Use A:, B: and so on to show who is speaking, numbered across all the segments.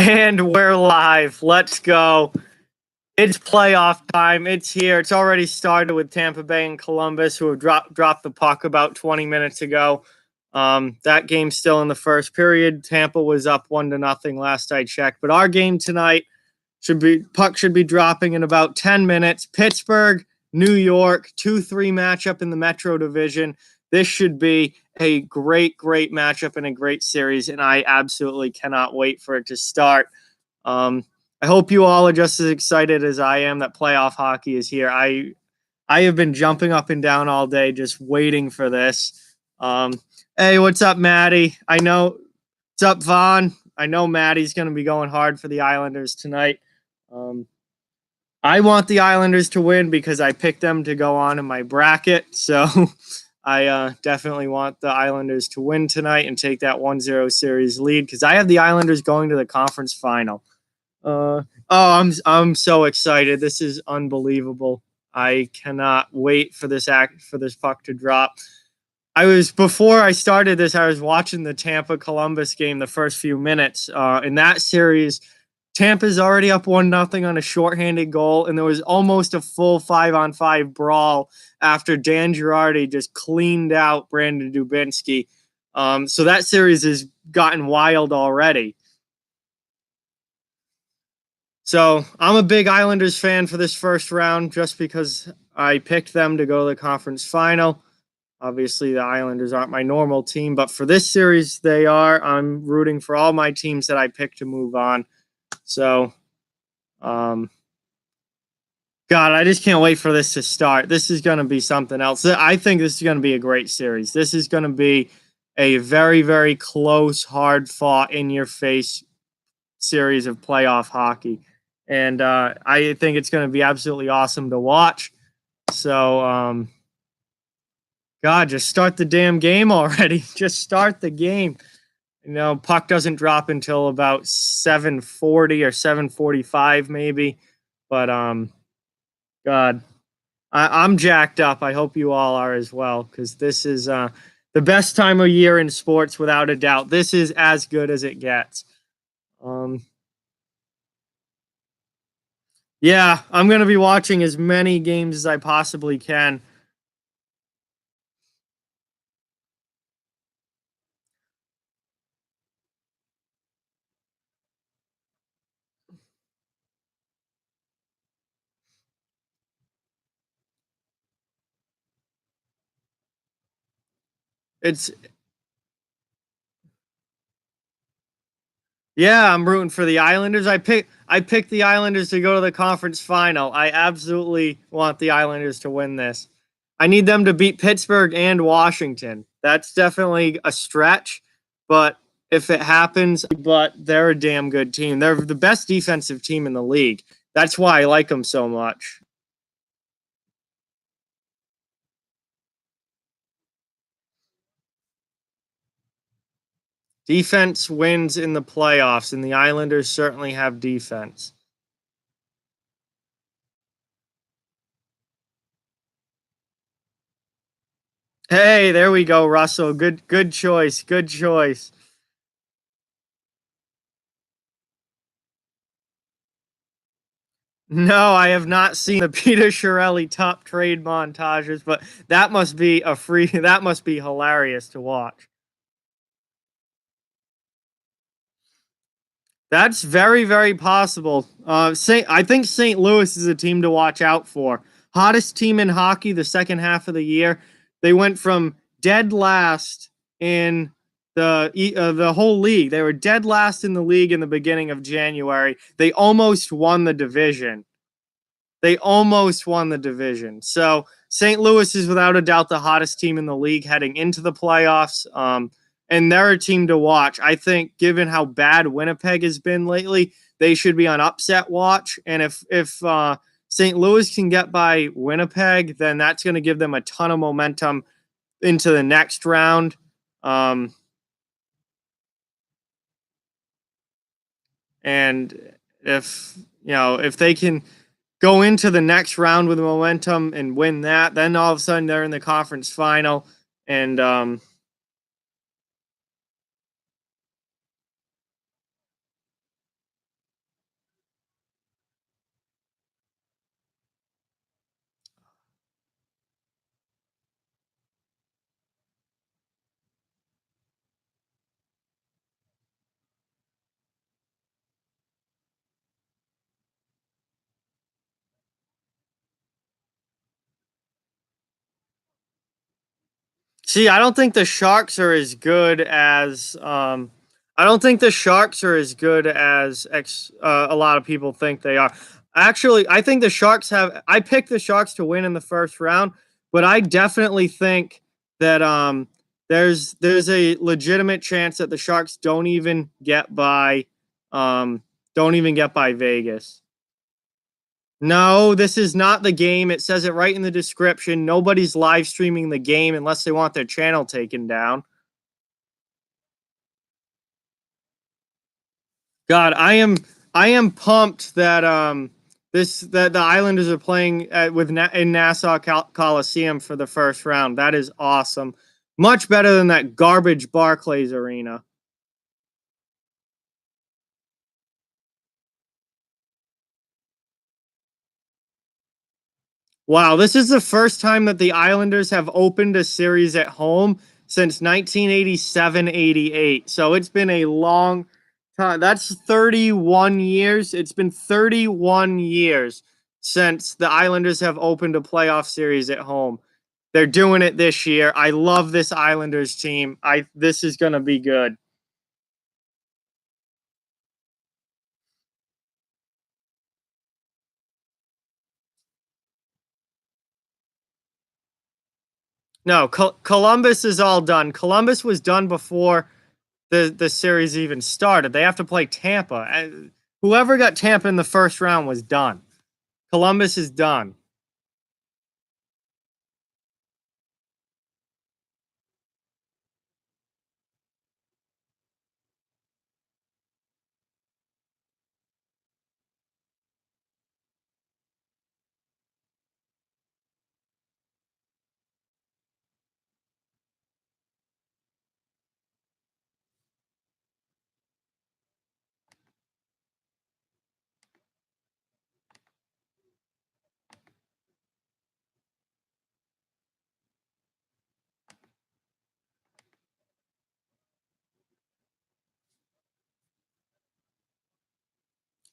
A: And we're live. Let's go. It's playoff time. It's here. It's already started with Tampa Bay and Columbus, who have dropped the puck about 20 minutes ago. That game's still in the first period. Tampa was up 1-0 last I checked. But our game tonight should be dropping in about 10 minutes. Pittsburgh, New York, 2-3 matchup in the Metro Division. This should be a great matchup and a great series, and I absolutely cannot wait for it to start. I hope you all are just as excited as I am that playoff hockey is here. I have been jumping up and down all day just waiting for this. Hey, what's up, Maddie? What's up, Vaughn? I know Maddie's going to be going hard for the Islanders tonight. I want the Islanders to win because I picked them to go on in my bracket, so I definitely want the Islanders to win tonight and take that 1-0 series lead because I have the Islanders going to the conference final. I'm so excited. This is unbelievable. I cannot wait for this puck to drop. Before I started this, I was watching the Tampa Columbus game the first few minutes. In that series, Tampa's already up 1-0 on a shorthanded goal, and there was almost a full 5-on-5 brawl after Dan Girardi just cleaned out Brandon Dubinsky. So that series has gotten wild already. So I'm a big Islanders fan for this first round just because I picked them to go to the conference final. Obviously, the Islanders aren't my normal team, but for this series, they are. I'm rooting for all my teams that I picked to move on. So, God, I just can't wait for this to start. This is going to be something else. I think this is going to be a great series. This is going to be a very, very close, hard-fought, in-your-face series of playoff hockey. And I think it's going to be absolutely awesome to watch. So, God, just start the damn game already. Just start the game. Puck doesn't drop until about 7:40 or 7:45 maybe. But, God, I'm jacked up. I hope you all are as well because this is the best time of year in sports without a doubt. This is as good as it gets. Yeah, I'm going to be watching as many games as I possibly can. Yeah, I'm rooting for the Islanders. I picked the Islanders to go to the conference final. I absolutely want the Islanders to win this. I need them to beat Pittsburgh and Washington. That's definitely a stretch, but if it happens, they're a damn good team. They're the best defensive team in the league. That's why I like them so much. Defense wins in the playoffs, and the Islanders certainly have defense. Hey, there we go, Russell. Good choice. Good choice. No, I have not seen the Peter Chiarelli top trade montages, but that must be that must be hilarious to watch. That's very, very possible. I think St. Louis is a team to watch out for. Hottest team in hockey the second half of the year. They went from dead last in the whole league. They were dead last in the league in the beginning of January. They almost won the division. So St. Louis is without a doubt the hottest team in the league heading into the playoffs. And they're a team to watch. I think, given how bad Winnipeg has been lately, they should be on upset watch. And if St. Louis can get by Winnipeg, then that's going to give them a ton of momentum into the next round. And if they can go into the next round with momentum and win that, then all of a sudden they're in the conference final. And See, I don't think the Sharks are as good as I don't think the Sharks are as good as a lot of people think they are. Actually, I think the Sharks have I picked the Sharks to win in the first round, but I definitely think that there's a legitimate chance that the Sharks um don't even get by Vegas. No, this is not the game. It says it right in the description. Nobody's live streaming the game unless they want their channel taken down. God, I am pumped that that the Islanders are playing in Nassau Coliseum for the first round. That is awesome. Much better than that garbage Barclays Arena. Wow, this is the first time that the Islanders have opened a series at home since 1987-88. So it's been a long time. That's 31 years. It's been 31 years since the Islanders have opened a playoff series at home. They're doing it this year. I love this Islanders team. I This is going to be good. No, Columbus is all done. Columbus was done before the series even started. They have to play Tampa. Whoever got Tampa in the first round was done. Columbus is done.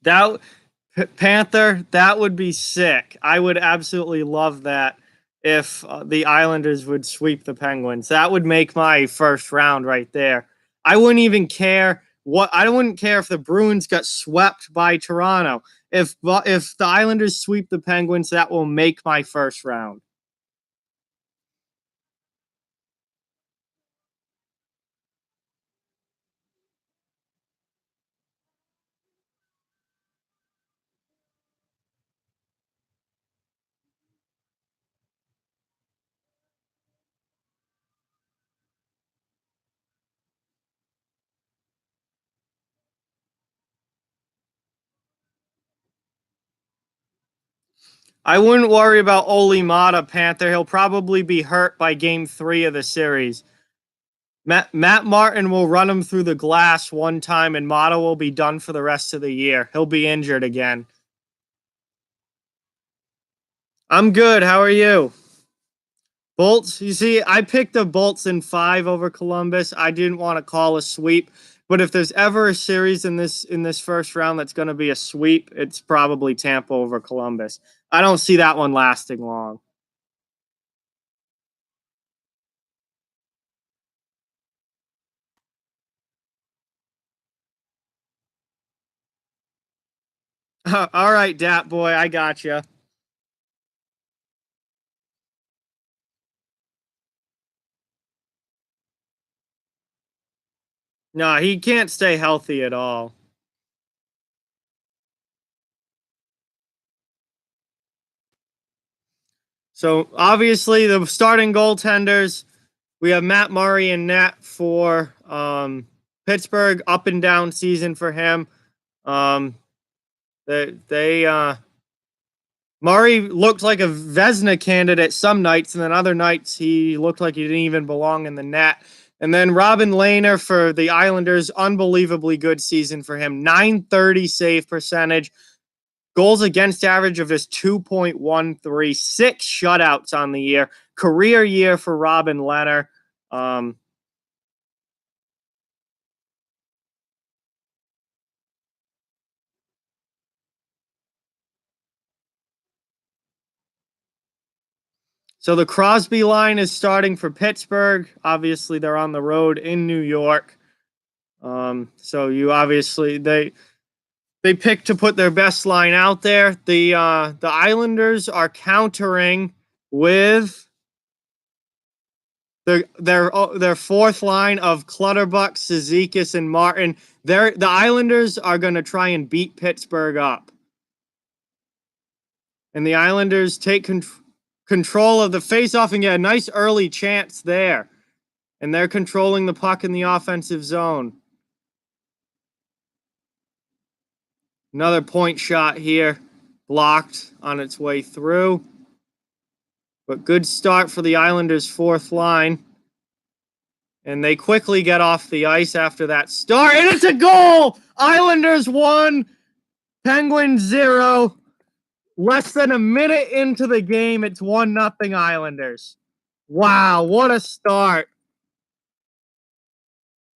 A: That Panther, that would be sick. I would absolutely love that if the Islanders would sweep the Penguins. That would make my first round right there. I wouldn't even care I wouldn't care if the Bruins got swept by Toronto. If the Islanders sweep the Penguins, that will make my first round. I wouldn't worry about Oli Mata, Panther. He'll probably be hurt by game 3 of the series. Matt Martin will run him through the glass one time, and Mata will be done for the rest of the year. He'll be injured again. I'm good. How are you? Bolts, you see, I picked the Bolts in 5 over Columbus. I didn't want to call a sweep, but if there's ever a series in this first round that's going to be a sweep, it's probably Tampa over Columbus. I don't see that one lasting long. All right, Dat boy, I got you. No, he can't stay healthy at all. So obviously, the starting goaltenders, we have Matt Murray and Nat for Pittsburgh. Up and down season for him. Um, they Murray looked like a Vesna candidate some nights, and then other nights he looked like he didn't even belong in the net. And then Robin Lehner for the Islanders, unbelievably good season for him. 930 save percentage, goals against average of just 2.13, 6 shutouts on the year. Career year for Robin Lehner. Um, So the Crosby line is starting for Pittsburgh. Obviously, they're on the road in New York. So you obviously they picked to put their best line out there. The Islanders are countering with their fourth line of Clutterbuck, Cizikas, and Martin. The Islanders are going to try and beat Pittsburgh up, and the Islanders take control of the faceoff and get a nice early chance there, and they're controlling the puck in the offensive zone. Another point shot here, blocked on its way through. But good start for the Islanders' fourth line. And they quickly get off the ice after that start. And it's a goal! Islanders 1, Penguins 0. Less than a minute into the game, it's 1-0 Islanders. Wow, what a start.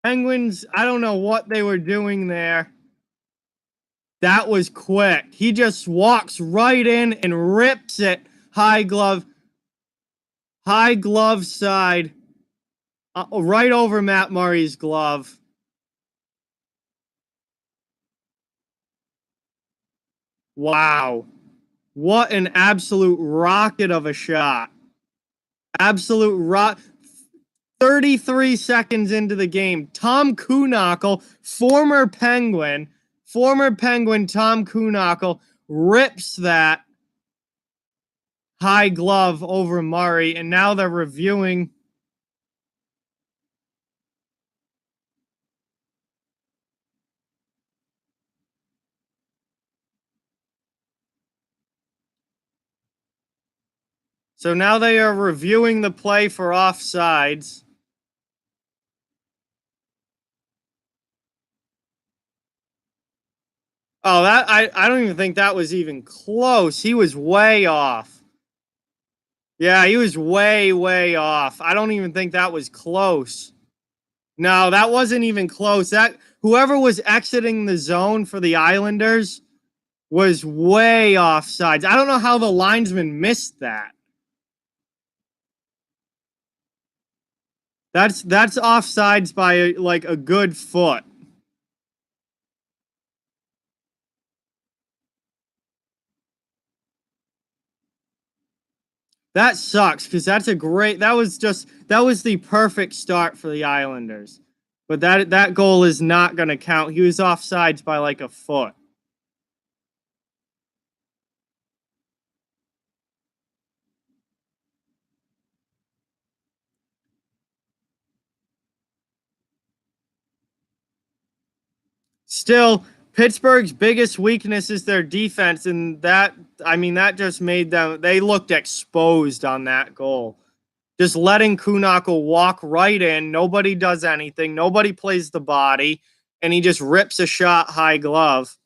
A: Penguins, I don't know what they were doing there. That was quick. He just walks right in and rips it. High glove side. Right over Matt Murray's glove. Wow. What an absolute rocket of a shot. Absolute rock. 33 seconds into the game, Tom Kuhnhackl, former Penguin Tom Kuhnhackl rips that high glove over Murray, and now they're reviewing. So now they are reviewing the play for offsides. Oh, that I don't even think that was even close. He was way off. Yeah, he was way off. I don't even think that was close. No, that wasn't even close. That whoever was exiting the zone for the Islanders was way offsides. I don't know how the linesman missed that. That's offsides by like a good foot. That sucks because that was the perfect start for the Islanders. But that goal is not going to count. He was offsides by like a foot. Still, Pittsburgh's biggest weakness is their defense, and that just made they looked exposed on that goal. Just letting Kuhnhackl walk right in, nobody does anything, nobody plays the body, and he just rips a shot high glove.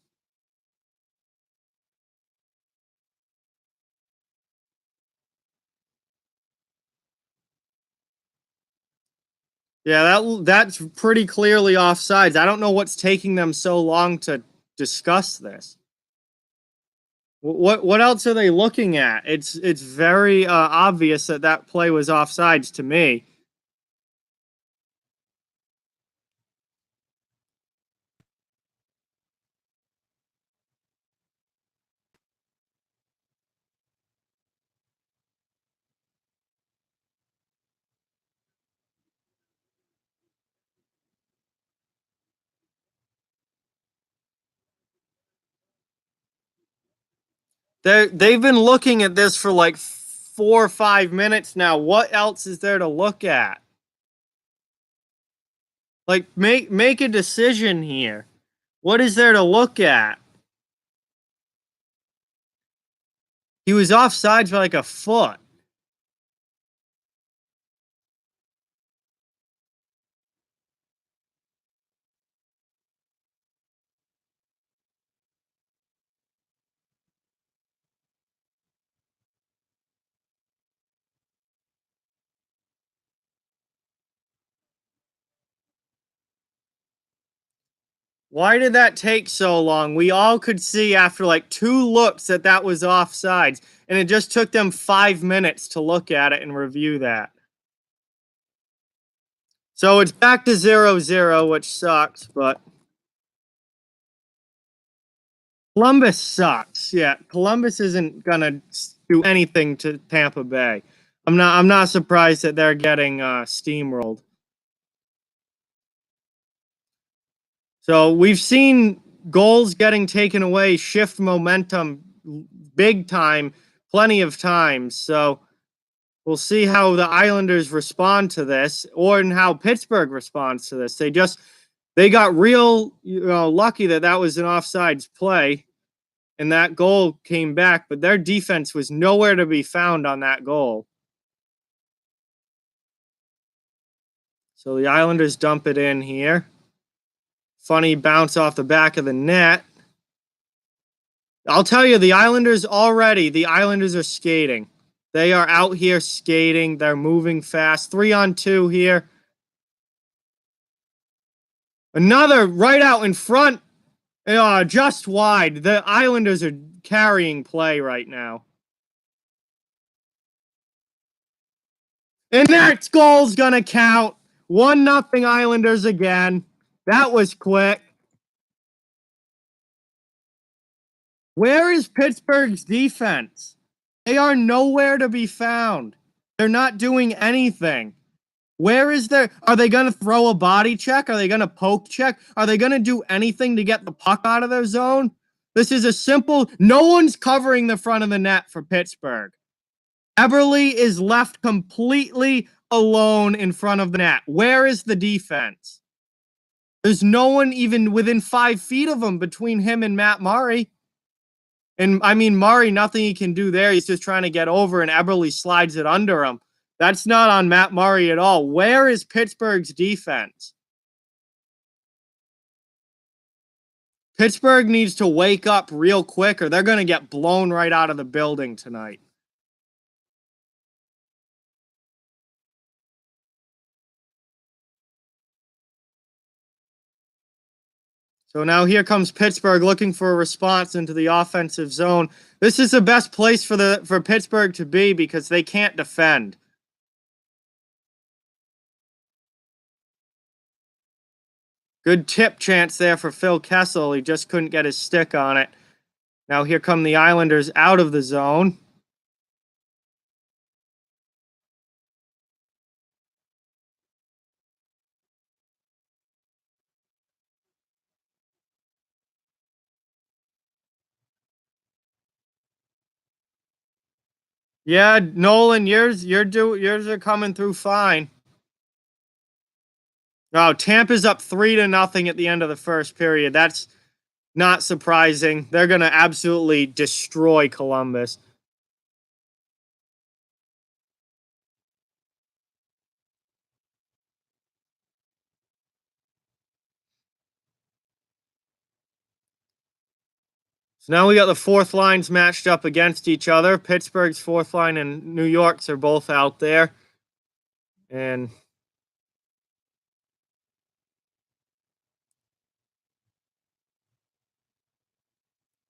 A: Yeah, that's pretty clearly offsides. I don't know what's taking them so long to discuss this. What else are they looking at? It's very obvious that play was offsides to me. They've been looking at this for like 4 or 5 minutes now. What else is there to look at? Like make a decision here. What is there to look at? He was offsides by like a foot. Why did that take so long? We all could see after like 2 looks that that was offsides, and it just took them 5 minutes to look at it and review that. So it's back to 0-0, which sucks, but Columbus sucks. Yeah, Columbus isn't gonna do anything to Tampa Bay. I'm not surprised that they're getting steamrolled. So we've seen goals getting taken away, shift momentum big time, plenty of times. So we'll see how the Islanders respond to this, or in how Pittsburgh responds to this. They got real lucky that that was an offsides play, and that goal came back, but their defense was nowhere to be found on that goal. So the Islanders dump it in here. Funny bounce off the back of the net. I'll tell you, the Islanders are skating. They are out here skating. They're moving fast. 3-on-2 here. Another right out in front. Just wide. The Islanders are carrying play right now. And that goal's gonna count. 1-0 Islanders again. That was quick. Where is Pittsburgh's defense? They are nowhere to be found. They're not doing anything. Where is their... Are they going to throw a body check? Are they going to poke check? Are they going to do anything to get the puck out of their zone? This is a simple... No one's covering the front of the net for Pittsburgh. Eberle is left completely alone in front of the net. Where is the defense? There's no one even within 5 feet of him between him and Matt Murray. And I mean, Murray, nothing he can do there. He's just trying to get over, and Eberle slides it under him. That's not on Matt Murray at all. Where is Pittsburgh's defense? Pittsburgh needs to wake up real quick, or they're going to get blown right out of the building tonight. So now here comes Pittsburgh looking for a response into the offensive zone. This is the best place for Pittsburgh to be because they can't defend. Good tip chance there for Phil Kessel. He just couldn't get his stick on it. Now here come the Islanders out of the zone. Yeah, Nolan, yours are coming through fine. Oh, Tampa's up 3-0 at the end of the first period. That's not surprising. They're gonna absolutely destroy Columbus. So now we got the fourth lines matched up against each other. Pittsburgh's fourth line and New York's are both out there. And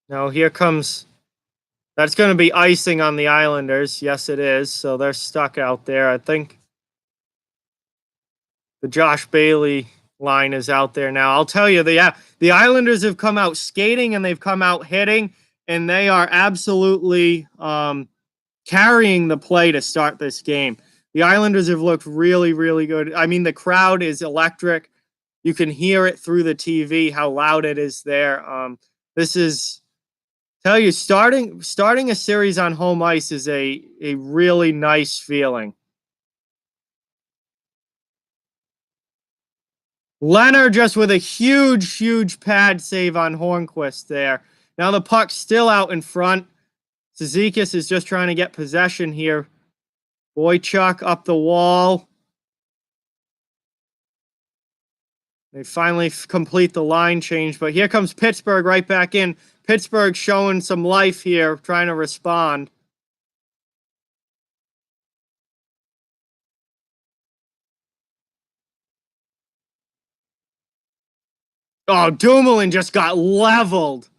A: now here comes... That's going to be icing on the Islanders. Yes, it is. So they're stuck out there. I think the Josh Bailey line is out there now. I'll tell you, the Islanders have come out skating and they've come out hitting, and they are absolutely carrying the play to start this game. The Islanders have looked really, really good. I mean, the crowd is electric. You can hear it through the TV, how loud it is there. This is... Tell you, starting a series on home ice is a really nice feeling. Leonard just with a huge pad save on Hornquist there. Now the puck's still out in front. Zizekas is just trying to get possession here. Boychuk up the wall. They finally complete the line change, but here comes Pittsburgh right back in. Pittsburgh showing some life here, trying to respond. Oh, Dumoulin just got leveled.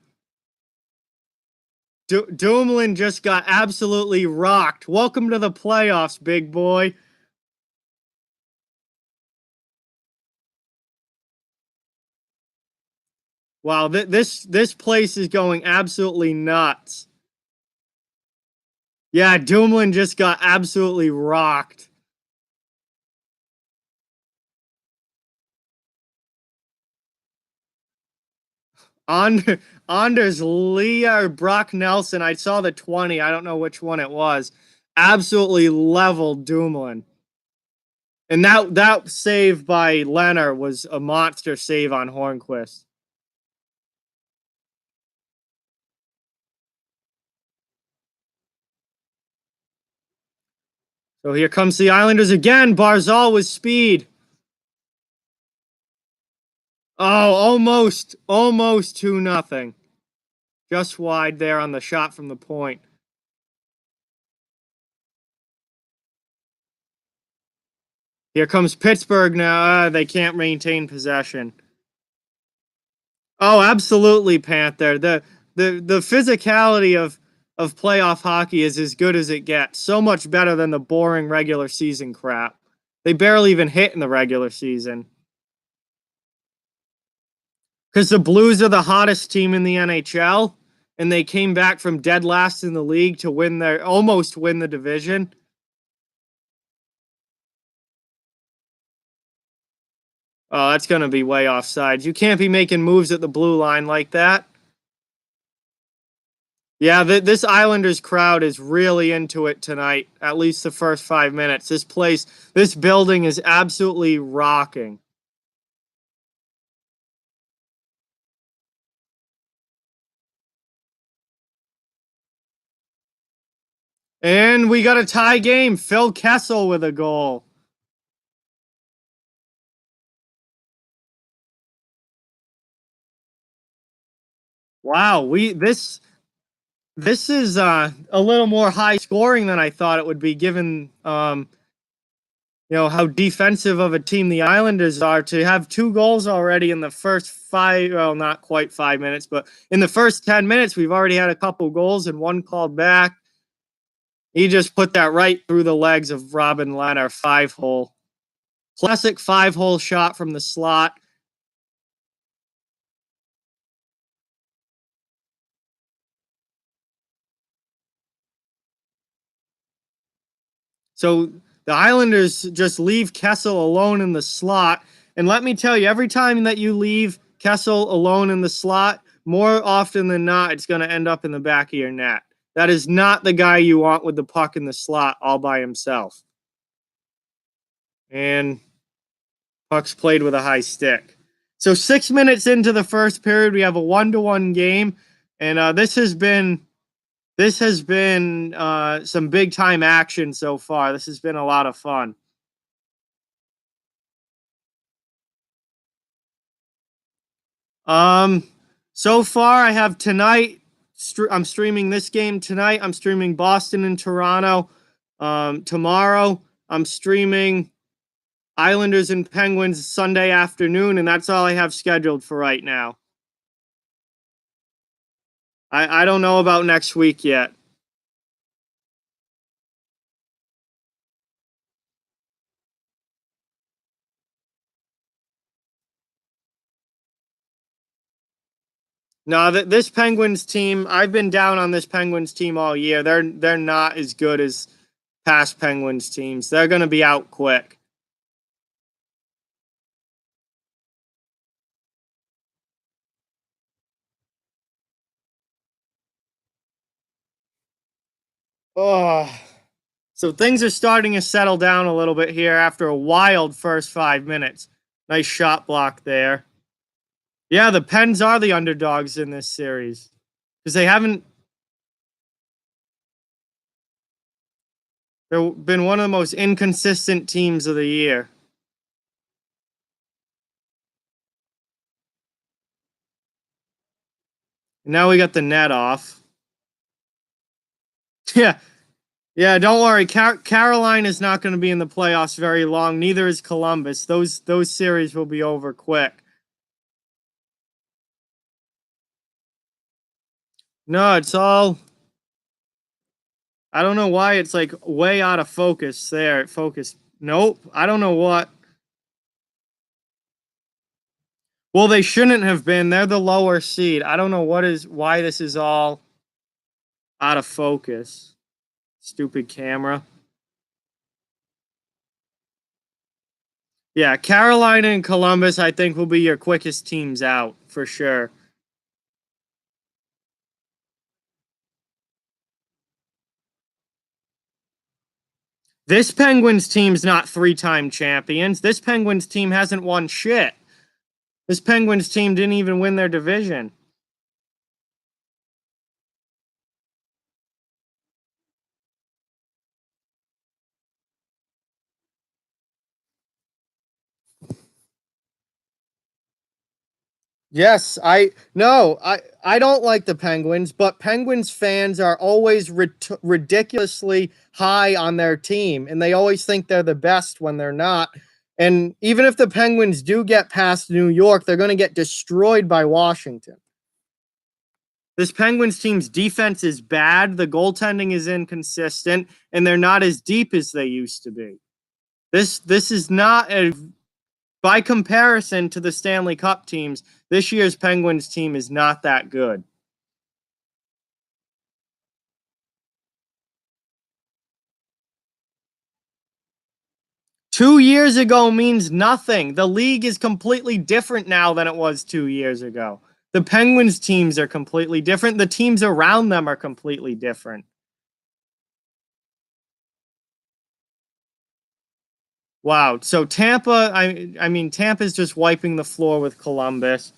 A: Dumoulin just got absolutely rocked. Welcome to the playoffs, big boy. Wow, this place is going absolutely nuts. Yeah, Dumoulin just got absolutely rocked. Anders Leah or Brock Nelson. I saw the 20. I don't know which one it was. Absolutely leveled Dumoulin. And that save by Leonard was a monster save on Hornquist. So here comes the Islanders again. Barzal with speed. Oh, almost 2-0. Just wide there on the shot from the point. Here comes Pittsburgh now. They can't maintain possession. Oh, absolutely, Panther. The physicality of playoff hockey is as good as it gets. So much better than the boring regular season crap. They barely even hit in the regular season. Because the Blues are the hottest team in the NHL, and they came back from dead last in the league to almost win the division. Oh, that's going to be way offside. You can't be making moves at the blue line like that. Yeah, this Islanders crowd is really into it tonight, at least the first 5 minutes. This building is absolutely rocking. And we got a tie game. Phil Kessel with a goal. Wow, this is a little more high scoring than I thought it would be, given how defensive of a team the Islanders are. To have 2 goals already in the first not quite 5 minutes, but in the first 10 minutes, we've already had a couple goals and one called back. He just put that right through the legs of Robin Lehner, 5-hole. Classic 5-hole shot from the slot. So the Islanders just leave Kessel alone in the slot. And let me tell you, every time that you leave Kessel alone in the slot, more often than not, it's going to end up in the back of your net. That is not the guy you want with the puck in the slot all by himself. And puck's played with a high stick. So 6 minutes into the first period, we have a 1-1 game. And this has been some big time action so far. This has been a lot of fun. Um, so far I have tonight. I'm streaming this game tonight. I'm streaming Boston and Toronto. Tomorrow I'm streaming Islanders and Penguins Sunday afternoon, and that's all I have scheduled for right now. I don't know about next week yet. No, this Penguins team, I've been down on this Penguins team all year. They're not as good as past Penguins teams. They're going to be out quick. Oh, so things are starting to settle down a little bit here after a wild first 5 minutes. Nice shot block there. Yeah, the Pens are the underdogs in this series because they haven't. They've been one of the most inconsistent teams of the year. And now we got the net off. Yeah, yeah. Don't worry. Carolina is not going to be in the playoffs very long. Neither is Columbus. Those series will be over quick. No, it's all. I don't know why it's like way out of focus there. Focus. Nope. I don't know what. Well, they shouldn't have been. They're the lower seed. I don't know why this is all out of focus. Stupid camera. Yeah, Carolina and Columbus, I think, will be your quickest teams out for sure. This Penguins team's not three-time champions. This Penguins team hasn't won shit. This Penguins team didn't even win their division. Yes, I don't like the Penguins, but Penguins fans are always ridiculously high on their team, and they always think they're the best when they're not. And even if the Penguins do get past New York, they're going to get destroyed by Washington. This Penguins team's defense is bad, the goaltending is inconsistent, and they're not as deep as they used to be. This is not a by comparison to the Stanley Cup teams, this year's Penguins team is not that good. Two years ago means nothing. The league is completely different now than it was 2 years ago. The Penguins teams are completely different. The teams around them are completely different. Wow. So Tampa, I mean Tampa's just wiping the floor with Columbus.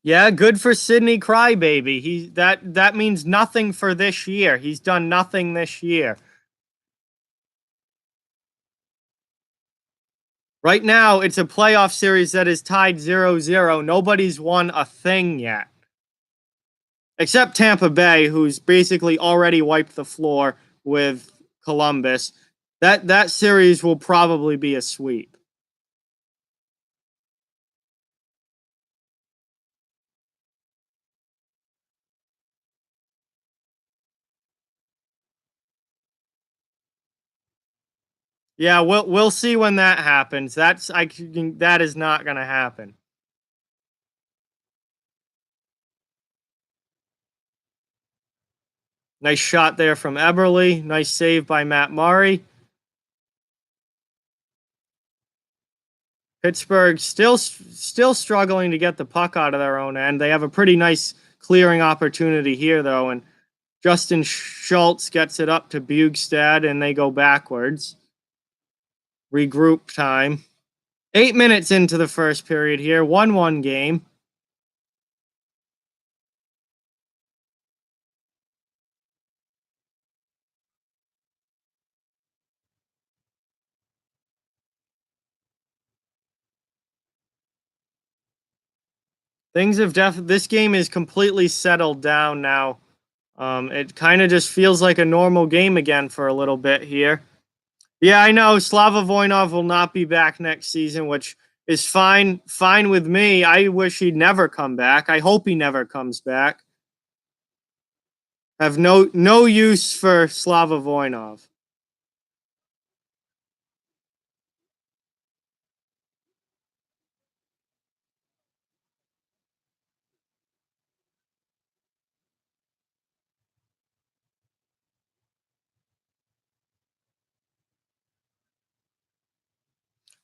A: Yeah, good for Sidney Crybaby. That means nothing for this year. He's done nothing this year. Right now, it's a playoff series that is tied 0-0. Nobody's won a thing yet. Except Tampa Bay, who's basically already wiped the floor with Columbus. That series will probably be a sweep. Yeah, we'll see when that happens. That is not going to happen. Nice shot there from Eberle. Nice save by Matt Murray. Pittsburgh still struggling to get the puck out of their own end. They have a pretty nice clearing opportunity here though, and Justin Schultz gets it up to Bugstad, and they go backwards. Regroup time. 8 minutes into the first period here. 1-1 game. Things have this game is completely settled down now. It kind of just feels like a normal game again for a little bit here. Yeah, I know Slava Voinov will not be back next season, which is fine with me. I wish he'd never come back. I hope he never comes back. Have no use for Slava Voinov.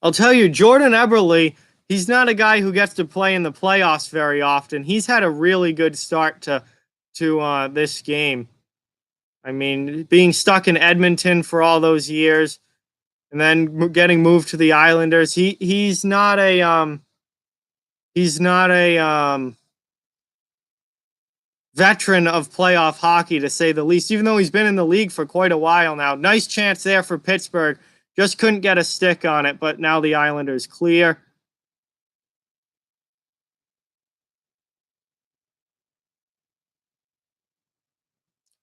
A: I'll tell you, Jordan Eberle, he's not a guy who gets to play in the playoffs very often. He's had a really good start to this game. I mean, being stuck in Edmonton for all those years, and then getting moved to the Islanders. He's not a veteran of playoff hockey, to say the least, even though he's been in the league for quite a while now. Nice chance there for Pittsburgh. Just couldn't get a stick on it, but now the Islanders clear.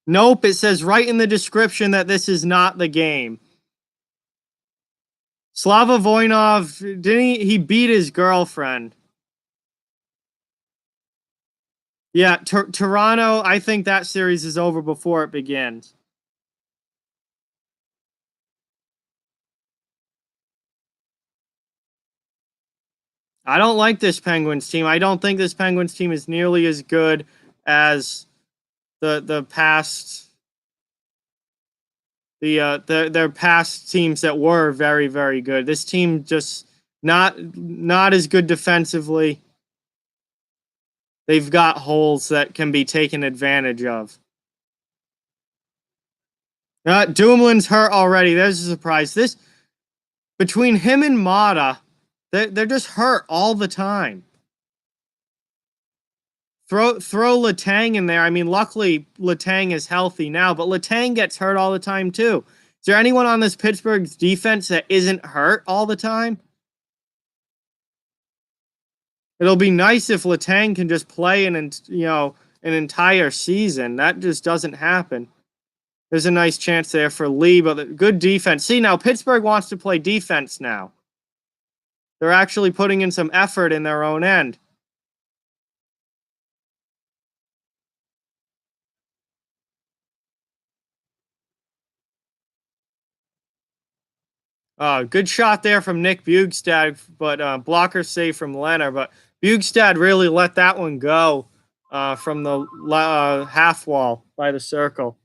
A: Nope, it says right in the description that this is not the game. Slava Voinov, didn't he beat his girlfriend? Yeah, Toronto, I think that series is over before it begins. I don't like this Penguins team. I don't think this Penguins team is nearly as good as the past their past teams that were very, very good. This team just not as good defensively. They've got holes that can be taken advantage of. Dumoulin's hurt already. There's a surprise. This between him and Mata, they're just hurt all the time. Throw Letang in there. I mean, luckily Letang is healthy now, but Letang gets hurt all the time too. Is there anyone on this Pittsburgh's defense that isn't hurt all the time? It'll be nice if Letang can just play an entire season. That just doesn't happen. There's a nice chance there for Lee, but good defense. See, now Pittsburgh wants to play defense now. They're actually putting in some effort in their own end. Good shot there from Nick Bjugstad, but blocker save from Leonard. But Bjugstad really let that one go from the half wall by the circle.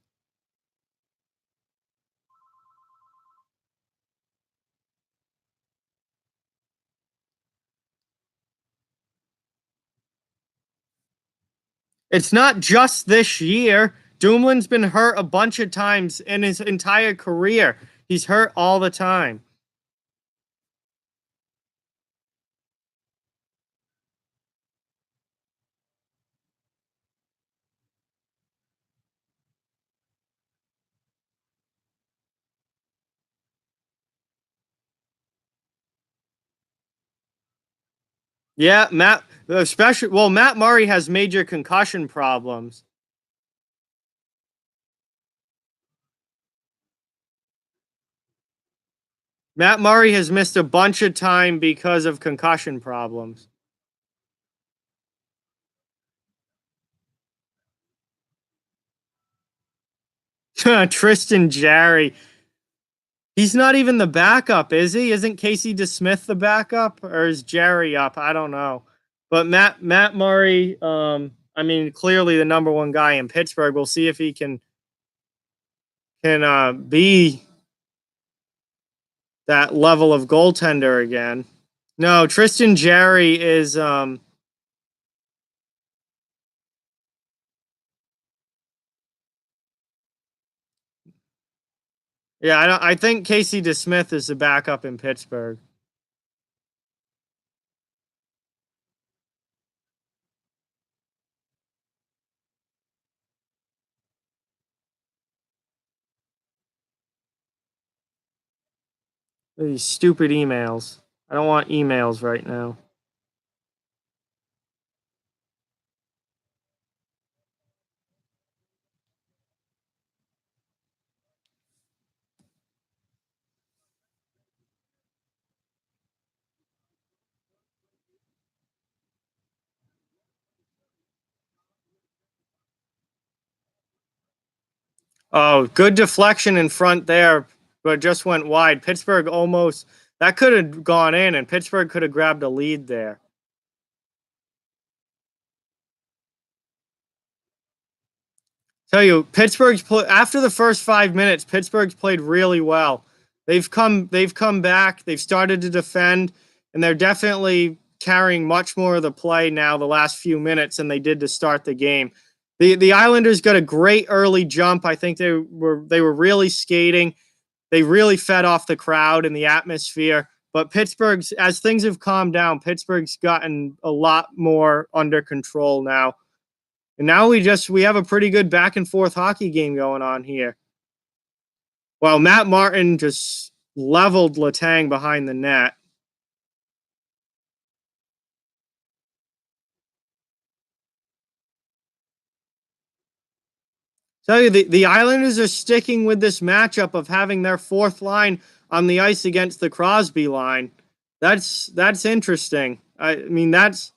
A: It's not just this year. Dumoulin's been hurt a bunch of times in his entire career. He's hurt all the time. Yeah, Matt Murray has major concussion problems. Matt Murray has missed a bunch of time because of concussion problems. Tristan Jarry. He's not even the backup, is he? Isn't Casey DeSmith the backup, or is Jerry up? I don't know. But Matt Murray, I mean, clearly the number one guy in Pittsburgh. We'll see if he can be that level of goaltender again. No, Tristan Jarry is yeah, I think Casey DeSmith is the backup in Pittsburgh. These stupid emails. I don't want emails right now. Oh, good deflection in front there, but just went wide. Pittsburgh almost that could have gone in, and Pittsburgh could have grabbed a lead there. Tell you, after the first 5 minutes, Pittsburgh's played really well. They've come back. They've started to defend, and they're definitely carrying much more of the play now the last few minutes than they did to start the game. The Islanders got a great early jump. I think they were really skating. They really fed off the crowd and the atmosphere. But Pittsburgh's, as things have calmed down, Pittsburgh's gotten a lot more under control now. And now we have a pretty good back and forth hockey game going on here. Well, Matt Martin just leveled Letang behind the net. Tell you, the Islanders are sticking with this matchup of having their fourth line on the ice against the Crosby line. That's interesting. I mean, that's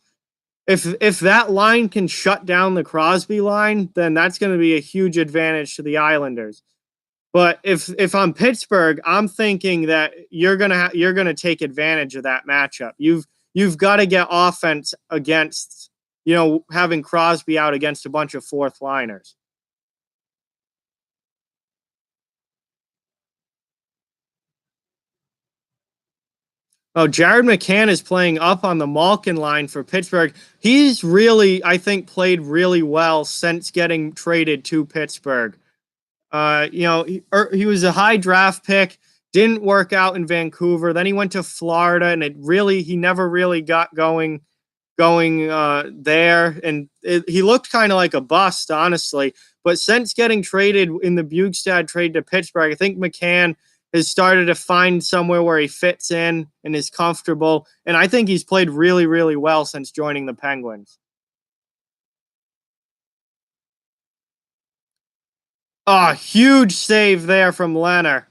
A: if that line can shut down the Crosby line, then that's going to be a huge advantage to the Islanders. But if I'm Pittsburgh, I'm thinking that you're gonna take advantage of that matchup. You've got to get offense against having Crosby out against a bunch of fourth liners. Oh, Jared McCann is playing up on the Malkin line for Pittsburgh. He's really, I think, played really well since getting traded to Pittsburgh. He was a high draft pick, didn't work out in Vancouver. Then he went to Florida, and he never really got going there, and he looked kind of like a bust, honestly. But since getting traded in the Bjugstad trade to Pittsburgh, I think McCann has started to find somewhere where he fits in and is comfortable. And I think he's played really, really well since joining the Penguins. Oh, huge save there from Leonard.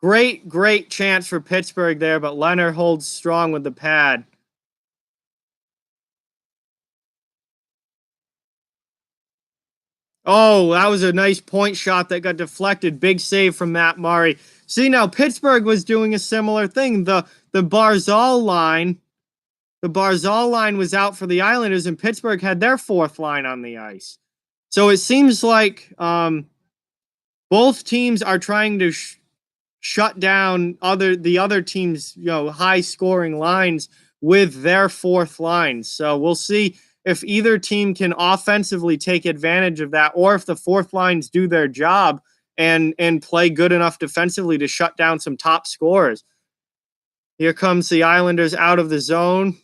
A: Great, great chance for Pittsburgh there, but Leonard holds strong with the pad. Oh, that was a nice point shot that got deflected. Big save from Matt Murray. See, now Pittsburgh was doing a similar thing. The Barzal line, was out for the Islanders, and Pittsburgh had their fourth line on the ice. So it seems like both teams are trying to shut down the other team's high scoring lines with their fourth line. So we'll see if either team can offensively take advantage of that, or if the fourth lines do their job and play good enough defensively to shut down some top scorers. Here comes the Islanders out of the zone,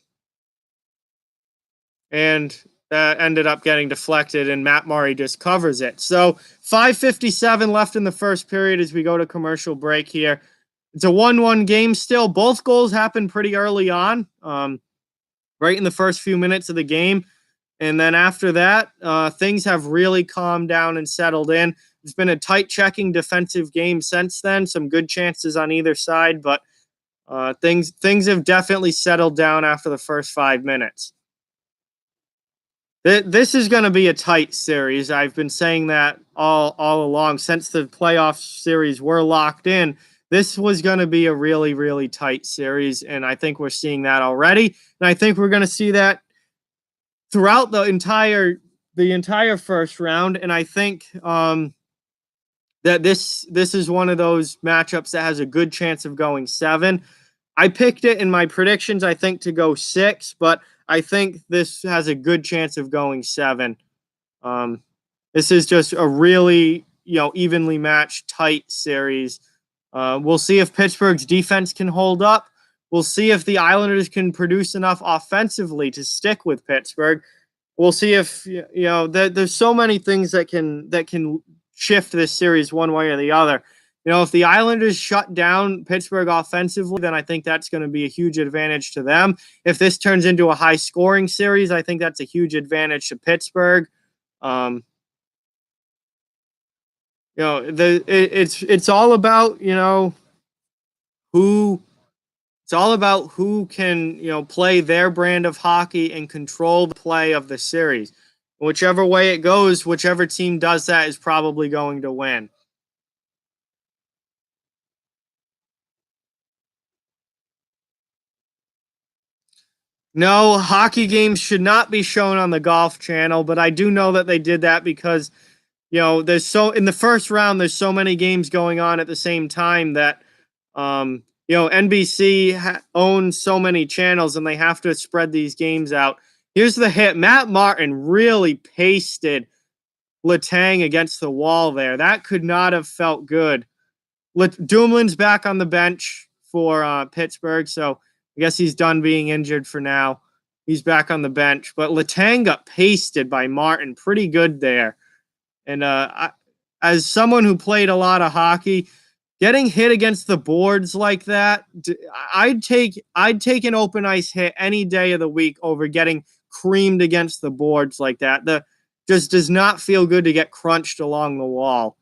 A: and that ended up getting deflected, and Matt Murray just covers it. So 5:57 left in the first period as we go to commercial break here. It's a 1-1 game still. Both goals happened pretty early on, right in the first few minutes of the game. And then after that, things have really calmed down and settled in. It's been a tight checking defensive game since then. Some good chances on either side, but things have definitely settled down after the first 5 minutes. This is going to be a tight series. I've been saying that all along since the playoff series were locked in. This was going to be a really, really tight series, and I think we're seeing that already. And I think we're going to see that throughout the entire first round. And I think that this is one of those matchups that has a good chance of going 7. I picked it in my predictions, I think, to go 6, but I think this has a good chance of going 7. This is just a really, evenly matched, tight series. We'll see if Pittsburgh's defense can hold up. We'll see if the Islanders can produce enough offensively to stick with Pittsburgh. We'll see if there's so many things that can shift this series one way or the other. If the Islanders shut down Pittsburgh offensively, then I think that's going to be a huge advantage to them. If this turns into a high-scoring series, I think that's a huge advantage to Pittsburgh. It's all about who can play their brand of hockey and control the play of the series. Whichever way it goes, whichever team does that is probably going to win. No, hockey games should not be shown on the Golf Channel, but I do know that they did that because, in the first round, there's so many games going on at the same time that, NBC owns so many channels and they have to spread these games out. Here's the hit. Matt Martin really pasted Letang against the wall there. That could not have felt good. Dumoulin's back on the bench for Pittsburgh, so I guess he's done being injured for now. He's back on the bench. But Letang got pasted by Martin pretty good there. And as someone who played a lot of hockey, getting hit against the boards like that, I'd take an open ice hit any day of the week over getting creamed against the boards like that. just does not feel good to get crunched along the wall.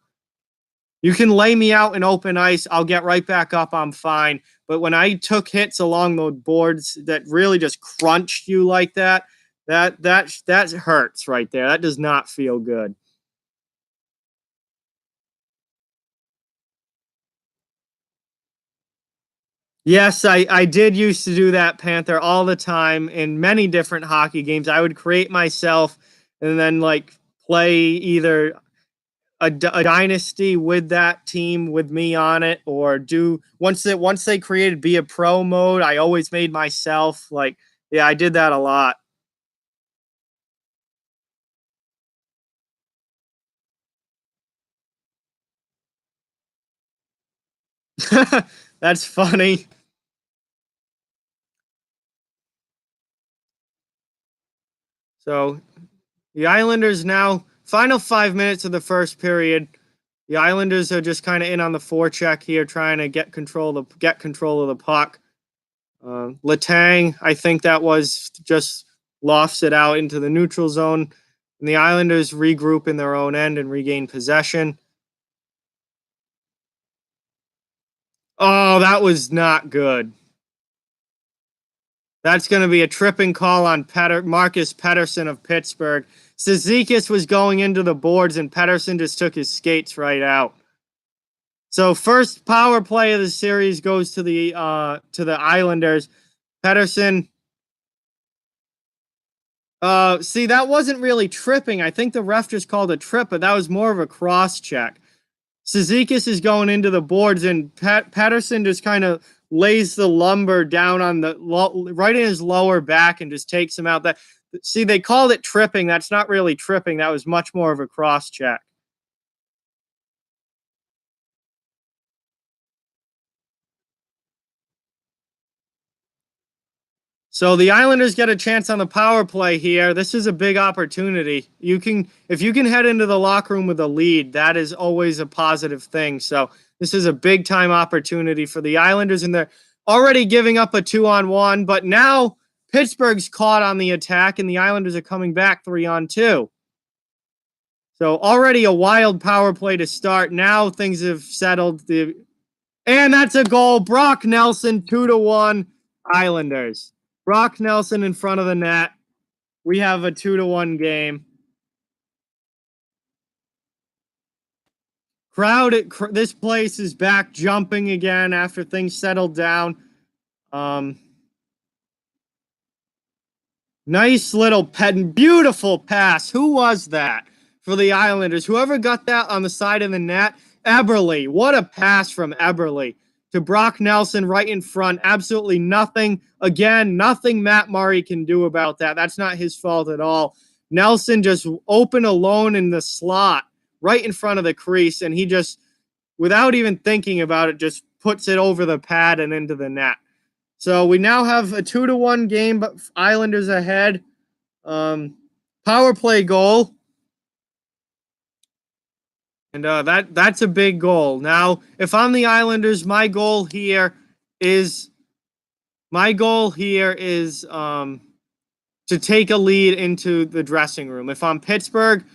A: You can lay me out in open ice, I'll get right back up, I'm fine. But when I took hits along the boards that really just crunched you like that, that hurts right there. That does not feel good. Yes, I did used to do that, Panther, all the time in many different hockey games. I would create myself and then like play either a dynasty with that team with me on it, or do once they created be a pro mode, I always made myself like, yeah, I did that a lot. That's funny. So the Islanders now final 5 minutes of the first period. The Islanders are just kind of in on the forecheck here, trying to get control of the puck. Letang, I think that was just lofts it out into the neutral zone, and the Islanders regroup in their own end and regain possession. Oh, that was not good. That's going to be a tripping call on Marcus Pettersson of Pittsburgh. Cizikas was going into the boards, and Pettersson just took his skates right out. So first power play of the series goes to the Islanders. Pettersson. See, that wasn't really tripping. I think the ref just called a trip, but that was more of a cross check. Cizikas is going into the boards, and Pettersson just kind of lays the lumber down on the right in his lower back and just takes him out. That see, they called it tripping. That's not really tripping. That was much more of a cross check. So the Islanders get a chance on the power play here. This is a big opportunity. If you can head into the locker room with a lead, that is always a positive thing. So this is a big time opportunity for the Islanders, and they're already giving up a 2-on-1, but now Pittsburgh's caught on the attack, and the Islanders are coming back 3-on-2. So already a wild power play to start. Now things have settled. And that's a goal. Brock Nelson, 2-1 Islanders. Brock Nelson in front of the net. We have a 2-1 game. This place is back jumping again after things settled down. Um, Nice little beautiful pass. Who was that for the Islanders? Whoever got that on the side of the net, Eberle. What a pass from Eberle to Brock Nelson right in front. Absolutely nothing. Again, nothing Matt Murray can do about that. That's not his fault at all. Nelson just open alone in the slot right in front of the crease, and he just, without even thinking about it, just puts it over the pad and into the net. So we now have a 2-1 game, but Islanders ahead. Um, Power play goal, and that's a big goal. Now, if I'm the Islanders, is my goal here is to take a lead into the dressing room. If I'm Pittsburgh,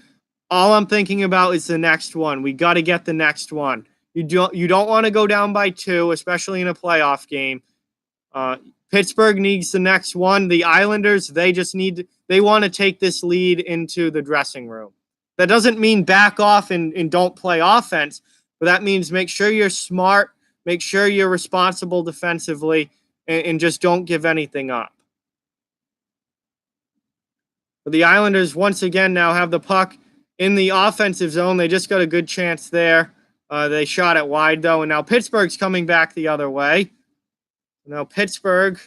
A: all I'm thinking about is the next one. We got to get the next one. You don't want to go down by 2, especially in a playoff game. Uh, Pittsburgh needs the next one. The Islanders, they want to take this lead into the dressing room. That doesn't mean back off and don't play offense, but that means make sure you're smart, make sure you're responsible defensively, and just don't give anything up. But the Islanders once again now have the puck in the offensive zone. They just got a good chance there. They shot it wide though, and now Pittsburgh's coming back the other way. Now Pittsburgh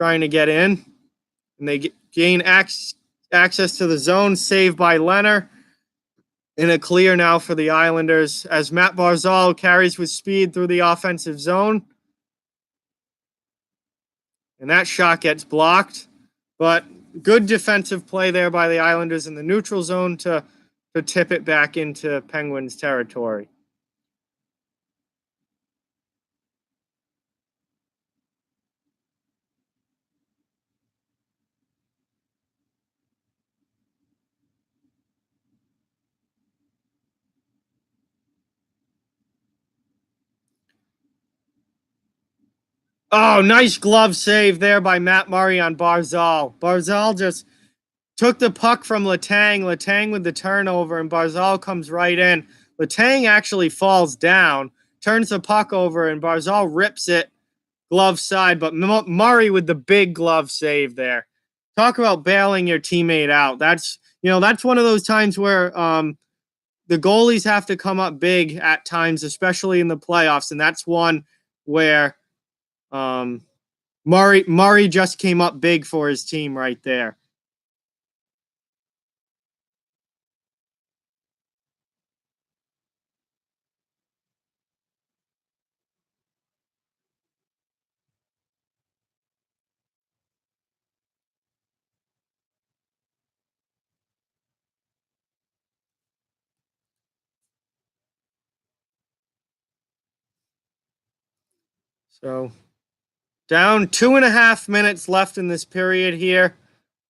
A: trying to get in, and they gain access to the zone. Saved by Leonard. In a clear now for the Islanders as Matt Barzal carries with speed through the offensive zone. And that shot gets blocked. But good defensive play there by the Islanders in the neutral zone to tip it back into Penguins territory. Oh, nice glove save there by Matt Murray on Barzal. Barzal just took the puck from Letang. Letang with the turnover, and Barzal comes right in. Letang actually falls down, turns the puck over, and Barzal rips it glove side. But Murray with the big glove save there. Talk about bailing your teammate out. That's one of those times where the goalies have to come up big at times, especially in the playoffs, and that's one where um, Murray just came up big for his team right there. So down 2.5 minutes left in this period here,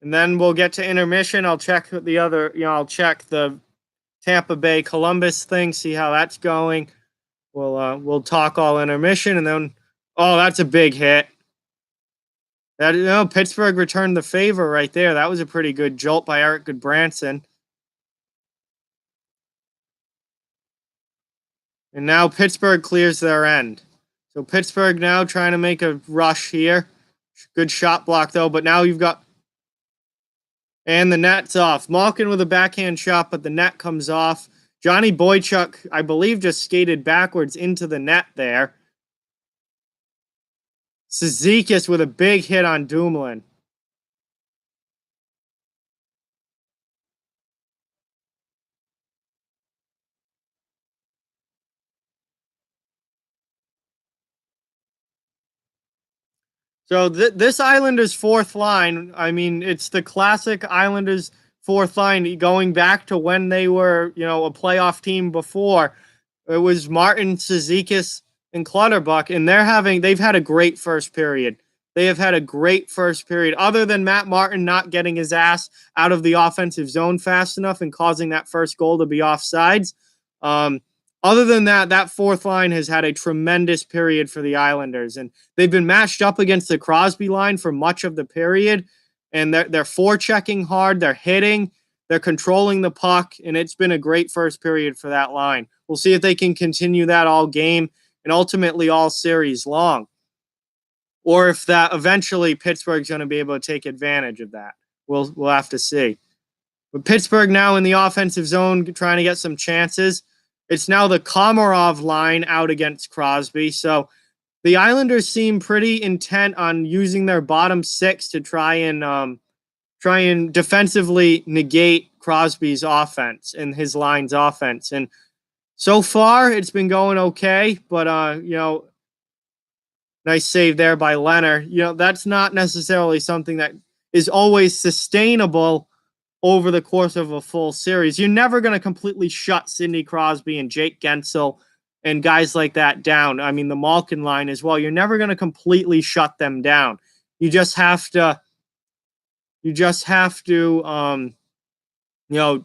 A: and then we'll get to intermission. I'll check the other, I'll check the Tampa Bay Columbus thing, see how that's going. We'll talk all intermission, and then that's a big hit. Pittsburgh returned the favor right there. That was a pretty good jolt by Eric Goodbranson. And now Pittsburgh clears their end. So Pittsburgh now trying to make a rush here. Good shot block though, but now you've got, and the net's off. Malkin with a backhand shot, but the net comes off. Johnny Boychuk, I believe, just skated backwards into the net there. Cizikas with a big hit on Dumoulin. So this Islanders fourth line, I mean, it's the classic Islanders fourth line going back to when they were, a playoff team before. It was Martin, Cizikas, and Clutterbuck, and they've had a great first period. They have had a great first period, other than Matt Martin not getting his ass out of the offensive zone fast enough and causing that first goal to be offsides. Other than that, that fourth line has had a tremendous period for the Islanders, and they've been matched up against the Crosby line for much of the period, and they're forechecking hard, they're hitting, they're controlling the puck, and it's been a great first period for that line. We'll see if they can continue that all game and ultimately all series long, or if that eventually Pittsburgh's going to be able to take advantage of that. We'll have to see. But Pittsburgh now in the offensive zone trying to get some chances. It's now the Komarov line out against Crosby. So the Islanders seem pretty intent on using their bottom six to try and defensively negate Crosby's offense and his line's offense. And so far, it's been going okay, but nice save there by Leonard. That's not necessarily something that is always sustainable over the course of a full series. You're never going to completely shut Sidney Crosby and Jake Gensel and guys like that down. I mean, the Malkin line as well. You're never going to completely shut them down. You just have to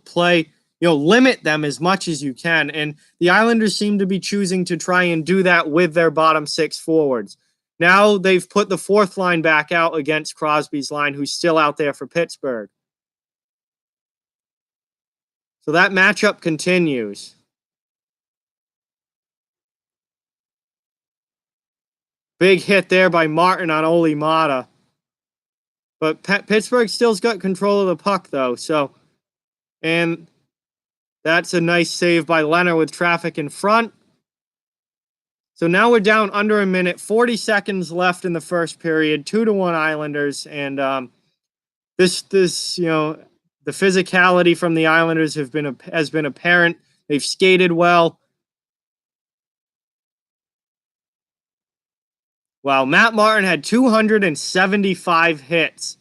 A: play, limit them as much as you can. And the Islanders seem to be choosing to try and do that with their bottom six forwards. Now they've put the fourth line back out against Crosby's line, who's still out there for Pittsburgh. So that matchup continues. Big hit there by Martin on Oli Mata. But Pittsburgh still's got control of the puck, though. And that's a nice save by Leonard with traffic in front. So now we're down under a minute, 40 seconds left in the first period, 2-1 Islanders. And the physicality from the Islanders has been apparent. They've skated well. Wow, Matt Martin had 275 hits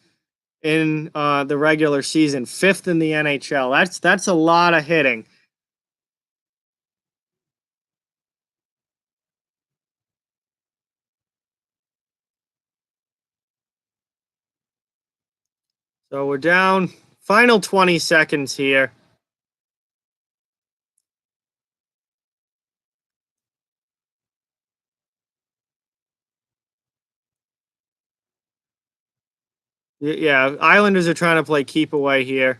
A: in the regular season, fifth in the NHL. That's a lot of hitting. So we're down. Final 20 seconds here. Yeah, Islanders are trying to play keep away here.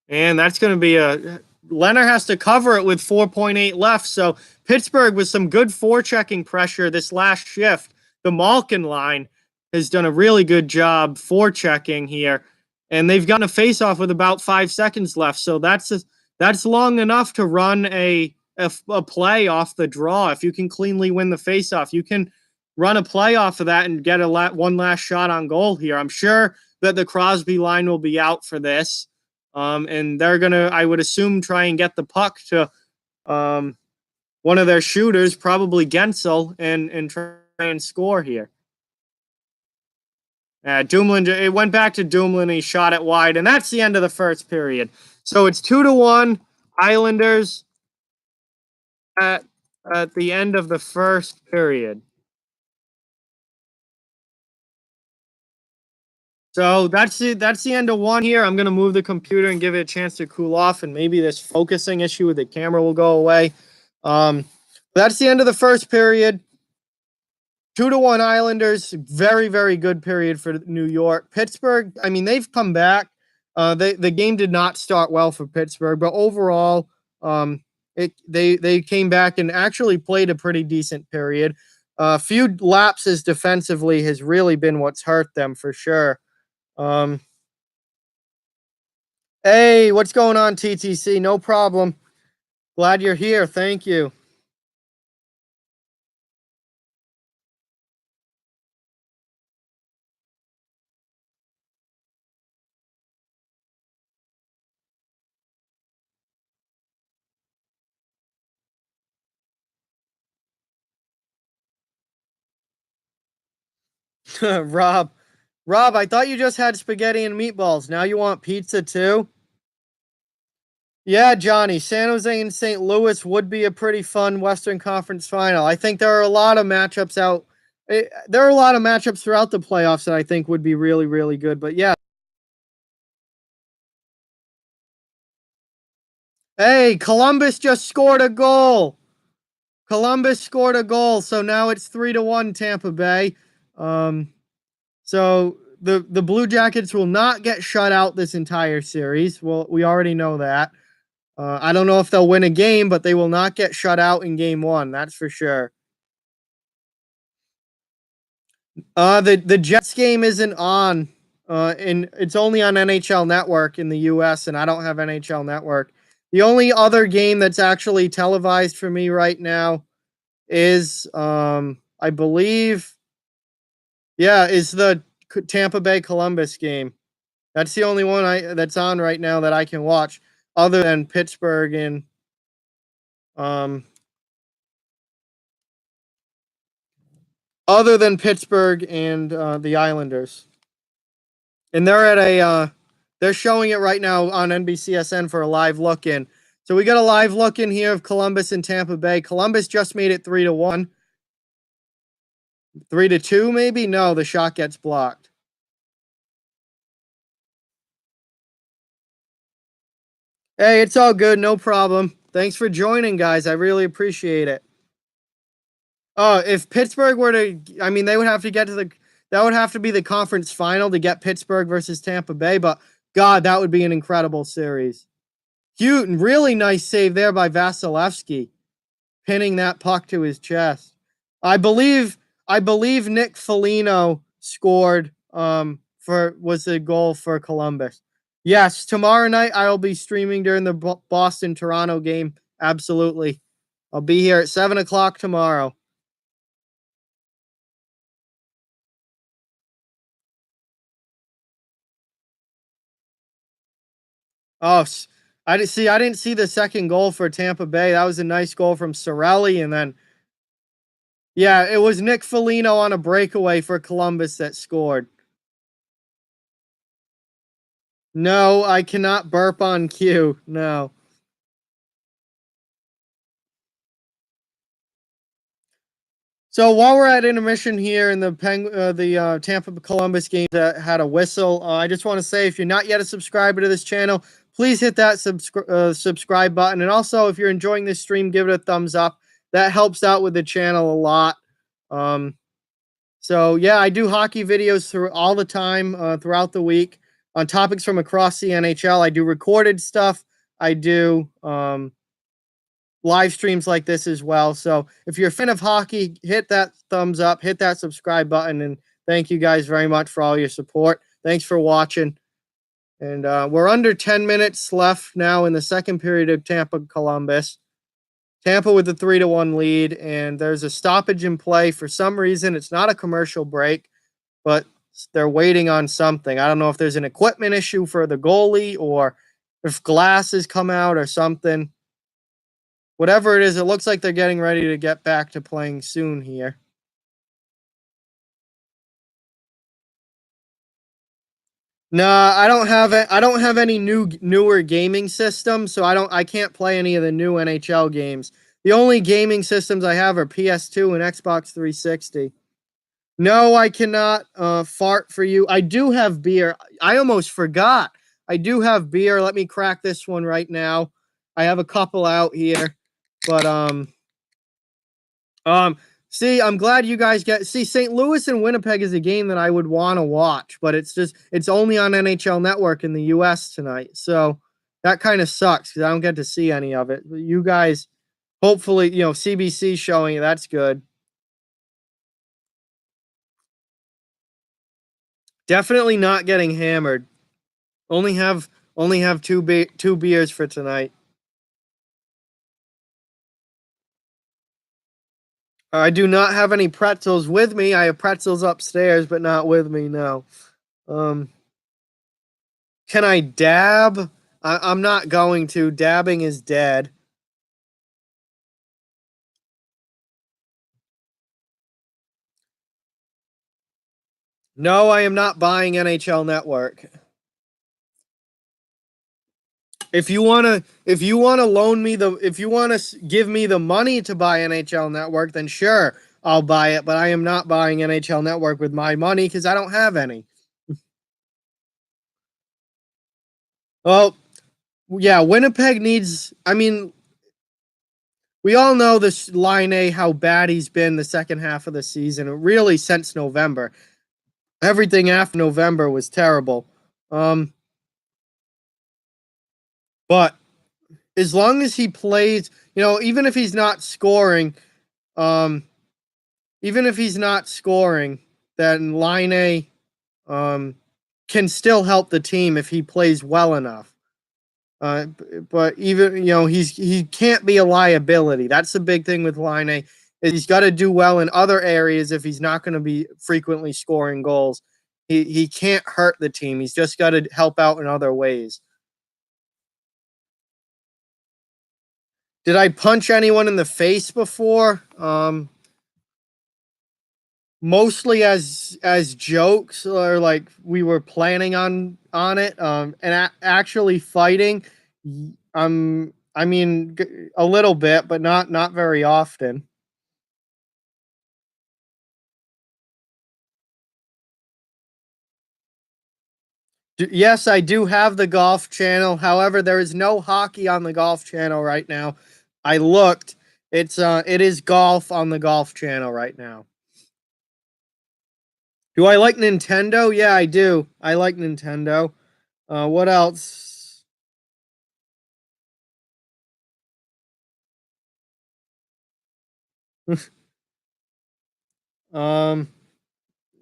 A: And that's going to be a Leonard has to cover it with 4.8 left. So Pittsburgh with some good forechecking pressure this last shift. The Malkin line has done a really good job forechecking here, and they've gotten a faceoff with about 5 seconds left. So that's long enough to run a play off the draw. If you can cleanly win the faceoff, you can run a play off of that and get one last shot on goal here. I'm sure that the Crosby line will be out for this. And they're gonna, I would assume, try and get the puck to one of their shooters, probably Gensel, and try and score here. Dumoulin, it went back to Dumoulin. He shot it wide, and that's the end of the first period. So it's 2-1 Islanders at the end of the first period. So that's the end of one here. I'm gonna move the computer and give it a chance to cool off, and maybe this focusing issue with the camera will go away. That's the end of the first period. 2-1 Islanders. Very, very good period for New York. Pittsburgh, I mean, they've come back. The game did not start well for Pittsburgh, but overall, they came back and actually played a pretty decent period. A few lapses defensively has really been what's hurt them for sure. Hey, what's going on, TTC? No problem. Glad you're here. Thank you. Rob, I thought you just had spaghetti and meatballs. Now you want pizza too? Yeah, Johnny, San Jose and St. Louis would be a pretty fun Western Conference final. I think there are a lot of matchups there are a lot of matchups throughout the playoffs that I think would be really, really good. But yeah. Hey, Columbus just scored a goal. Columbus scored a goal, so now it's 3-1 Tampa Bay. So the Blue Jackets will not get shut out this entire series. Well, we already know that. I don't know if they'll win a game, but they will not get shut out in game one. That's for sure. The Jets game isn't on. And it's only on NHL Network in the US, and I don't have NHL Network. The only other game that's actually televised for me right now is I believe is the Tampa Bay Columbus game. That's the only one that's on right now that I can watch, other than Pittsburgh and the Islanders. And they're showing it right now on NBCSN for a live look in. So we got a live look in here of Columbus and Tampa Bay. Columbus just made it 3-1. 3-2, maybe? No, the shot gets blocked. Hey, it's all good, no problem. Thanks for joining, guys. I really appreciate it. Oh, if Pittsburgh were to, I mean, they would have to get to that would have to be the conference final to get Pittsburgh versus Tampa Bay, but God, that would be an incredible series. Cute and really nice save there by Vasilevsky, pinning that puck to his chest. I believe Nick Foligno scored was the goal for Columbus. Yes, tomorrow night I will be streaming during the Boston-Toronto game. Absolutely. I'll be here at 7 o'clock tomorrow. Oh, I didn't see the second goal for Tampa Bay. That was a nice goal from Cirelli, and then it was Nick Foligno on a breakaway for Columbus that scored. No, I cannot burp on cue. No. So while we're at intermission here in the Tampa Columbus game that had a whistle, I just want to say if you're not yet a subscriber to this channel, please hit that subscribe button. And also, if you're enjoying this stream, give it a thumbs up. That helps out with the channel a lot. So yeah, I do hockey videos through all the time throughout the week on topics from across the NHL. I do recorded stuff. I do live streams like this as well. So if you're a fan of hockey, hit that thumbs up, hit that subscribe button, and thank you guys very much for all your support. Thanks for watching. And we're under 10 minutes left now in the second period of Tampa Columbus. Tampa with the 3-1 lead, and there's a stoppage in play. For some reason, it's not a commercial break, but they're waiting on something. I don't know if there's an equipment issue for the goalie or if glasses come out or something. Whatever it is, it looks like they're getting ready to get back to playing soon here. No, I don't have it. I don't have any newer gaming systems, so I can't play any of the new NHL games. The only gaming systems I have are PS2 and Xbox 360. No, I cannot fart for you. I do have beer. I almost forgot. I do have beer. Let me crack this one right now. I have a couple out here, but see, I'm glad you guys get see St. Louis and Winnipeg is a game that I would want to watch, but it's only on NHL Network in the US tonight. So that kind of sucks because I don't get to see any of it. But you guys, hopefully, CBC showing it. That's good. Definitely not getting hammered. Only have two beers for tonight. I do not have any pretzels with me. I have pretzels upstairs, but not with me. No. Um, can I dab? I'm not going to. Dabbing is dead. No, I am not buying NHL Network. If you wanna loan me if you wanna give me the money to buy NHL Network, then sure, I'll buy it. But I am not buying NHL Network with my money because I don't have any. Well, yeah, Winnipeg needs. I mean, we all know this line A how bad he's been the second half of the season. Really, since November, everything after November was terrible. But as long as he plays, even if he's not scoring, um, even if he's not scoring, then line A um, can still help the team if he plays well enough. But even he can't be a liability. That's the big thing with line A. Is he's got to do well in other areas if he's not going to be frequently scoring goals. He can't hurt the team. He's just got to help out in other ways. Did I punch anyone in the face before? Mostly as jokes or like we were planning on it. And actually fighting. I mean, a little bit, but not very often. Yes, I do have the golf channel. However, there is no hockey on the golf channel right now. I looked. It is golf on the golf channel right now. Do I like Nintendo? Yeah, I do. I like Nintendo. What else? um,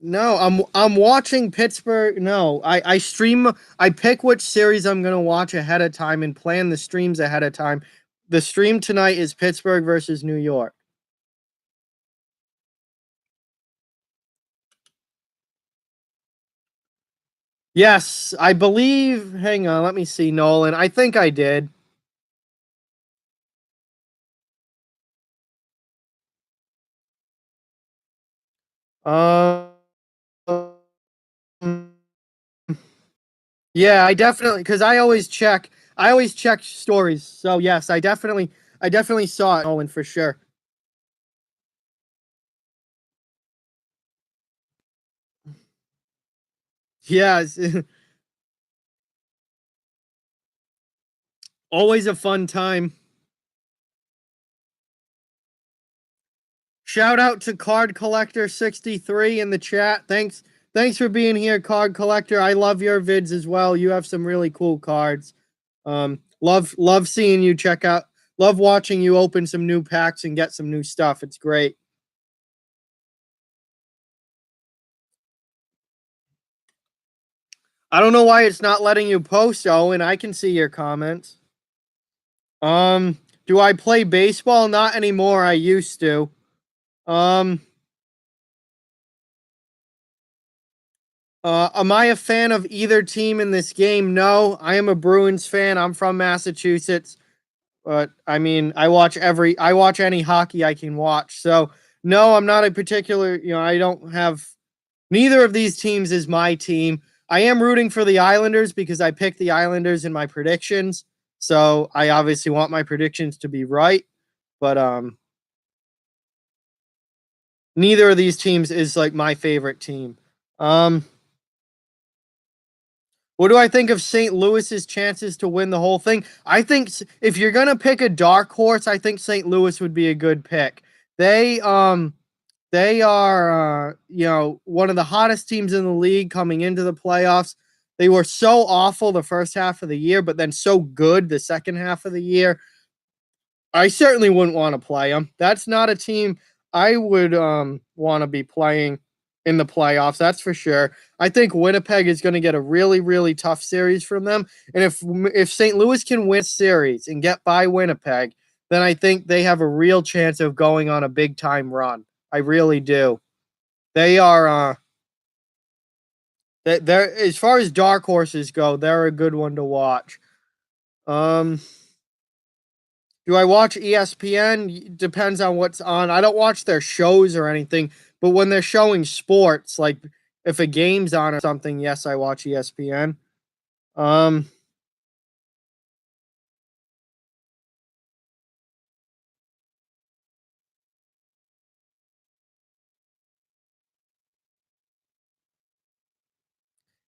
A: no, I'm watching Pittsburgh. No, I stream. I pick which series I'm gonna watch ahead of time and plan the streams ahead of time. The stream tonight is Pittsburgh versus New York. Yes, I believe. Hang on, let me see, Nolan. I think I did. Um, yeah, I definitely because I always check. I always check stories. So yes, I definitely saw it, Nolan, for sure. Yes, always a fun time. Shout out to Card Collector 63 in the chat. Thanks for being here, Card Collector. I love your vids as well. You have some really cool cards. Love seeing you love watching you open some new packs and get some new stuff. It's great. I don't know why it's not letting you post, Owen. I can see your comments. Do I play baseball? Not anymore. I used to. Am I a fan of either team in this game? No, I am a Bruins fan. I'm from Massachusetts. But I mean, I watch any hockey I can watch. So no, I'm not a particular, I don't have neither of these teams is my team. I am rooting for the Islanders because I picked the Islanders in my predictions. So I obviously want my predictions to be right. But neither of these teams is like my favorite team. What do I think of St. Louis's chances to win the whole thing? I think if you're gonna pick a dark horse, I think St. Louis would be a good pick. They are one of the hottest teams in the league coming into the playoffs. They were so awful the first half of the year, but then so good the second half of the year. I certainly wouldn't want to play them. That's not a team I would want to be playing in the playoffs. That's for sure. I think Winnipeg is going to get a really, really tough series from them. And if St. Louis can win a series and get by Winnipeg, then I think they have a real chance of going on a big time run. I really do. They are they're as far as dark horses go, they're a good one to watch. Do I watch ESPN? Depends on what's on. I don't watch their shows or anything, but when they're showing sports, like if a game's on or something, yes, I watch ESPN.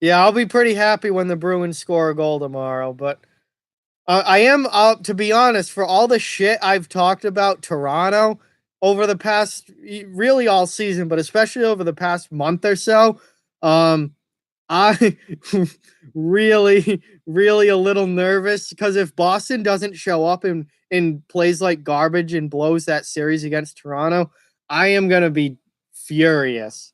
A: Yeah, I'll be pretty happy when the Bruins score a goal tomorrow, but I am, to be honest, for all the shit I've talked about Toronto over the past, really all season, but especially over the past month or so, I really, really a little nervous because if Boston doesn't show up and plays like garbage and blows that series against Toronto, I am gonna be furious.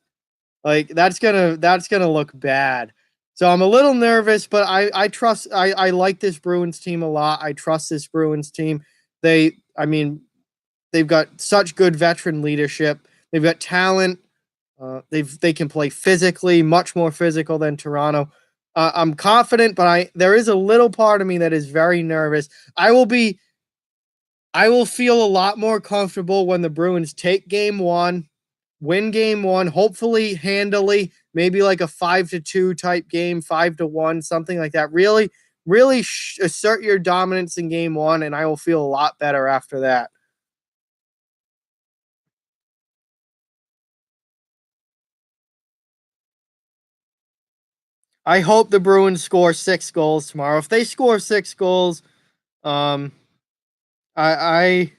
A: Like that's gonna look bad. So I'm a little nervous, but I trust I like this Bruins team a lot. I trust this Bruins team. I mean, they've got such good veteran leadership. They've got talent. They can play physically, much more physical than Toronto. I'm confident, but there is a little part of me that is very nervous. I will feel a lot more comfortable when the Bruins take game one, win game one, hopefully handily, maybe like a 5-2 type game, 5-1, something like that. Really, really assert your dominance in game one, and I will feel a lot better after that. I hope the Bruins score 6 goals tomorrow. If they score 6 goals, um, I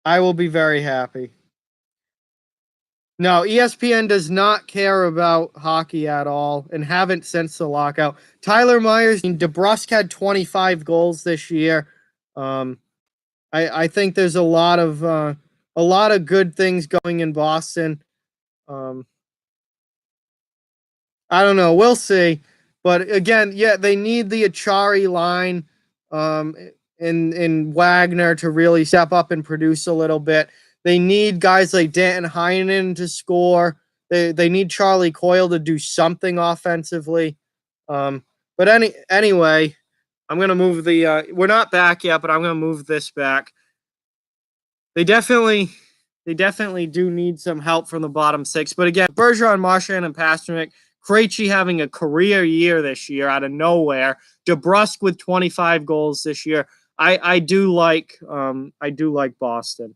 A: will be very happy. No, ESPN does not care about hockey at all and haven't since the lockout. Tyler Myers, DeBrusk had 25 goals this year. I think there's a lot of good things going in Boston. I don't know. We'll see. But again, yeah, they need the Achari line in Wagner to really step up and produce a little bit. They need guys like Danton Heinen to score. They need Charlie Coyle to do something offensively. But anyway, I'm gonna move the. We're not back yet, but I'm gonna move this back. They definitely do need some help from the bottom six. But again, Bergeron, Marchand, and Pastrnak, Krejci having a career year this year out of nowhere. DeBrusk with 25 goals this year. I do like Boston.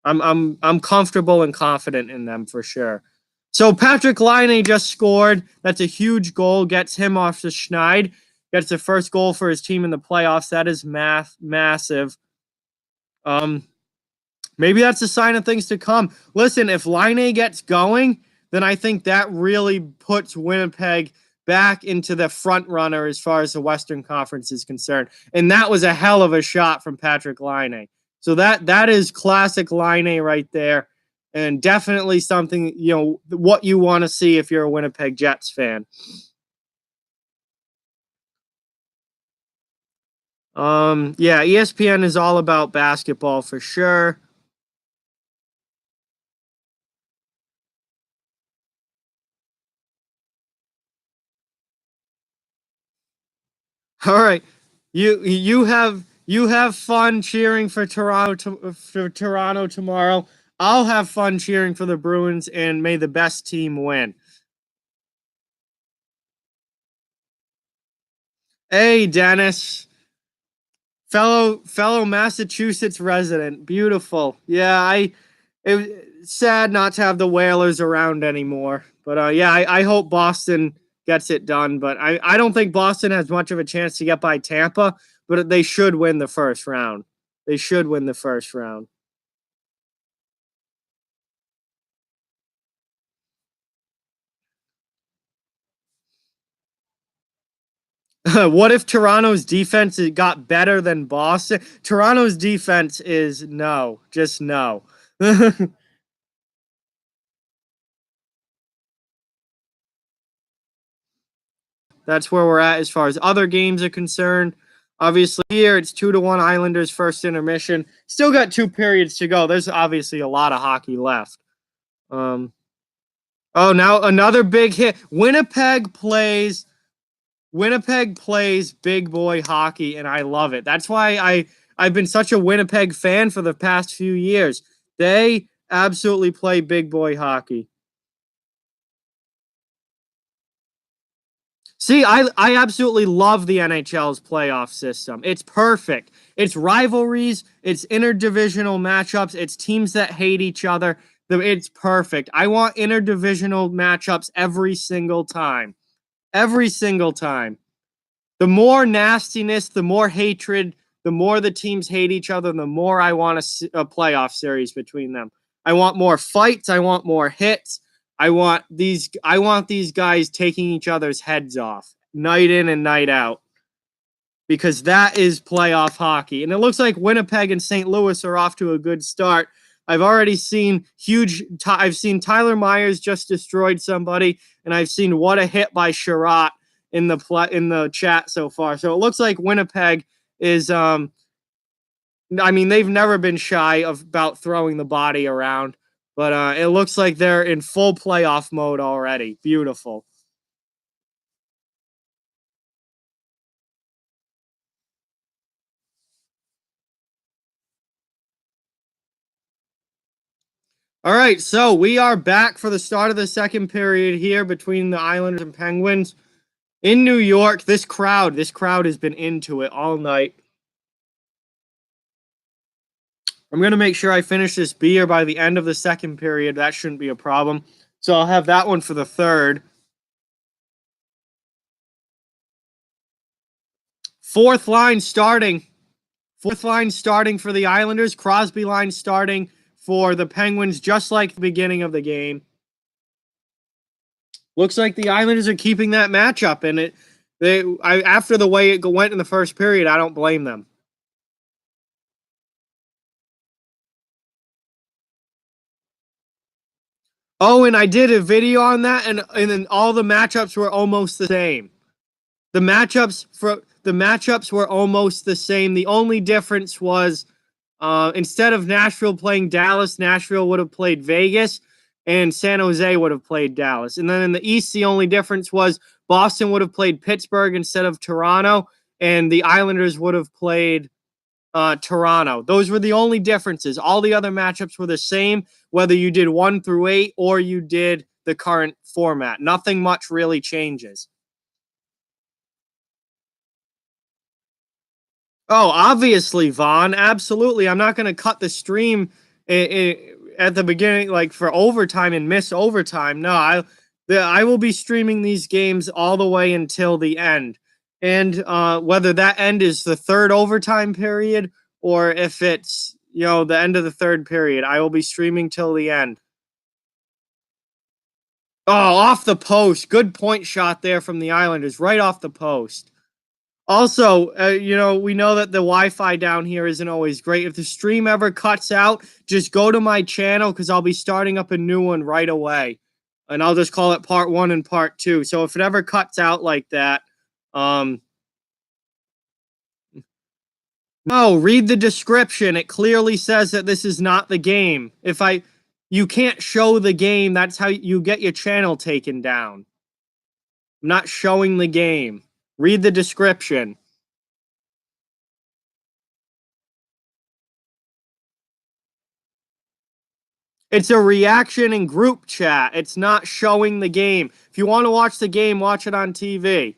A: I'm comfortable and confident in them for sure. So Patrick Laine just scored. That's a huge goal. Gets him off the Schneid. Gets the first goal for his team in the playoffs. That is massive. Maybe that's a sign of things to come. Listen, if Laine gets going, then I think that really puts Winnipeg back into the front runner as far as the Western Conference is concerned. And that was a hell of a shot from Patrick Laine. So that is classic Laine right there, and definitely something, what you want to see if you're a Winnipeg Jets fan. Yeah, ESPN is all about basketball for sure. All right. You have fun cheering for Toronto tomorrow. I'll have fun cheering for the Bruins, and may the best team win. Hey, Dennis, fellow Massachusetts resident. Beautiful. Yeah, it was sad not to have the Whalers around anymore. But yeah, I hope Boston gets it done. But I don't think Boston has much of a chance to get by Tampa, but they should win the first round. They should win the first round. What if Toronto's defense got better than Boston? Toronto's defense is no, just no. That's where we're at as far as other games are concerned. Obviously, here it's 2-1 Islanders first intermission. Still got 2 periods to go. There's obviously a lot of hockey left. Um, oh, now another big hit. Winnipeg plays big boy hockey, and I love it. That's why I've been such a Winnipeg fan for the past few years. They absolutely play big boy hockey. See, I absolutely love the NHL's playoff system. It's perfect. It's rivalries, it's interdivisional matchups, it's teams that hate each other. It's perfect. I want interdivisional matchups every single time. Every single time. The more nastiness, the more hatred, the more the teams hate each other, the more I want a playoff series between them. I want more fights. I want more hits. I want these guys taking each other's heads off night in and night out, because that is playoff hockey. And it looks like Winnipeg and St. Louis are off to a good start. I've already seen I've seen Tyler Myers just destroyed somebody, and I've seen what a hit by Sherratt in the chat so far. So it looks like Winnipeg is they've never been shy about throwing the body around, but it looks like they're in full playoff mode already. Beautiful. All right, so we are back for the start of the second period here between the Islanders and Penguins in New York. This crowd has been into it all night. I'm going to make sure I finish this beer by the end of the second period. That shouldn't be a problem. So I'll have that one for the third. Fourth line starting for the Islanders. Crosby line starting for the Penguins, just like the beginning of the game. Looks like the Islanders are keeping that matchup, and after the way it went in the first period, I don't blame them. Oh, and I did a video on that, and then all the matchups were almost the same. The matchups were almost the same. The only difference was instead of Nashville playing Dallas, Nashville would have played Vegas, and San Jose would have played Dallas. And then in the East, the only difference was Boston would have played Pittsburgh instead of Toronto, and the Islanders would have played Toronto. Those were the only differences. All the other matchups were the same, whether you did 1 through 8 or you did the current format. Nothing much really changes. Oh, obviously, Vaughn. Absolutely. I'm not going to cut the stream at the beginning, like for overtime and miss overtime. No, I will be streaming these games all the way until the end. And whether that end is the third overtime period or if it's the end of the third period. I will be streaming till the end. Oh, off the post. Good point shot there from the Islanders, right off the post. Also, we know that the Wi-Fi down here isn't always great. If the stream ever cuts out, just go to my channel because I'll be starting up a new one right away. And I'll just call it part 1 and part 2. So if it ever cuts out like that, no, read the description. It clearly says that this is not the game. You can't show the game. That's how you get your channel taken down. I'm not showing the game. Read the description. It's a reaction in group chat. It's not showing the game. If you want to watch the game, watch it on TV.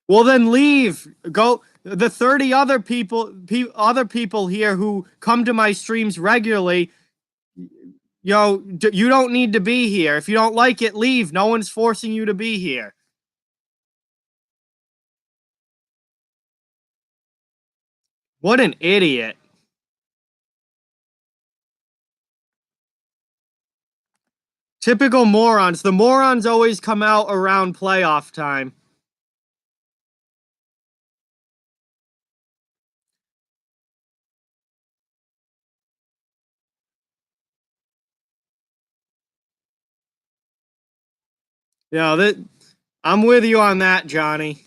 A: Well, then leave. Go. The 30 other people here who come to my streams regularly, you don't need to be here. If you don't like it, leave. No one's forcing you to be here. What an idiot. Typical morons. The morons always come out around playoff time. I'm with you on that, Johnny.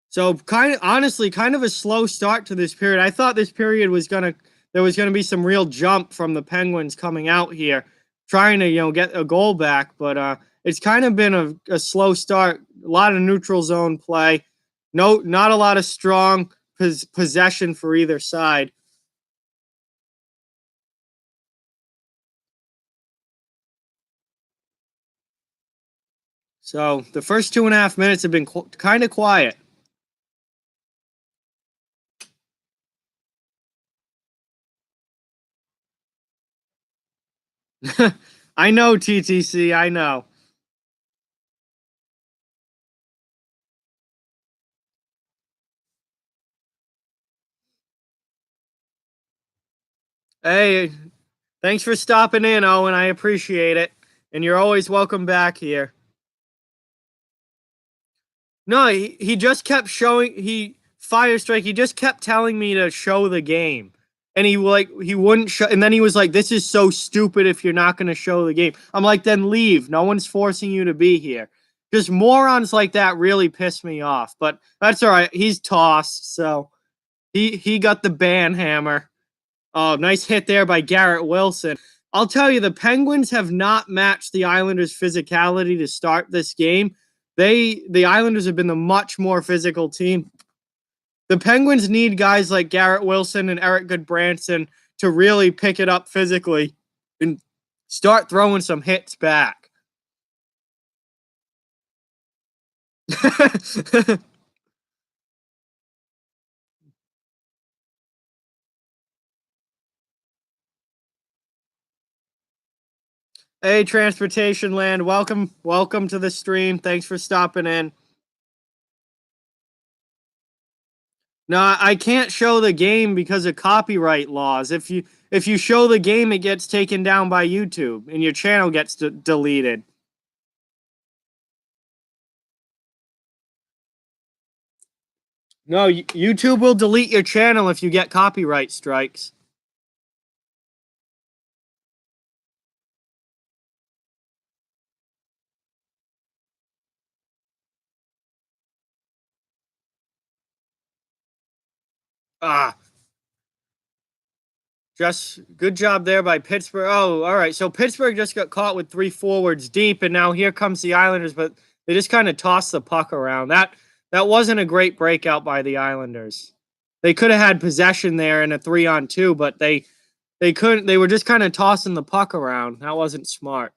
A: So honestly, kind of a slow start to this period. I thought this period there was gonna be some real jump from the Penguins coming out here, trying to get a goal back, but it's kind of been a slow start. A lot of neutral zone play, not a lot of strong possession for either side. So the first 2.5 minutes have been kind of quiet. I know, TTC. I know. Hey, thanks for stopping in, Owen. I appreciate it. And you're always welcome back here. No, he just kept showing Fire Strike. He just kept telling me to show the game. And he wouldn't show, and then he was like, "This is so stupid if you're not going to show the game." I'm like, "Then leave. No one's forcing you to be here." Just morons like that really piss me off, but that's all right. He's tossed, so he got the ban hammer. Oh, nice hit there by Garrett Wilson. I'll tell you, the Penguins have not matched the Islanders' physicality to start this game. The Islanders have been the much more physical team. The Penguins need guys like Garrett Wilson and Eric Goodbranson to really pick it up physically and start throwing some hits back. Hey, Transportation Land, welcome to the stream. Thanks for stopping in. No, I can't show the game because of copyright laws. If you show the game, it gets taken down by YouTube and your channel gets deleted. No, YouTube will delete your channel if you get copyright strikes. Ah. Just good job there by Pittsburgh. Oh, all right. So Pittsburgh just got caught with 3 forwards deep, and now here comes the Islanders, but they just kind of tossed the puck around. That wasn't a great breakout by the Islanders. They could have had possession there in a 3-on-2, but they couldn't. They were just kind of tossing the puck around. That wasn't smart.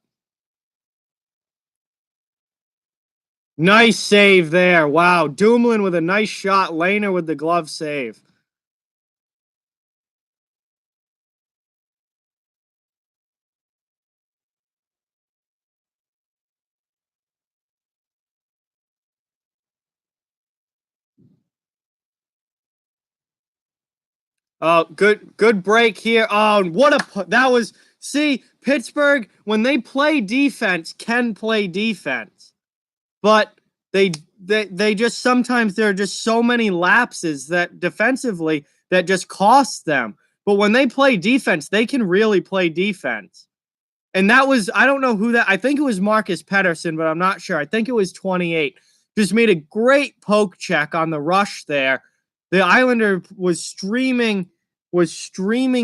A: Nice save there. Wow. Dumoulin with a nice shot. Lehner with the glove save. Oh, good break here. Oh, that was. See, Pittsburgh, when they play defense, can play defense, but they they just sometimes there are just so many lapses that defensively that just cost them. But when they play defense, they can really play defense. And that was, I don't know who that, I think it was Marcus Pettersson, but I'm not sure. I think it was 28. Just made a great poke check on the rush there. The Islander was streaming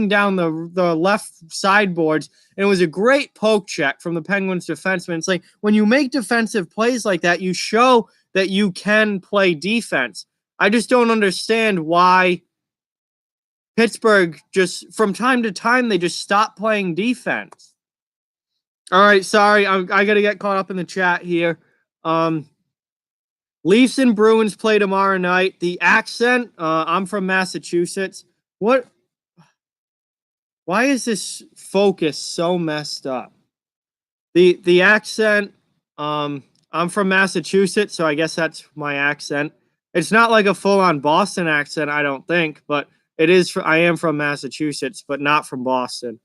A: down the left sideboards, and it was a great poke check from the Penguins defenseman. It's like when you make defensive plays like that, you show that you can play defense. I just don't understand why Pittsburgh just, from time to time, they just stop playing defense. All right, sorry, I got to get caught up in the chat here. Leafs and Bruins play tomorrow night. The accent, I'm from Massachusetts. Why is this focus so messed up? The accent, I'm from Massachusetts, so I guess that's my accent. It's not like a full-on Boston accent, I don't think, but it is. I am from Massachusetts, but not from Boston.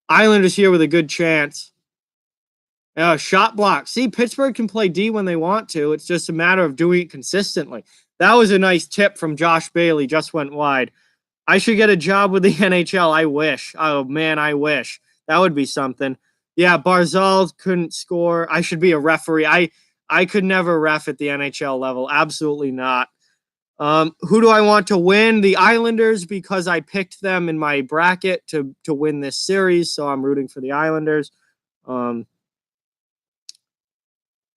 A: Islanders here with a good chance. Shot block. See, Pittsburgh can play D when they want to. It's just a matter of doing it consistently. That was a nice tip from Josh Bailey. Just went wide. I should get a job with the NHL. I wish. Oh, man, I wish. That would be something. Yeah, Barzal couldn't score. I should be a referee. I could never ref at the NHL level. Absolutely not. Who do I want to win? The Islanders, because I picked them in my bracket to win this series, so I'm rooting for the Islanders.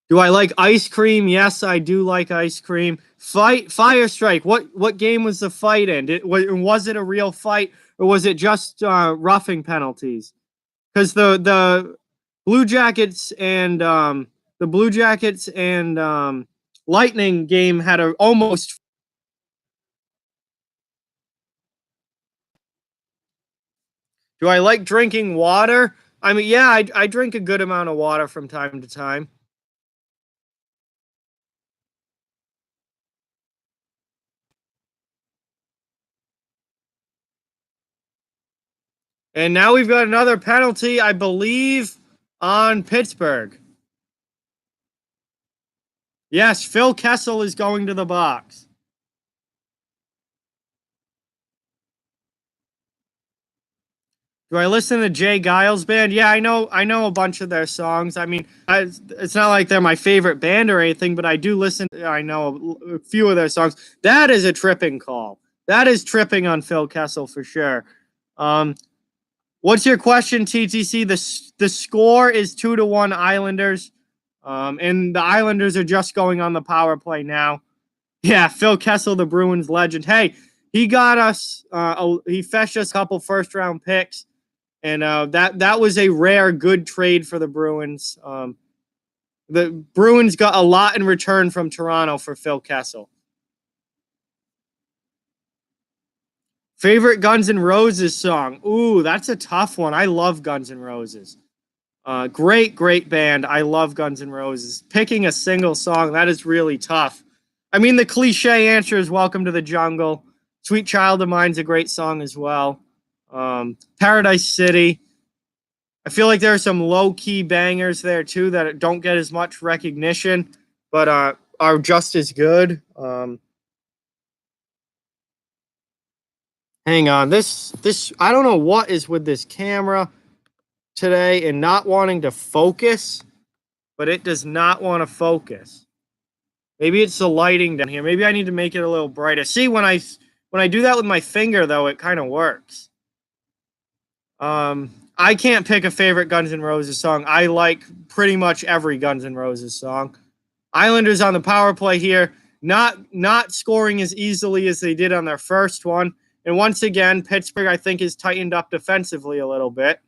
A: Do I like ice cream? Yes, I do like ice cream. Fire strike. What game was the fight in? Was it a real fight, or was it just roughing penalties? Because the Blue Jackets and Lightning game had a almost. Do I like drinking water? I mean, yeah, I drink a good amount of water from time to time. And now we've got another penalty, I believe, on Pittsburgh. Yes, Phil Kessel is going to the box. Do I listen to Jay Giles Band? Yeah, I know a bunch of their songs. I mean, it's not like they're my favorite band or anything, but I do listen. I know a few of their songs. That is a tripping call. That is tripping on Phil Kessel for sure. What's your question, TTC? The score is 2-1 Islanders, and the Islanders are just going on the power play now. Yeah, Phil Kessel, the Bruins legend. Hey, he got us. He fetched us a couple first-round picks. And that was a rare good trade for the Bruins. The Bruins got a lot in return from Toronto for Phil Kessel. Favorite Guns N' Roses song? Ooh, that's a tough one. I love Guns N' Roses. Great band. I love Guns N' Roses. Picking a single song, that is really tough. I mean, the cliche answer is Welcome to the Jungle. Sweet Child of Mine's a great song as well. Paradise City. I feel like there are some low-key bangers there, too, that don't get as much recognition, but are just as good. Hang on. This I don't know what is with this camera today and not wanting to focus, but it does not want to focus. Maybe it's the lighting down here. Maybe I need to make it a little brighter. See, when I do that with my finger, though, it kind of works. I can't pick a favorite Guns N' Roses song. I like pretty much every Guns N' Roses song. Islanders on the power play here, not scoring as easily as they did on their first one. And once again, Pittsburgh, I think, is tightened up defensively a little bit.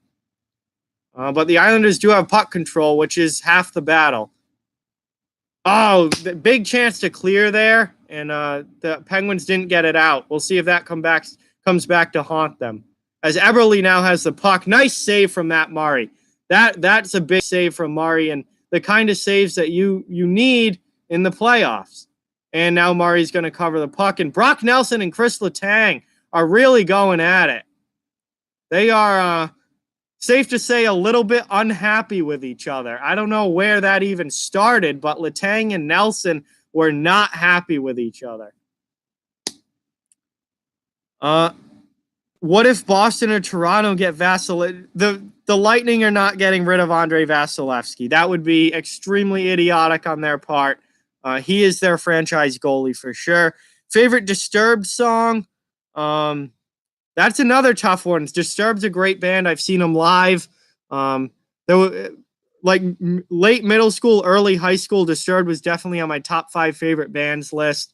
A: But the Islanders do have puck control, which is half the battle. Oh, the big chance to clear there, and the Penguins didn't get it out. We'll see if that comes back to haunt them. As Eberle now has the puck. Nice save from Matt Murray. That's a big save from Murray, and the kind of saves that you need in the playoffs. And now Murray's going to cover the puck. And Brock Nelson and Chris Letang are really going at it. They are, safe to say, a little bit unhappy with each other. I don't know where that even started, but Letang and Nelson were not happy with each other. What if Boston or Toronto get the Lightning are not getting rid of Andrei Vasilevsky. That would be extremely idiotic on their part. He is their franchise goalie for sure. Favorite Disturbed song? That's another tough one. Disturbed's a great band. I've seen them live. There were, like, late middle school, early high school, Disturbed was definitely on my top 5 favorite bands list.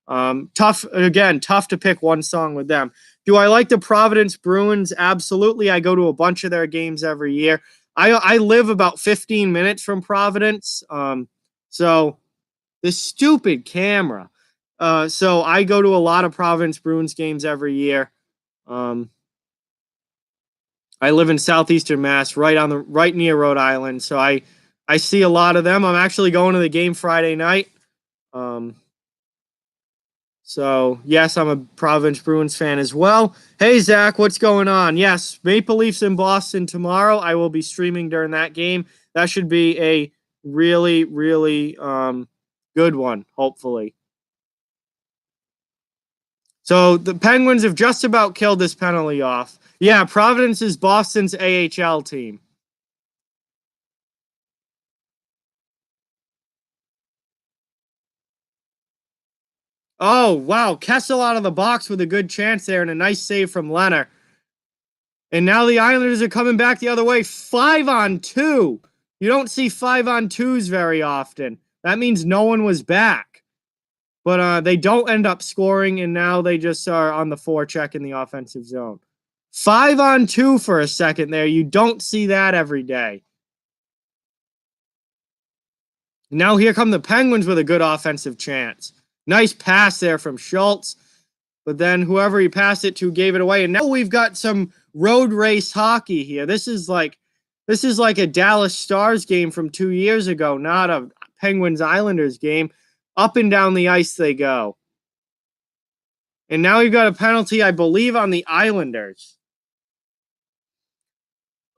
A: Tough to pick one song with them. Do I like the Providence Bruins? Absolutely. I go to a bunch of their games every year. I live about 15 minutes from Providence. So this stupid camera. So I go to a lot of Providence Bruins games every year. I live in southeastern Mass, right near Rhode Island. So I see a lot of them. I'm actually going to the game Friday night. So, yes, I'm a Providence Bruins fan as well. Hey, Zach, what's going on? Yes, Maple Leafs in Boston tomorrow. I will be streaming during that game. That should be a really, really good one, hopefully. So, the Penguins have just about killed this penalty off. Yeah, Providence is Boston's AHL team. Oh, wow. Kessel out of the box with a good chance there and a nice save from Leonard. And now the Islanders are coming back the other way. 5-on-2. You don't see 5-on-2s very often. That means no one was back. But they don't end up scoring, and now they just are on the forecheck in the offensive zone. 5-on-2 for a second there. You don't see that every day. Now here come the Penguins with a good offensive chance. Nice pass there from Schultz. But then whoever he passed it to gave it away. And now we've got some road race hockey here. This is like a Dallas Stars game from 2 years ago, not a Penguins Islanders game. Up and down the ice they go. And now you've got a penalty, I believe, on the Islanders.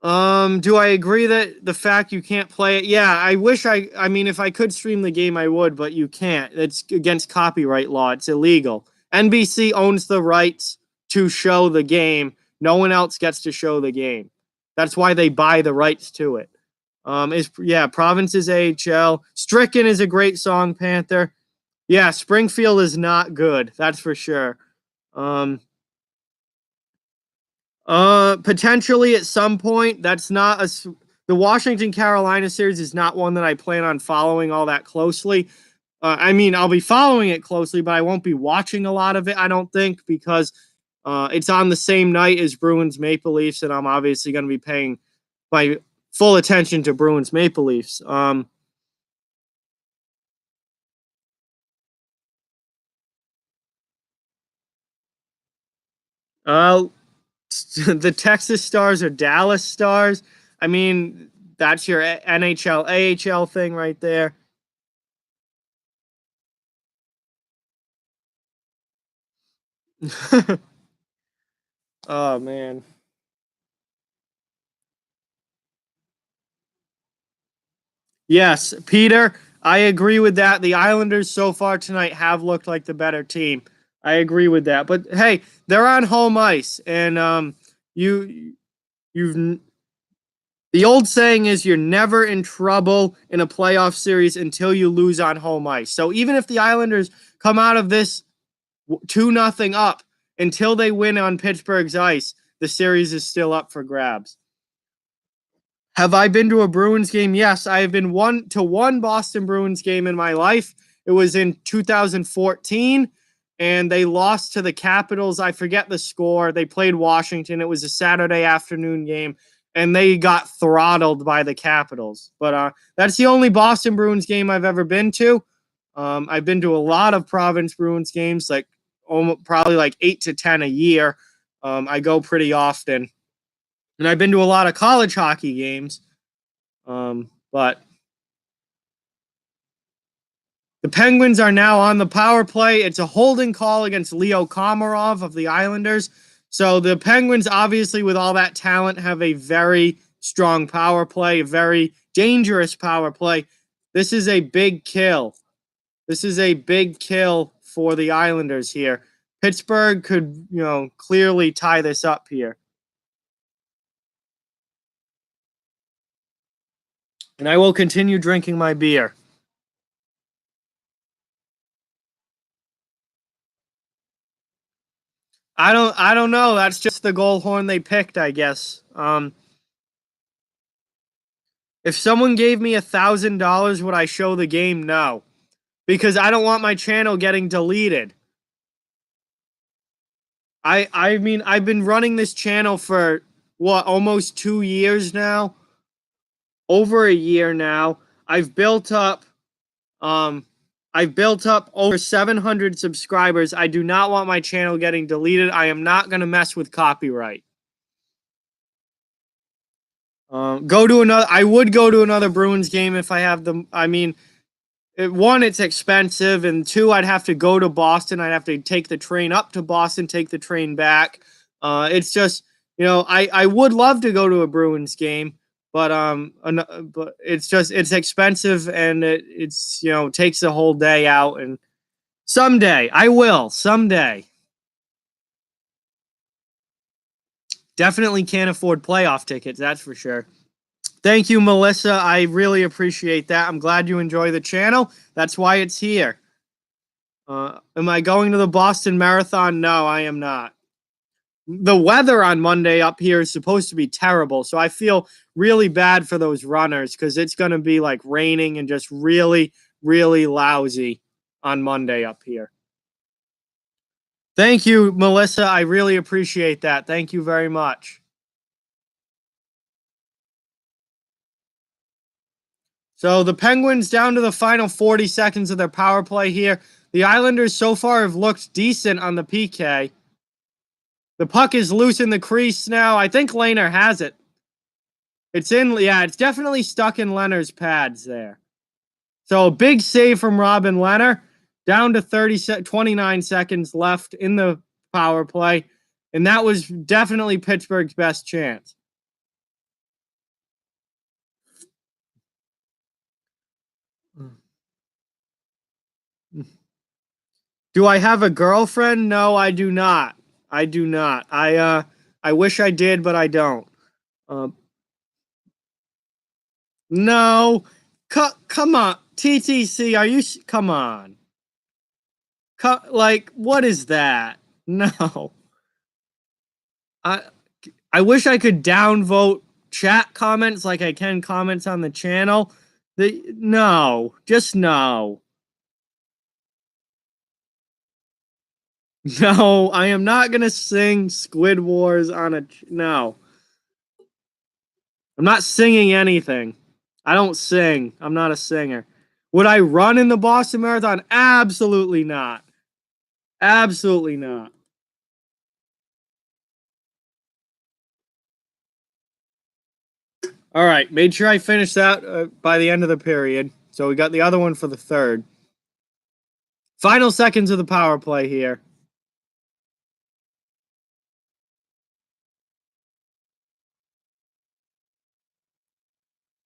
A: Do I agree that the fact you can't play it? Yeah, I wish I mean, if I could stream the game, I would, but you can't. It's against copyright law. It's illegal. NBC owns the rights to show the game. No one else gets to show the game. That's why they buy the rights to it. Province is AHL. Stricken is a great song, Panther. Yeah, Springfield is not good. That's for sure. Potentially at some point. The Washington Carolina series is not one that I plan on following all that closely. I mean, I'll be following it closely, but I won't be watching a lot of it, I don't think, because it's on the same night as Bruins Maple Leafs, and I'm obviously going to be paying my full attention to Bruins Maple Leafs. The Texas Stars are Dallas Stars. I mean, that's your NHL, AHL thing right there. Oh, man. Yes, Peter, I agree with that. The Islanders so far tonight have looked like the better team. I agree with that. But hey, they're on home ice, and you've the old saying is you're never in trouble in a playoff series until you lose on home ice. So even if the Islanders come out of this 2-0 up, until they win on Pittsburgh's ice, the series is still up for grabs. Have I been to a Bruins game? Yes, I have been to one Boston Bruins game in my life. It was in 2014, and they lost to the Capitals. I forget the score. They played Washington. It was a Saturday afternoon game, and they got throttled by the Capitals. But that's the only Boston Bruins game I've ever been to. I've been to a lot of Providence Bruins games, like probably like 8 to 10 a year. I go pretty often. And I've been to a lot of college hockey games. But The Penguins are now on the power play. It's a holding call against Leo Komarov of the Islanders. So the Penguins, obviously, with all that talent, have a very strong power play, a very dangerous power play. This is a big kill. This is a big kill for the Islanders here. Pittsburgh could, clearly tie this up here. And I will continue drinking my beer. I don't know. That's just the goal horn they picked, I guess. If someone gave me $1,000, would I show the game? No. Because I don't want my channel getting deleted. I mean, I've been running this channel for almost 2 years now. Over a year now. I've built up over 700 subscribers. I do not want my channel getting deleted. I am not going to mess with copyright. I would go to another Bruins game if I have the. I mean, one, it's expensive, and two, I'd have to go to Boston. I'd have to take the train up to Boston, take the train back. It's just, I would love to go to a Bruins game, but it's expensive, and it's takes the whole day out. And someday I will. Someday, definitely can't afford playoff tickets. That's for sure. Thank you, Melissa. I really appreciate that. I'm glad you enjoy the channel. That's why it's here. Am I going to the Boston Marathon? No, I am not. The weather on Monday up here is supposed to be terrible, so I feel really bad for those runners because it's going to be like raining and just really, really lousy on Monday up here. Thank you, Melissa. I really appreciate that. Thank you very much. So the Penguins down to the final 40 seconds of their power play here. The Islanders so far have looked decent on the PK. The puck is loose in the crease now. I think Lehner has it. It's definitely stuck in Lehner's pads there. So a big save from Robin Lehner. Down to 29 seconds left in the power play. And that was definitely Pittsburgh's best chance. Do I have a girlfriend? No, I do not. I do not. I wish I did, but I don't. No. Come on. TTC, are you come on. What is that? No. I wish I could downvote chat comments like I can comments on the channel. No, just no. No, I am not going to sing Squid Wars on a... No. I'm not singing anything. I don't sing. I'm not a singer. Would I run in the Boston Marathon? Absolutely not. Absolutely not. All right, made sure I finished that by the end of the period. So we got the other one for the third. Final seconds of the power play here.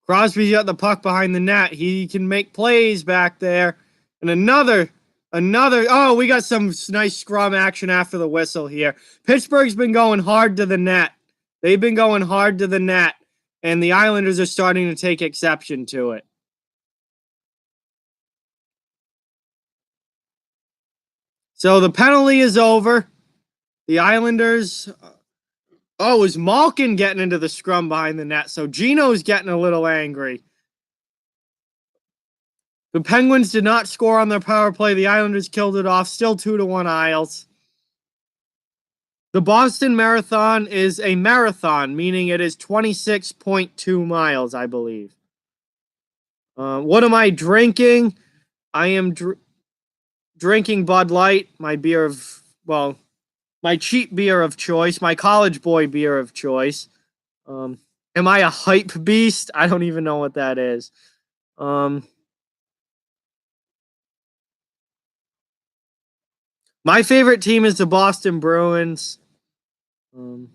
A: Crosby's got the puck behind the net. He can make plays back there. And another. Oh, we got some nice scrum action after the whistle here. Pittsburgh's been going hard to the net. They've been going hard to the net. And the Islanders are starting to take exception to it. So the penalty is over. The Islanders... Oh, is Malkin getting into the scrum behind the net? So Gino's getting a little angry. The Penguins did not score on their power play. The Islanders killed it off. Still 2-1 Isles. The Boston Marathon is a marathon, meaning it is 26.2 miles, I believe. What am I drinking? I am drinking Bud Light, my beer of, my cheap beer of choice, my college boy beer of choice. Am I a hype beast? I don't even know what that is. My favorite team is the Boston Bruins. Um,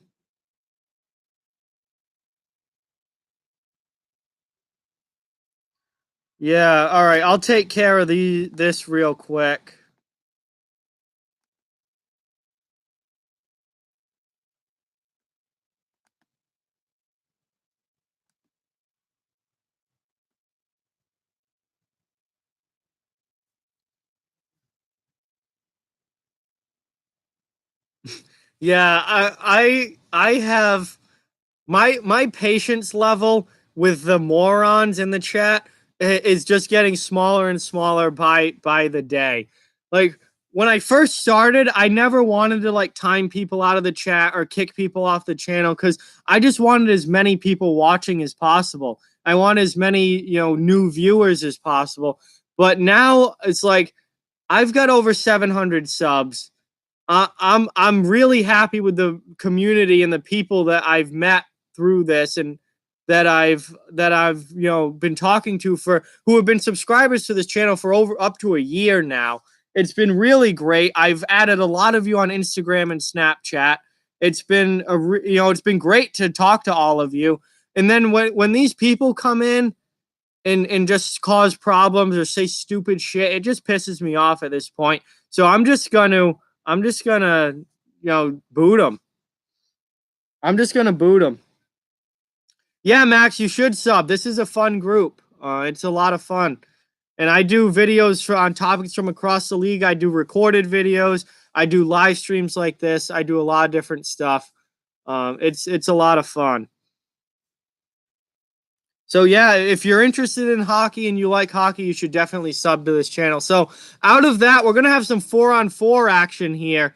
A: yeah, all right. I'll take care of this real quick. Yeah, I have my patience level with the morons in the chat is just getting smaller and smaller by the day. Like when I first started, I never wanted to like time people out of the chat or kick people off the channel because I just wanted as many people watching as possible. I want as many, new viewers as possible. But now it's like I've got over 700 subs. I'm really happy with the community and the people that I've met through this and that I've been talking to for who have been subscribers to this channel for over up to a year now. It's been really great. I've added a lot of you on Instagram and Snapchat. It's been great to talk to all of you. And then when these people come in and just cause problems or say stupid shit, it just pisses me off at this point. So I'm just gonna boot them. I'm just gonna boot them. Yeah, Max, you should sub. This is a fun group. It's a lot of fun, and I do videos on topics from across the league. I do recorded videos. I do live streams like this. I do a lot of different stuff. It's a lot of fun. So yeah, if you're interested in hockey and you like hockey, you should definitely sub to this channel. So out of that, we're gonna have some 4-on-4 action here,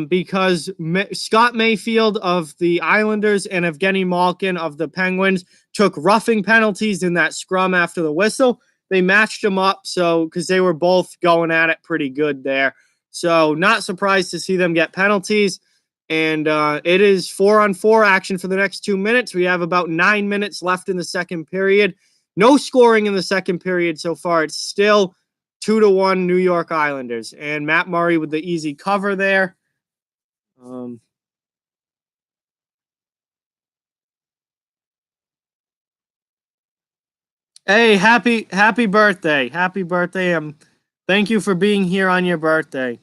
A: because Scott Mayfield of the Islanders and Evgeny Malkin of the Penguins took roughing penalties in that scrum after the whistle. They matched them up, so because they were both going at it pretty good there. So not surprised to see them get penalties. And it is 4-on-4 action for the next 2 minutes. We have about 9 minutes left in the second period. No scoring in the second period so far. It's still 2-1 New York Islanders. And Matt Murray with the easy cover there. Um, hey, happy birthday. Happy birthday. Thank you for being here on your birthday.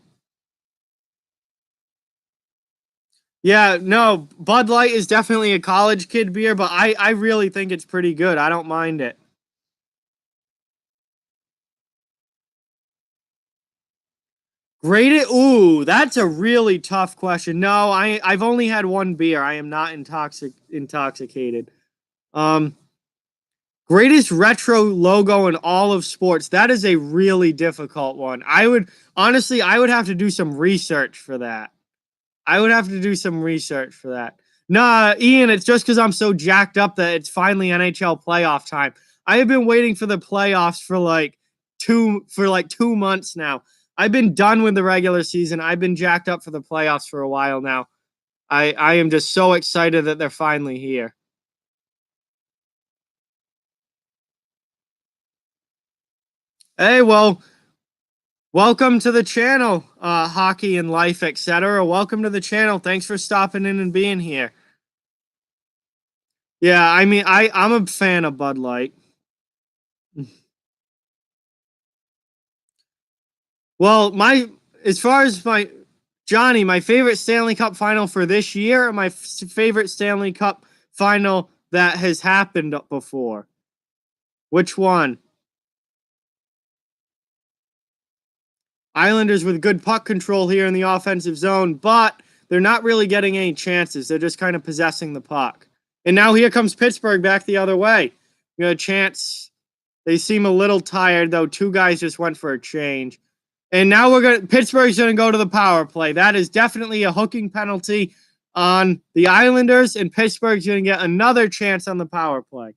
A: Yeah, no, Bud Light is definitely a college kid beer, but I really think it's pretty good. I don't mind it. Graded? Ooh, that's a really tough question. No, I've only had one beer. I am not intoxicated. Um, Greatest retro logo in all of sports. That is a really difficult one. I would have to do some research for that. I would have to do some research for that. Nah, Ian, it's just because I'm so jacked up that it's finally NHL playoff time. I have been waiting for the playoffs for like 2 months now. I've been done with the regular season. I've been jacked up for the playoffs for a while now. I am just so excited that they're finally here. Hey, well, welcome to the channel, Hockey and Life, etc. Welcome to the channel. Thanks for stopping in and being here. Yeah, I mean, I'm a fan of Bud Light. Well, as far as my Johnny, my favorite Stanley Cup final for this year, or my favorite Stanley Cup final that has happened before. Which one? Islanders with good puck control here in the offensive zone, but they're not really getting any chances. They're just kind of possessing the puck. And now here comes Pittsburgh back the other way. You know, a chance. They seem a little tired, though. Two guys just went for a change. And now Pittsburgh's gonna go to the power play. That is definitely a hooking penalty on the Islanders, and Pittsburgh's gonna get another chance on the power play.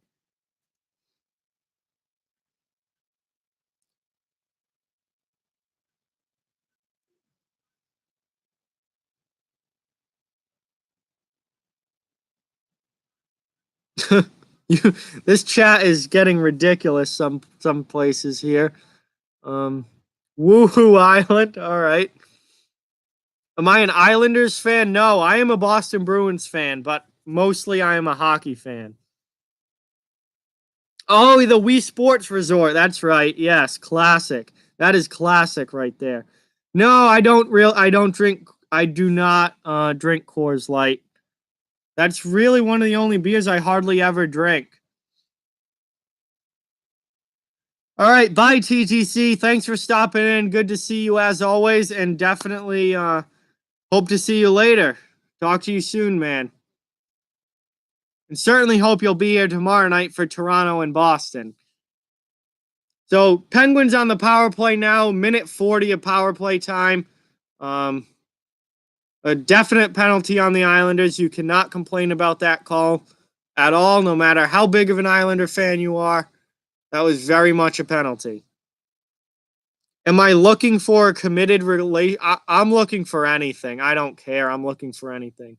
A: This chat is getting ridiculous some places here. Um, Woohoo Island. All right. Am I an Islanders fan? No, I am a Boston Bruins fan, but mostly I am a hockey fan. Oh, the Wii Sports Resort. That's right. Yes, classic. That is classic right there. No, I don't drink I do not drink Coors Light. That's really one of the only beers I hardly ever drink. All right, bye TTC. Thanks for stopping in. Good to see you as always, and definitely hope to see you later. Talk to you soon, man. And certainly hope you'll be here tomorrow night for Toronto and Boston. So Penguins on the power play now, minute 40 of power play time. Um, a definite penalty on the Islanders. You cannot complain about that call at all, no matter how big of an Islander fan you are. That was very much a penalty. Am I looking for a committed relation? I'm looking for anything. I don't care. I'm looking for anything.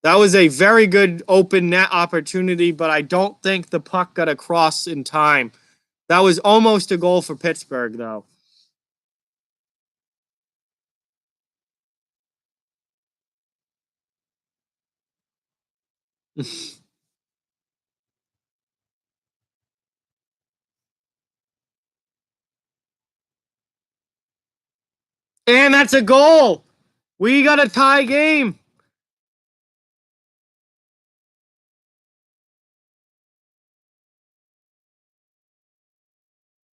A: That was a very good open net opportunity, but I don't think the puck got across in time. That was almost a goal for Pittsburgh, though. And that's a goal. We got a tie game.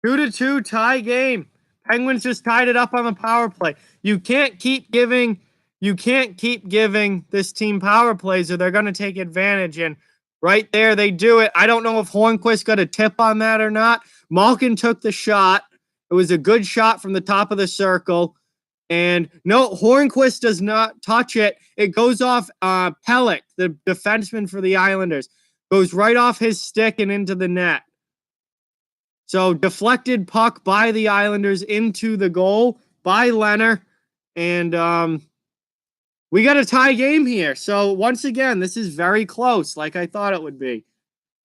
A: 2-2 tie game. Penguins just tied it up on the power play. You can't keep giving this team power plays or they're going to take advantage. And right there, they do it. I don't know if Hornquist got a tip on that or not. Malkin took the shot. It was a good shot from the top of the circle. And no, Hornquist does not touch it. It goes off Pellick, the defenseman for the Islanders. Goes right off his stick and into the net. So deflected puck by the Islanders into the goal by Leonard. And we got a tie game here. So once again, this is very close, like I thought it would be.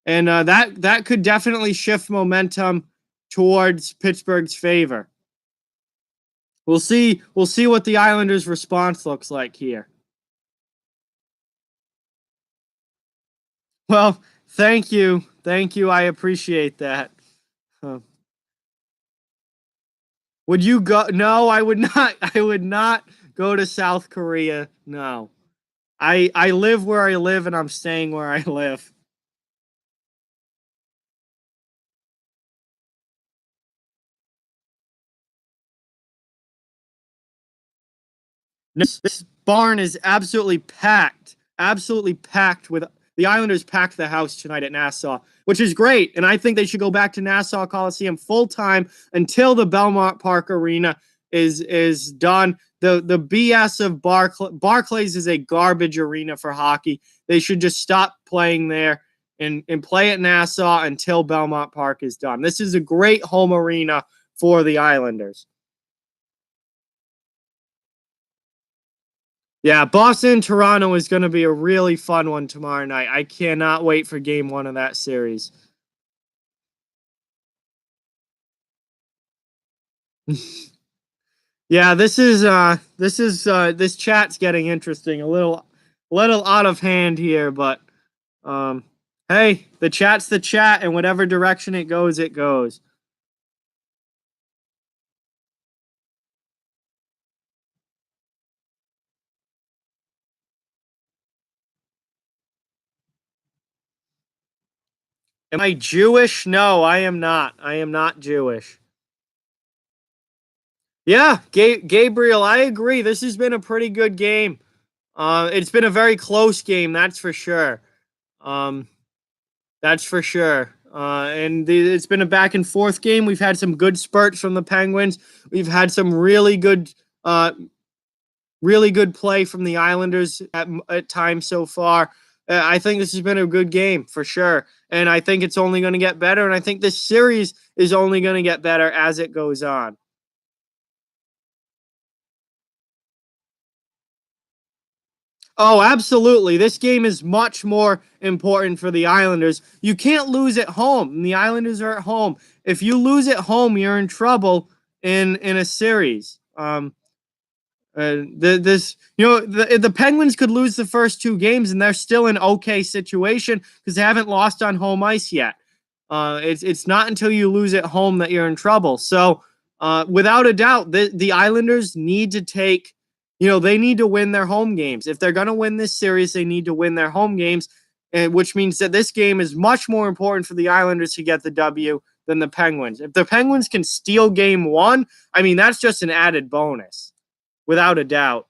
A: And that could definitely shift momentum towards Pittsburgh's favor. We'll see what the Islanders' response looks like here. Well, thank you. Thank you. I appreciate that. Would you go? No, I would not. I would not go to South Korea. No. I live where I live and I'm staying where I live. This barn is absolutely packed. Absolutely packed with the Islanders packed the house tonight at Nassau, which is great. And I think they should go back to Nassau Coliseum full time until the Belmont Park Arena is done. The BS of Barclays is a garbage arena for hockey. They should just stop playing there and play at Nassau until Belmont Park is done. This is a great home arena for the Islanders. Yeah, Boston Toronto is going to be a really fun one tomorrow night. I cannot wait for game one of that series. Yeah, this chat's getting interesting. A little out of hand here, but um hey, the chat's the chat and whatever direction it goes, it goes. Am I Jewish? No, I am not. I am not Jewish. Yeah, Gabriel, I agree. This has been a pretty good game. It's been a very close game, that's for sure. Um, that's for sure. It's been a back and forth game. We've had some good spurts from the Penguins. We've had some really good play from the Islanders at times so far. I think this has been a good game for sure. And I think it's only going to get better. And I think this series is only going to get better as it goes on. Oh, absolutely. This game is much more important for the Islanders. You can't lose at home. The Islanders are at home. If you lose at home, you're in trouble in a series. The Penguins could lose the first two games and they're still in okay situation because they haven't lost on home ice yet. It's not until you lose at home that you're in trouble. So, without a doubt, the Islanders need to take, they need to win their home games. If they're going to win this series, they need to win their home games, which means that this game is much more important for the Islanders to get the W than the Penguins. If the Penguins can steal game one, I mean, that's just an added bonus, without a doubt.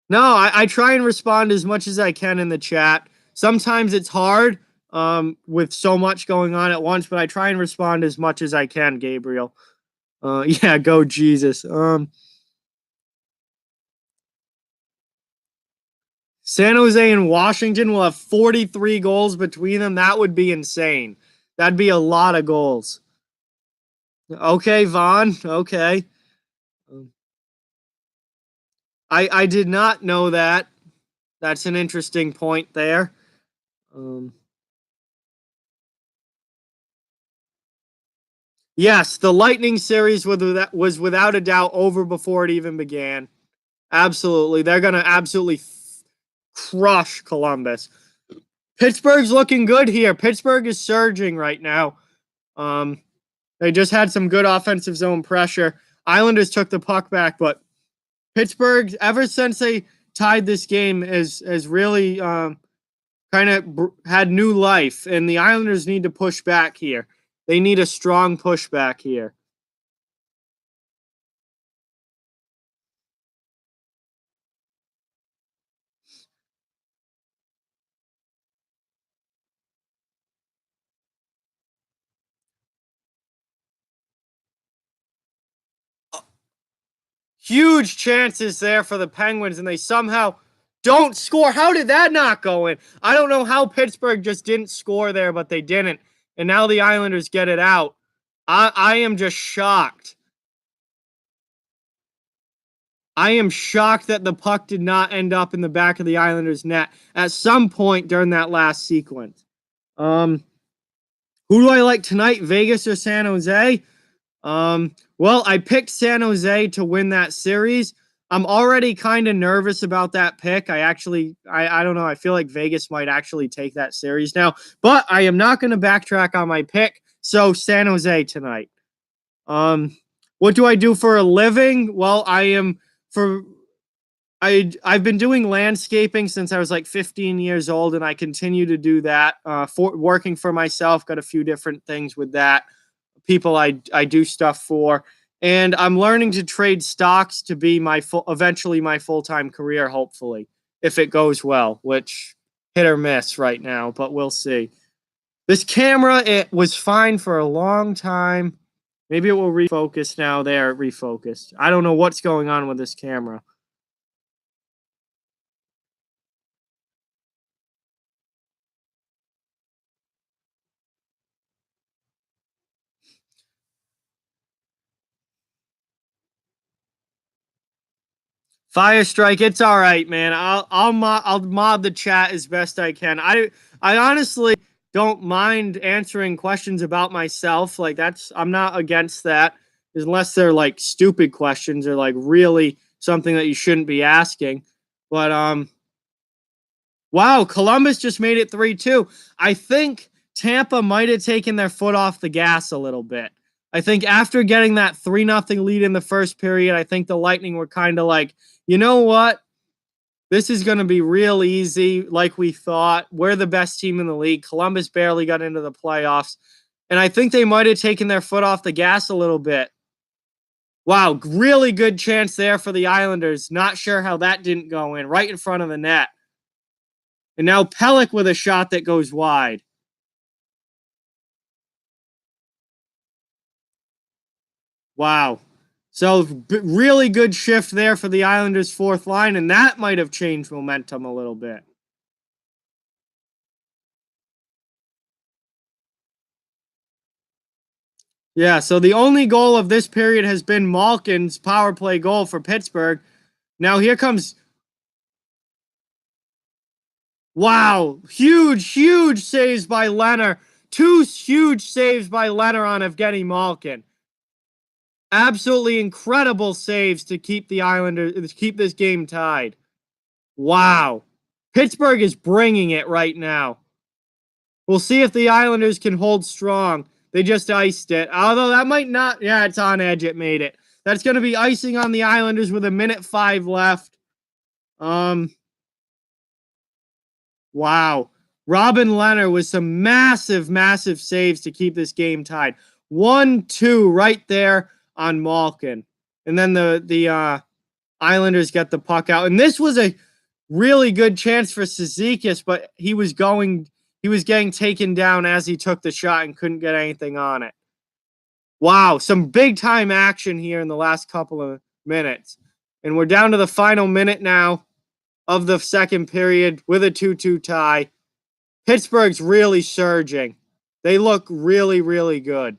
A: No, I try and respond as much as I can in the chat. Sometimes it's hard with so much going on at once, but I try and respond as much as I can, Gabriel. Yeah, go Jesus. San Jose and Washington will have 43 goals between them. That would be insane. That'd be a lot of goals. Okay, Vaughn. Okay. I did not know that. That's an interesting point there. Yes, the Lightning series was without a doubt over before it even began. Absolutely. They're going to absolutely crush Columbus. Pittsburgh's looking good here. Pittsburgh is surging right now. They just had some good offensive zone pressure. Islanders took the puck back, but Pittsburgh, ever since they tied this game, has really kind of had new life, and the Islanders need to push back here. They need a strong pushback here. Huge chances there for the Penguins, and they somehow don't score. How did that not go in? I don't know how Pittsburgh just didn't score there, but they didn't. And now the Islanders get it out. I am just shocked. I am shocked that the puck did not end up in the back of the Islanders' net at some point during that last sequence. Who do I like tonight, Vegas or San Jose? Well, I picked San Jose to win that series. I'm already kind of nervous about that pick. I don't know. I feel like Vegas might actually take that series now, but I am not going to backtrack on my pick. So San Jose tonight. What do I do for a living? Well, I've been doing landscaping since I was like 15 years old, and I continue to do that. For working for myself, got a few different things with that. People I do stuff for, and I'm learning to trade stocks to be eventually my full-time career, hopefully, if it goes well, which hit or miss right now, but we'll see. This camera, it was fine for a long time. Maybe it will refocus now. There, it refocused. I don't know what's going on with this camera. Fire Strike, it's all right, man. I'll mod the chat as best I can. I honestly don't mind answering questions about myself. Like I'm not against that, unless they're like stupid questions or like really something that you shouldn't be asking. But wow, Columbus just made it 3-2. I think Tampa might have taken their foot off the gas a little bit. I think after getting that 3-0 lead in the first period, I think the Lightning were kind of like, you know what? This is going to be real easy, like we thought. We're the best team in the league. Columbus barely got into the playoffs. And I think they might have taken their foot off the gas a little bit. Wow, really good chance there for the Islanders. Not sure how that didn't go in, right in front of the net. And now Pelech with a shot that goes wide. Wow. So really good shift there for the Islanders' fourth line, and that might have changed momentum a little bit. Yeah, so the only goal of this period has been Malkin's power play goal for Pittsburgh. Now here comes... Wow, huge saves by Leonard two huge saves by Leonard on Evgeny Malkin. Absolutely incredible saves to keep the Islanders, to keep this game tied. Wow. Pittsburgh is bringing it right now. We'll see if the Islanders can hold strong. They just iced it. Although that might not. Yeah, it's on edge. It made it. That's going to be icing on the Islanders with 1:05 left. Wow. Robin Leonard with some massive, massive saves to keep this game tied. 1-2 right there on Malkin. And then the Islanders get the puck out. And this was a really good chance for Cizikas, but he was getting taken down as he took the shot and couldn't get anything on it. Wow, some big time action here in the last couple of minutes. And we're down to the final minute now of the second period with a 2-2 tie. Pittsburgh's really surging. They look really, really good.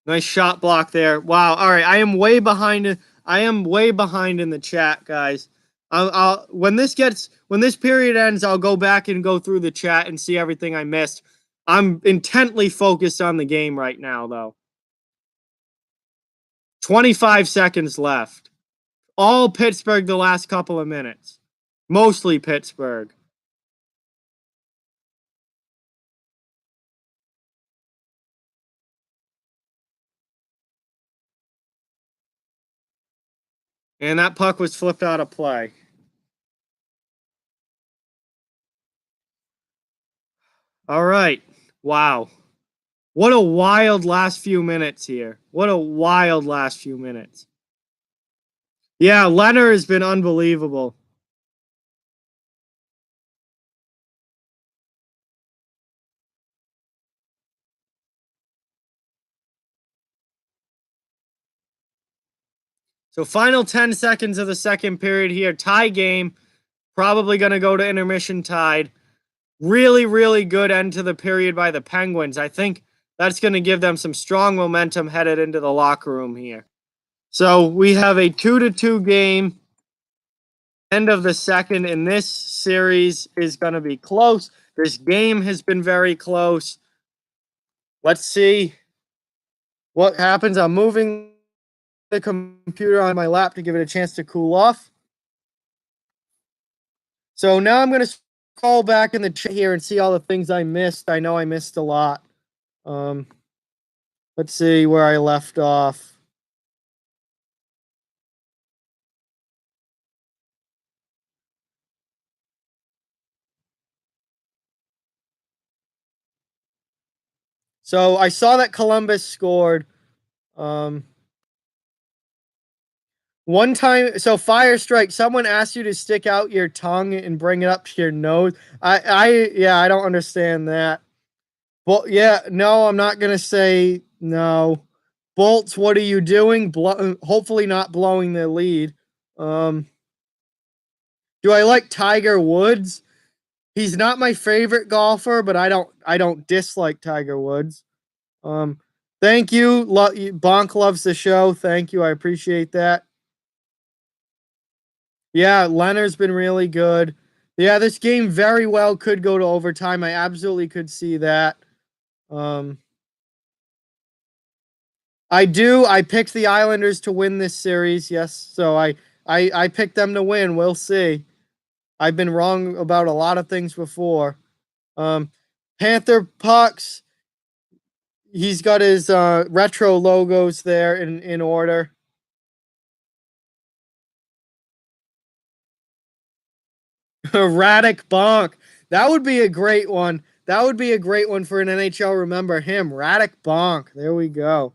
A: Nice shot block there. Wow. All right, I am way behind. I am way behind in the chat, guys. I'll when this period ends, I'll go back and go through the chat and see everything I missed. I'm intently focused on the game right now, though. 25 seconds left. All Pittsburgh the last couple of minutes. Mostly Pittsburgh. And that puck was flipped out of play. All right. Wow. What a wild last few minutes here. What a wild last few minutes. Yeah, Leonard has been unbelievable. So final 10 seconds of the second period here. Tie game. Probably going to go to intermission tied. Really, really good end to the period by the Penguins. I think that's going to give them some strong momentum headed into the locker room here. So we have a 2-2 game. End of the second, and this series is going to be close. This game has been very close. Let's see what happens. I'm moving the computer on my lap to give it a chance to cool off. So now I'm going to scroll back in the chat here and see all the things I missed. I know I missed a lot. Let's see where I left off. So I saw that Columbus scored. One time, so Fire Strike, someone asked you to stick out your tongue and bring it up to your nose. I don't understand that. Well, yeah, no, I'm not gonna say no. Bolts, what are you doing? Hopefully not blowing the lead. Do I like Tiger Woods? He's not my favorite golfer, but I don't dislike Tiger Woods. Thank you. Bonk loves the show. Thank you. I appreciate that. Yeah, Leonard's been really good. Yeah, this game very well could go to overtime. I absolutely could see that. I do. I picked the Islanders to win this series. Yes, so I picked them to win. We'll see. I've been wrong about a lot of things before. Panther pucks. He's got his retro logos there in order. Radek Bonk. That would be a great one. That would be a great one for an NHL. Remember him, Radek Bonk. There we go.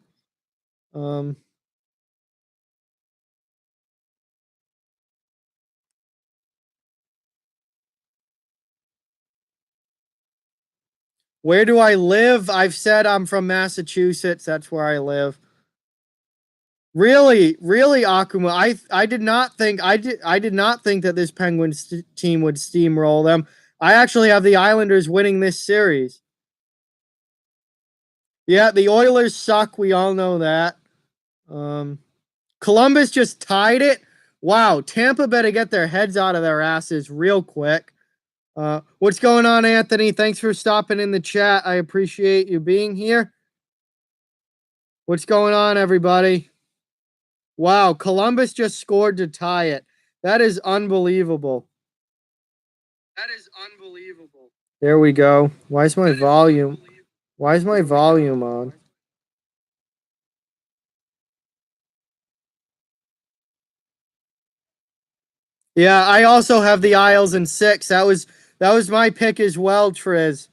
A: Where do I live? I've said I'm from Massachusetts. That's where I live. Really, really, Akuma. I did not think that this Penguins team would steamroll them. I actually have the Islanders winning this series. Yeah, the Oilers suck. We all know that. Columbus just tied it. Wow, Tampa better get their heads out of their asses real quick. What's going on, Anthony? Thanks for stopping in the chat. I appreciate you being here. What's going on, everybody? Wow, Columbus just scored to tie it. That is unbelievable. That is unbelievable. There we go. Why is my volume? Why is my volume on? Yeah, I also have the Isles in 6. That was my pick as well, Triz.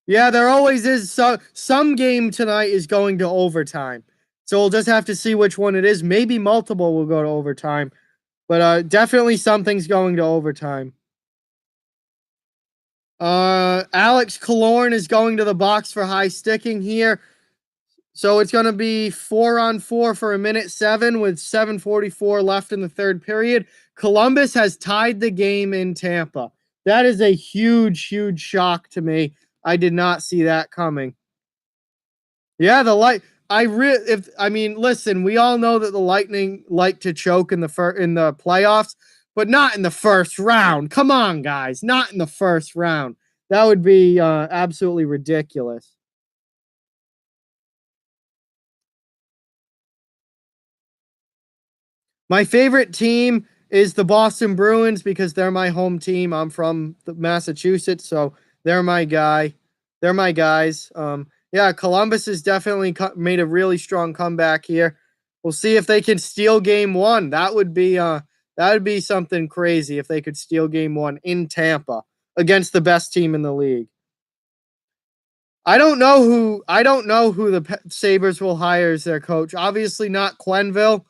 A: Yeah, there always is some game tonight is going to overtime. So we'll just have to see which one it is. Maybe multiple will go to overtime. But definitely something's going to overtime. Alex Killorn is going to the box for high sticking here. So it's going to be 4-on-4 for 1:07 with 7:44 left in the third period. Columbus has tied the game in Tampa. That is a huge, huge shock to me. I did not see that coming. Yeah, listen, we all know that the Lightning like to choke in the playoffs, but not in the first round. Come on, guys, not in the first round. That would be absolutely ridiculous. My favorite team is the Boston Bruins because they're my home team. I'm from Massachusetts, so they're my guy. They're my guys. Yeah, Columbus has definitely made a really strong comeback here. We'll see if they can steal game 1. That would be something crazy if they could steal game 1 in Tampa against the best team in the league. I don't know who the Sabres will hire as their coach. Obviously not Quenneville.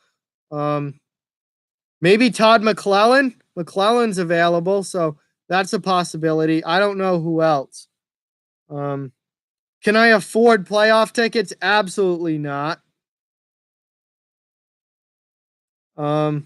A: Maybe Todd McClellan. McClellan's available, so that's a possibility. I don't know who else. Can I afford playoff tickets? Absolutely not. I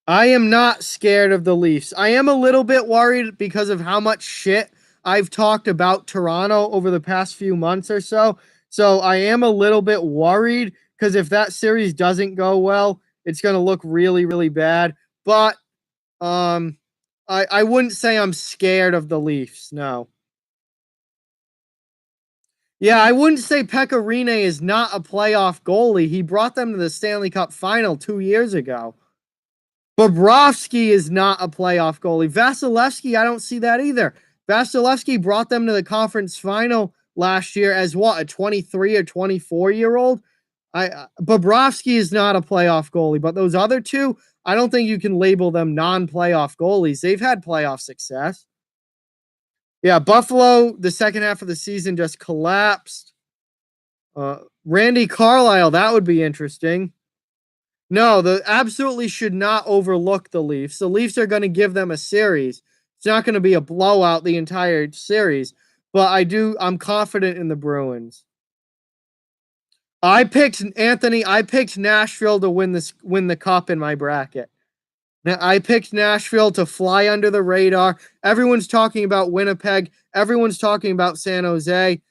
A: am not scared of the Leafs. I am a little bit worried because of how much shit I've talked about Toronto over the past few months or so. So I am a little bit worried because if that series doesn't go well, it's going to look really, really bad. But I wouldn't say I'm scared of the Leafs. No. Yeah, I wouldn't say Pekka Rinne is not a playoff goalie. He brought them to the Stanley Cup final 2 years ago. Bobrovsky is not a playoff goalie. Vasilevsky, I don't see that either. Vasilevsky brought them to the conference final last year as what, a 23 or 24-year-old? Bobrovsky is not a playoff goalie, but those other two, I don't think you can label them non-playoff goalies. They've had playoff success. Yeah, Buffalo, the second half of the season just collapsed. Randy Carlyle, that would be interesting. No, the absolutely should not overlook the Leafs. The Leafs are going to give them a series. It's not going to be a blowout the entire series, but I'm confident in the Bruins. I picked Nashville to win the cup in my bracket. Now, I picked Nashville to fly under the radar. Everyone's talking about Winnipeg. Everyone's talking about San Jose.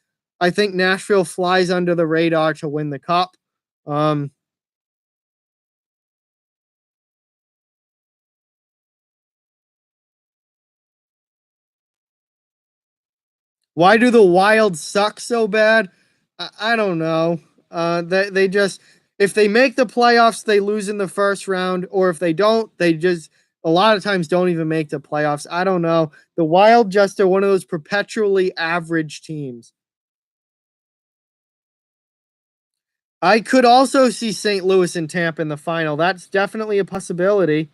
A: I think Nashville flies under the radar to win the cup. Why do the Wild suck so bad? I don't know. They just, if they make the playoffs, they lose in the first round, or if they don't, they just a lot of times don't even make the playoffs. I don't know. The Wild just are one of those perpetually average teams. I could also see St. Louis and Tampa in the final. That's definitely a possibility.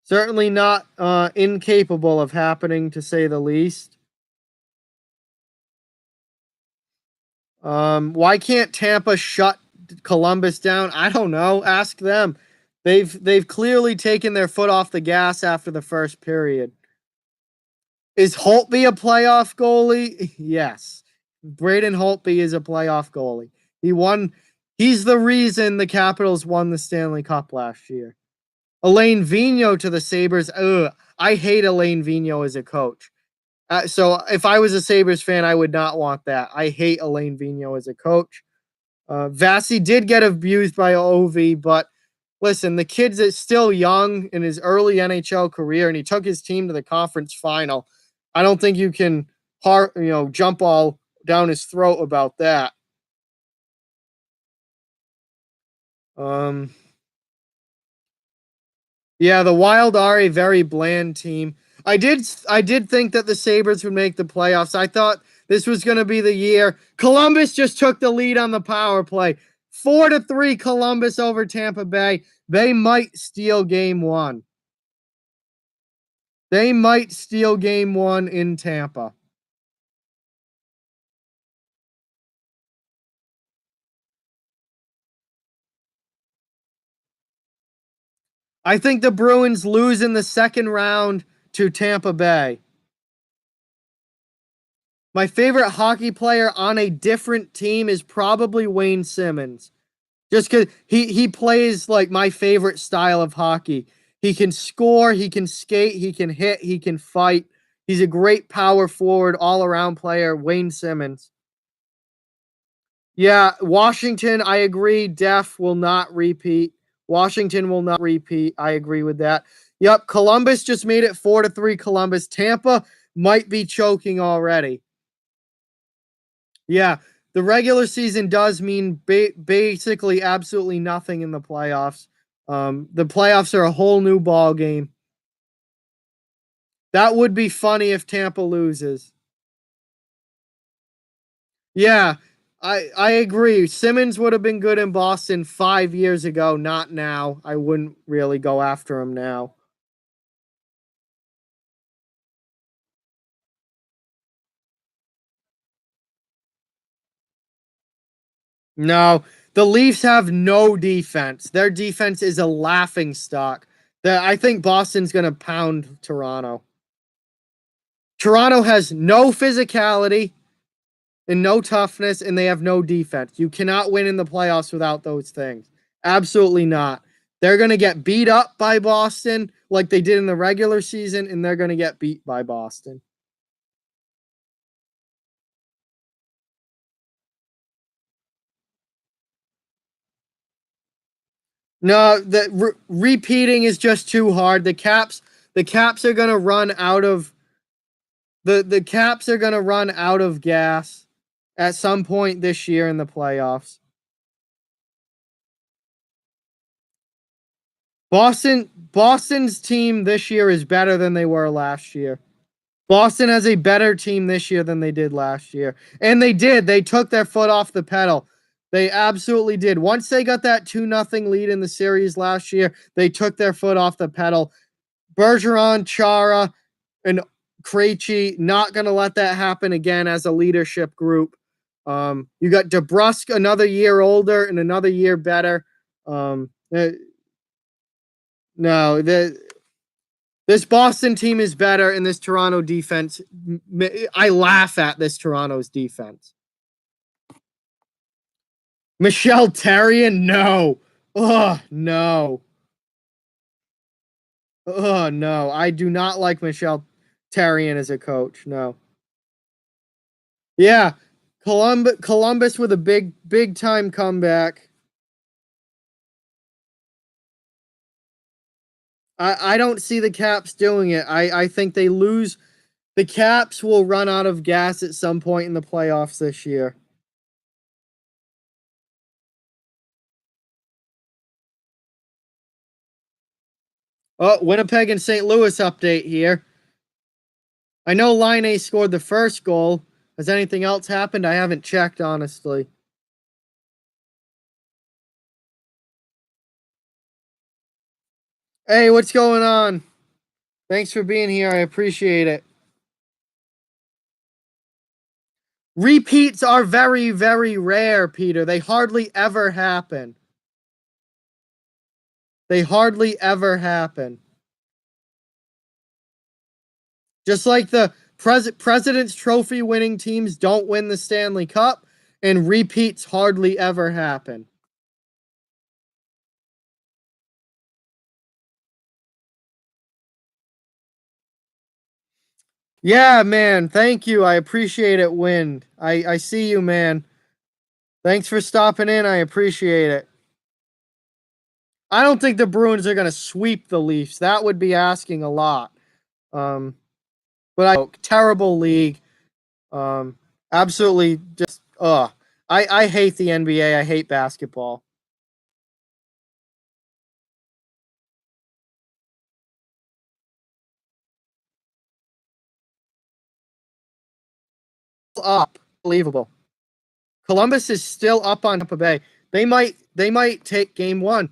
A: Certainly not incapable of happening, to say the least. Why can't Tampa shut Columbus down? I don't know. Ask them. They've clearly taken their foot off the gas after the first period. Is Holtby a playoff goalie? Yes. Braden Holtby is a playoff goalie. He's the reason the Capitals won the Stanley Cup last year. Alain Vigneault to the Sabres. I hate Alain Vigneault as a coach. So if I was a Sabres fan, I would not want that. I hate Alain Vigneault as a coach. Vasi did get abused by Ovi, but listen, the kid's is still young in his early NHL career, and he took his team to the conference final. I don't think you can, jump all down his throat about that. Um, yeah, the Wild are a very bland team. I did think that the Sabres would make the playoffs. I thought this was going to be the year. Columbus just took the lead on the power play. 4-3 Columbus over Tampa Bay. They might steal game 1. They might steal game 1 in Tampa. I think the Bruins lose in the second round to Tampa Bay. My favorite hockey player on a different team is probably Wayne Simmons. Just because he plays like my favorite style of hockey. He can score, he can skate, he can hit, he can fight. He's a great power forward, all around player, Wayne Simmons. Yeah, Washington, I agree. Def will not repeat. Washington will not repeat. I agree with that. Yep, Columbus just made it 4-3 Columbus. Tampa might be choking already. Yeah, the regular season does mean basically absolutely nothing in the playoffs. The playoffs are a whole new ball game. That would be funny if Tampa loses. Yeah, I agree. Simmons would have been good in Boston 5 years ago, not now. I wouldn't really go after him now. No, the Leafs have no defense. Their defense is a laughing stock. I think Boston's going to pound Toronto. Toronto has no physicality and no toughness, and they have no defense. You cannot win in the playoffs without those things. Absolutely not. They're going to get beat up by Boston like they did in the regular season, and they're going to get beat by Boston. No, repeating is just too hard. The Caps are going to run out of the Caps are going to run out of gas at some point this year in the Boston's team this year is better than they were last year. Boston has a better team this year than they did last year. And they did. They took their foot off the pedal. They absolutely did. Once they got that 2-0 lead in the series last year, they took their foot off the pedal. Bergeron, Chara, and Krejci not going to let that happen again as a leadership group. You got DeBrusk another year older and another year better. No, this Boston team is better, and this Toronto defense, I laugh at this Toronto's defense. Michel Therrien, no. Oh, no. Oh, no. I do not like Michel Therrien as a coach. No. Yeah. Columbus with a big time comeback. I don't see the Caps doing it. I think they lose. The Caps will run out of gas at some point in the playoffs this year. Oh, Winnipeg and St. Louis update here. I know Line scored the first goal. Has anything else happened? I haven't checked, honestly. Hey, what's going on? Thanks for being here. I appreciate it. Repeats are very, very rare, Peter. They hardly ever happen. They hardly ever happen. Just like the President's Trophy winning teams don't win the Stanley Cup, and repeats hardly ever happen. Yeah, man. Thank you. I appreciate it, Wind. I see you, man. Thanks for stopping in. I appreciate it. I don't think the Bruins are going to sweep the Leafs. That would be asking a lot. Um, but terrible league. Um, absolutely just I hate the NBA. I hate basketball. Up. Unbelievable. Columbus is still up on Tampa Bay. They might take game 1.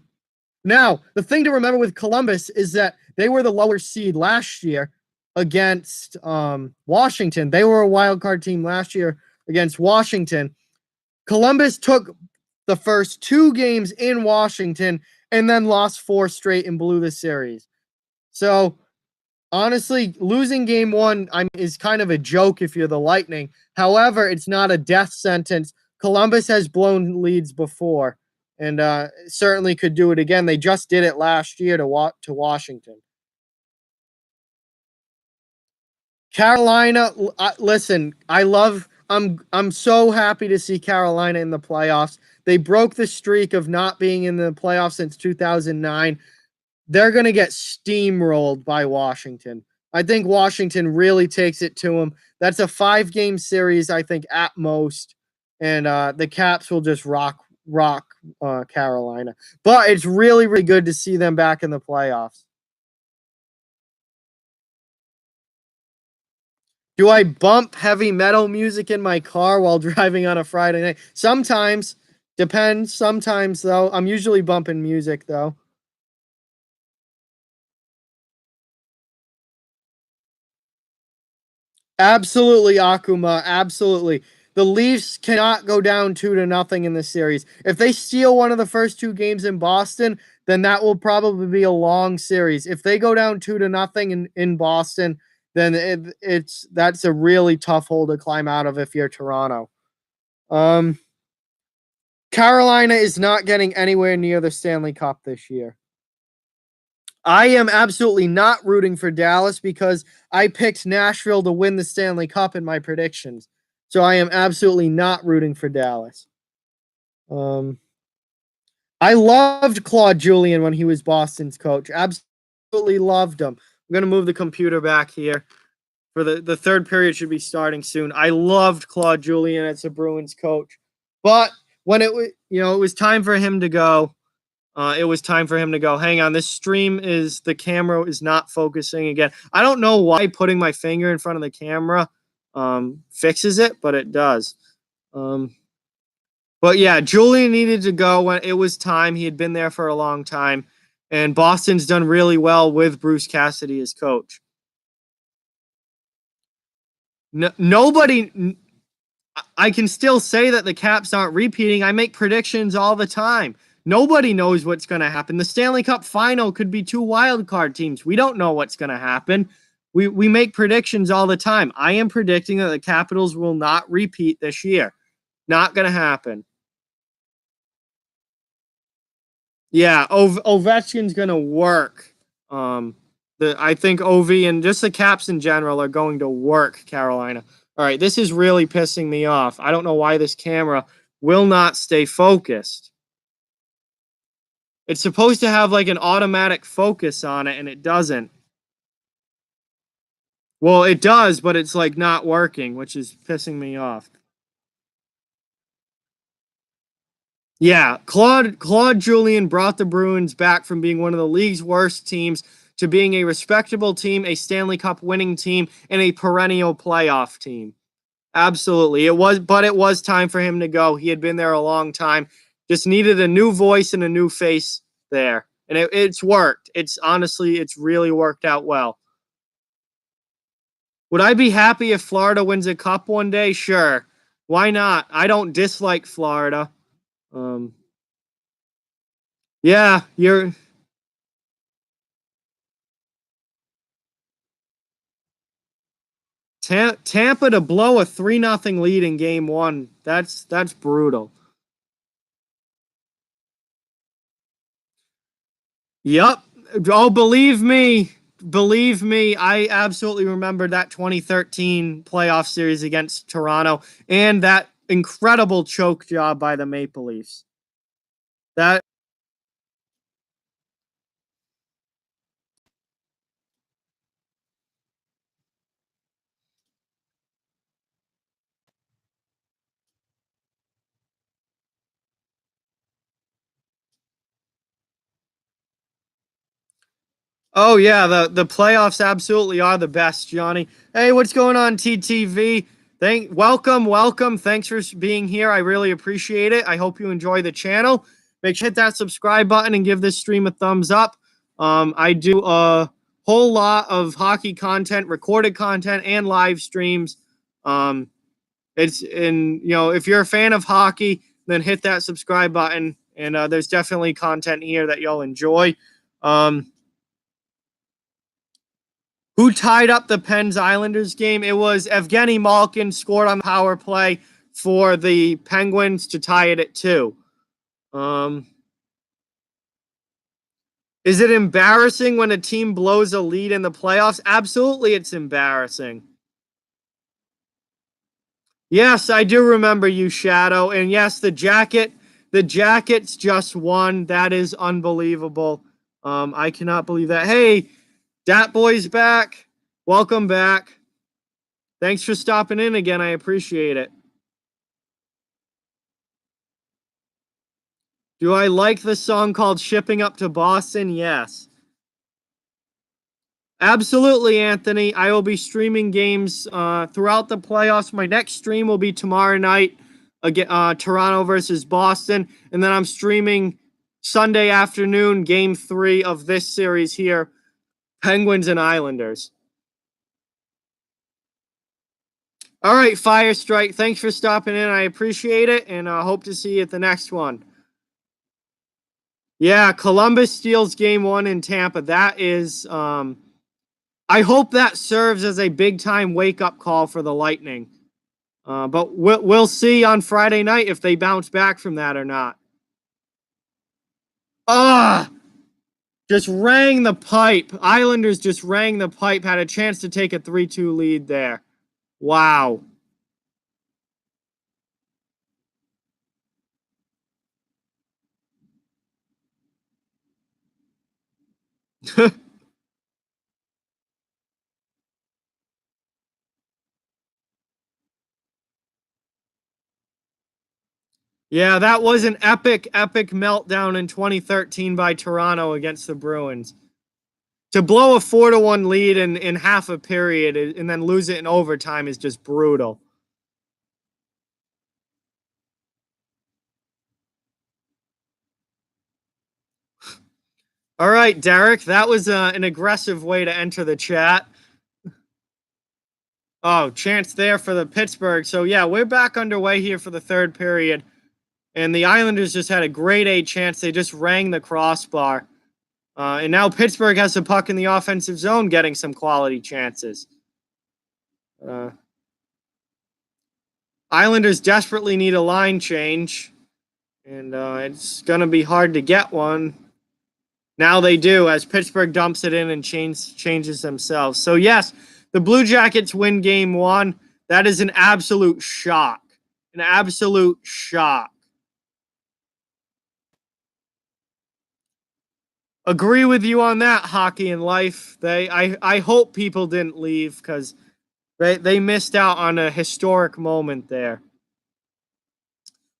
A: Now, the thing to remember with Columbus is that they were the lower seed last year against Washington. They were a wild card team last year against Washington. Columbus took the first 2 games in Washington and then lost 4 straight and blew the series. So, honestly, losing game 1 is kind of a joke if you're the Lightning. However, it's not a death sentence. Columbus has blown leads before and certainly could do it again. They just did it last year to Washington. Carolina, listen, I'm so happy to see Carolina in the playoffs. They broke the streak of not being in the playoffs since 2009. They're going to get steamrolled by Washington. I think Washington really takes it to them. That's a 5-game series, I think, at most, and the Caps will just rock Carolina. But it's really, really good to see them back in the playoffs. Do I bump heavy metal music in my car while driving on a Friday night? Sometimes. Depends. Sometimes, though. I'm usually bumping music, though. Absolutely, Akuma. Absolutely. The Leafs cannot go down 2-0 in this series. If they steal one of the first 2 games in Boston, then that will probably be a long series. If they go down 2-0 in Boston, then that's a really tough hole to climb out of if you're Toronto. Um, Carolina is not getting anywhere near the Stanley Cup this year. I am absolutely not rooting for Dallas because I picked Nashville to win the Stanley Cup in my predictions. So I am absolutely not rooting for Dallas. Um, I loved Claude Julien when he was Boston's coach. Absolutely loved him. I'm going to move the computer back here. For the third period should be starting soon. I loved Claude Julien as a Bruins coach. But when it was time for him to go, it was time for him to go. Hang on, the camera is not focusing again. I don't know why putting my finger in front of the camera fixes it, but it does. But yeah, Julian needed to go when it was time. He had been there for a long time, and Boston's done really well with Bruce Cassidy as coach. Nobody. I can still say that the Caps aren't repeating. I make predictions all the time. Nobody knows what's going to happen. The Stanley Cup final could be 2 wild card teams. We don't know what's going to happen. We make predictions all the time. I am predicting that the Capitals will not repeat this year. Not going to happen. Yeah, Ovechkin's going to work. I think Ovi and just the Caps in general are going to work Carolina. All right, this is really pissing me off. I don't know why this camera will not stay focused. It's supposed to have like an automatic focus on it, and it doesn't. Well, it does, but it's like not working, which is pissing me off. Yeah, Claude Julien brought the Bruins back from being one of the league's worst teams to being a respectable team, a Stanley Cup winning team, and a perennial playoff team. Absolutely. It was time for him to go. He had been there a long time. Just needed a new voice and a new face there. And it's worked. It's really worked out well. Would I be happy if Florida wins a cup one day? Sure. Why not? I don't dislike Florida. Um, yeah, Tampa to blow a 3-0 lead in game 1. That's brutal. Yup. Oh, believe me, believe me, I absolutely remember that 2013 playoff series against Toronto and that incredible choke job by the Maple Leafs. That Oh yeah, the playoffs absolutely are the best, Johnny. Hey, what's going on, TTV? Welcome. Thanks for being here. I really appreciate it. I hope you enjoy the channel. Make sure to hit that subscribe button and give this stream a thumbs up. I do a whole lot of hockey content, recorded content, and live streams. Um, if you're a fan of hockey, then hit that subscribe button. And there's definitely content here that you'll enjoy. Who tied up the Pens Islanders game? It was Evgeny Malkin scored on the power play for the Penguins to tie it at 2. Is it embarrassing when a team blows a lead in the playoffs? Absolutely, it's embarrassing. Yes, I do remember you, Shadow. And yes, the Jackets just won. That is unbelievable. I cannot believe that. Hey, Dat Boy's back. Welcome back. Thanks for stopping in again. I appreciate it. Do I like the song called Shipping Up to Boston? Yes. Absolutely, Anthony. I will be streaming games throughout the playoffs. My next stream will be tomorrow night, again, Toronto versus Boston. And then I'm streaming Sunday afternoon, game 3 of this series here, Penguins and Islanders. All right, Fire Strike. Thanks for stopping in. I appreciate it, and I hope to see you at the next one. Yeah, Columbus steals game 1 in Tampa. That is, I hope that serves as a big-time wake-up call for the Lightning. But we'll see on Friday night if they bounce back from that or not. Just rang the pipe. Islanders just rang the pipe, had a chance to take a 3-2 lead there. Wow. Yeah, that was an epic meltdown in 2013 by Toronto against the Bruins. To blow a 4-1 lead in half a period and then lose it in overtime is just brutal. All right, Derek, that was an aggressive way to enter the chat. Oh, chance there for the Pittsburgh. So, yeah, we're back underway here for the third period. And the Islanders just had a grade A chance. They just rang the crossbar. And now Pittsburgh has the puck in the offensive zone, getting some quality chances. Islanders desperately need a line change. And it's going to be hard to get one. Now they do, as Pittsburgh dumps it in and changes themselves. So, yes, the Blue Jackets win game 1. That is an absolute shock. An absolute shock. Agree with you on that, Hockey and Life. I hope people didn't leave because they missed out on a historic moment there.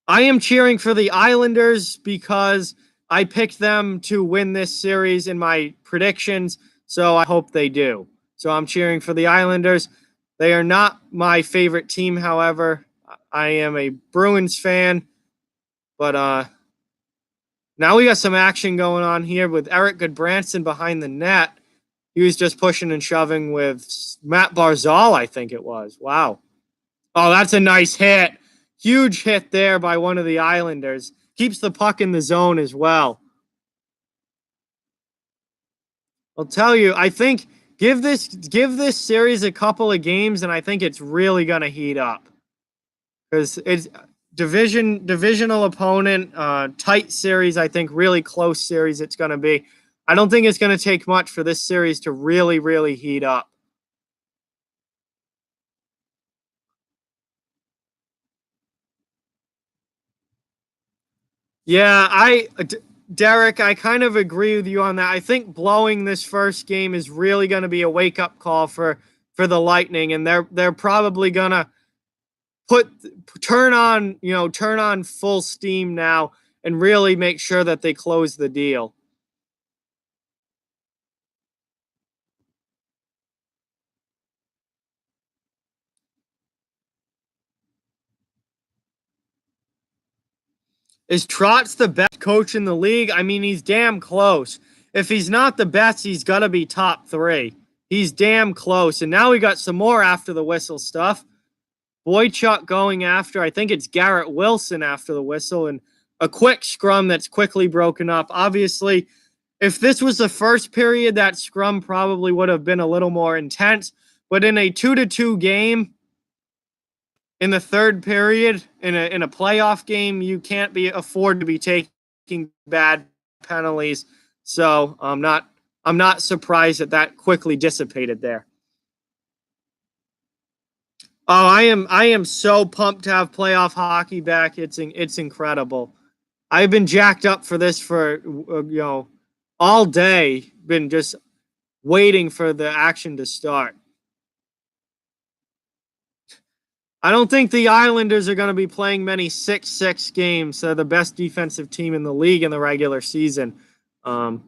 A: I am cheering for the Islanders because I picked them to win this series in my predictions, so I hope they do. So I'm cheering for the Islanders. They are not my favorite team, however. I am a Bruins fan, but now we got some action going on here with Eric Goodbranson behind the net. He was just pushing and shoving with Matt Barzal, I think it was. Wow. Oh, that's a nice hit. Huge hit there by one of the Islanders. Keeps the puck in the zone as well. I'll tell you, I think give this series a couple of games, and I think it's really gonna heat up. Because it's divisional opponent, tight series, I think, really close series it's gonna be. I don't think it's going to take much for this series to really, really heat up. Yeah, Derek, I kind of agree with you on that. I think blowing this first game is really going to be a wake up call for the Lightning, and they're probably gonna put turn on full steam now and really make sure that they close the deal. Is Trotz the best coach in the league? I mean, he's damn close. If he's not the best, he's got to be top three. He's damn close. And now we got some more after the whistle stuff. Boychuk going after, I think it's Garrett Wilson after the whistle, and a quick scrum that's quickly broken up. Obviously, if this was the first period, that scrum probably would have been a little more intense. But in a 2-2 game, in the third period in a playoff game, you can't be afford to be taking bad penalties. So I'm not surprised that that quickly dissipated there. Oh, I am so pumped to have playoff hockey back. It's incredible. I've been jacked up for this for all day. Been just waiting for the action to start. I don't think the Islanders are going to be playing many 6-6 games. They're the best defensive team in the league in the regular season. Oh,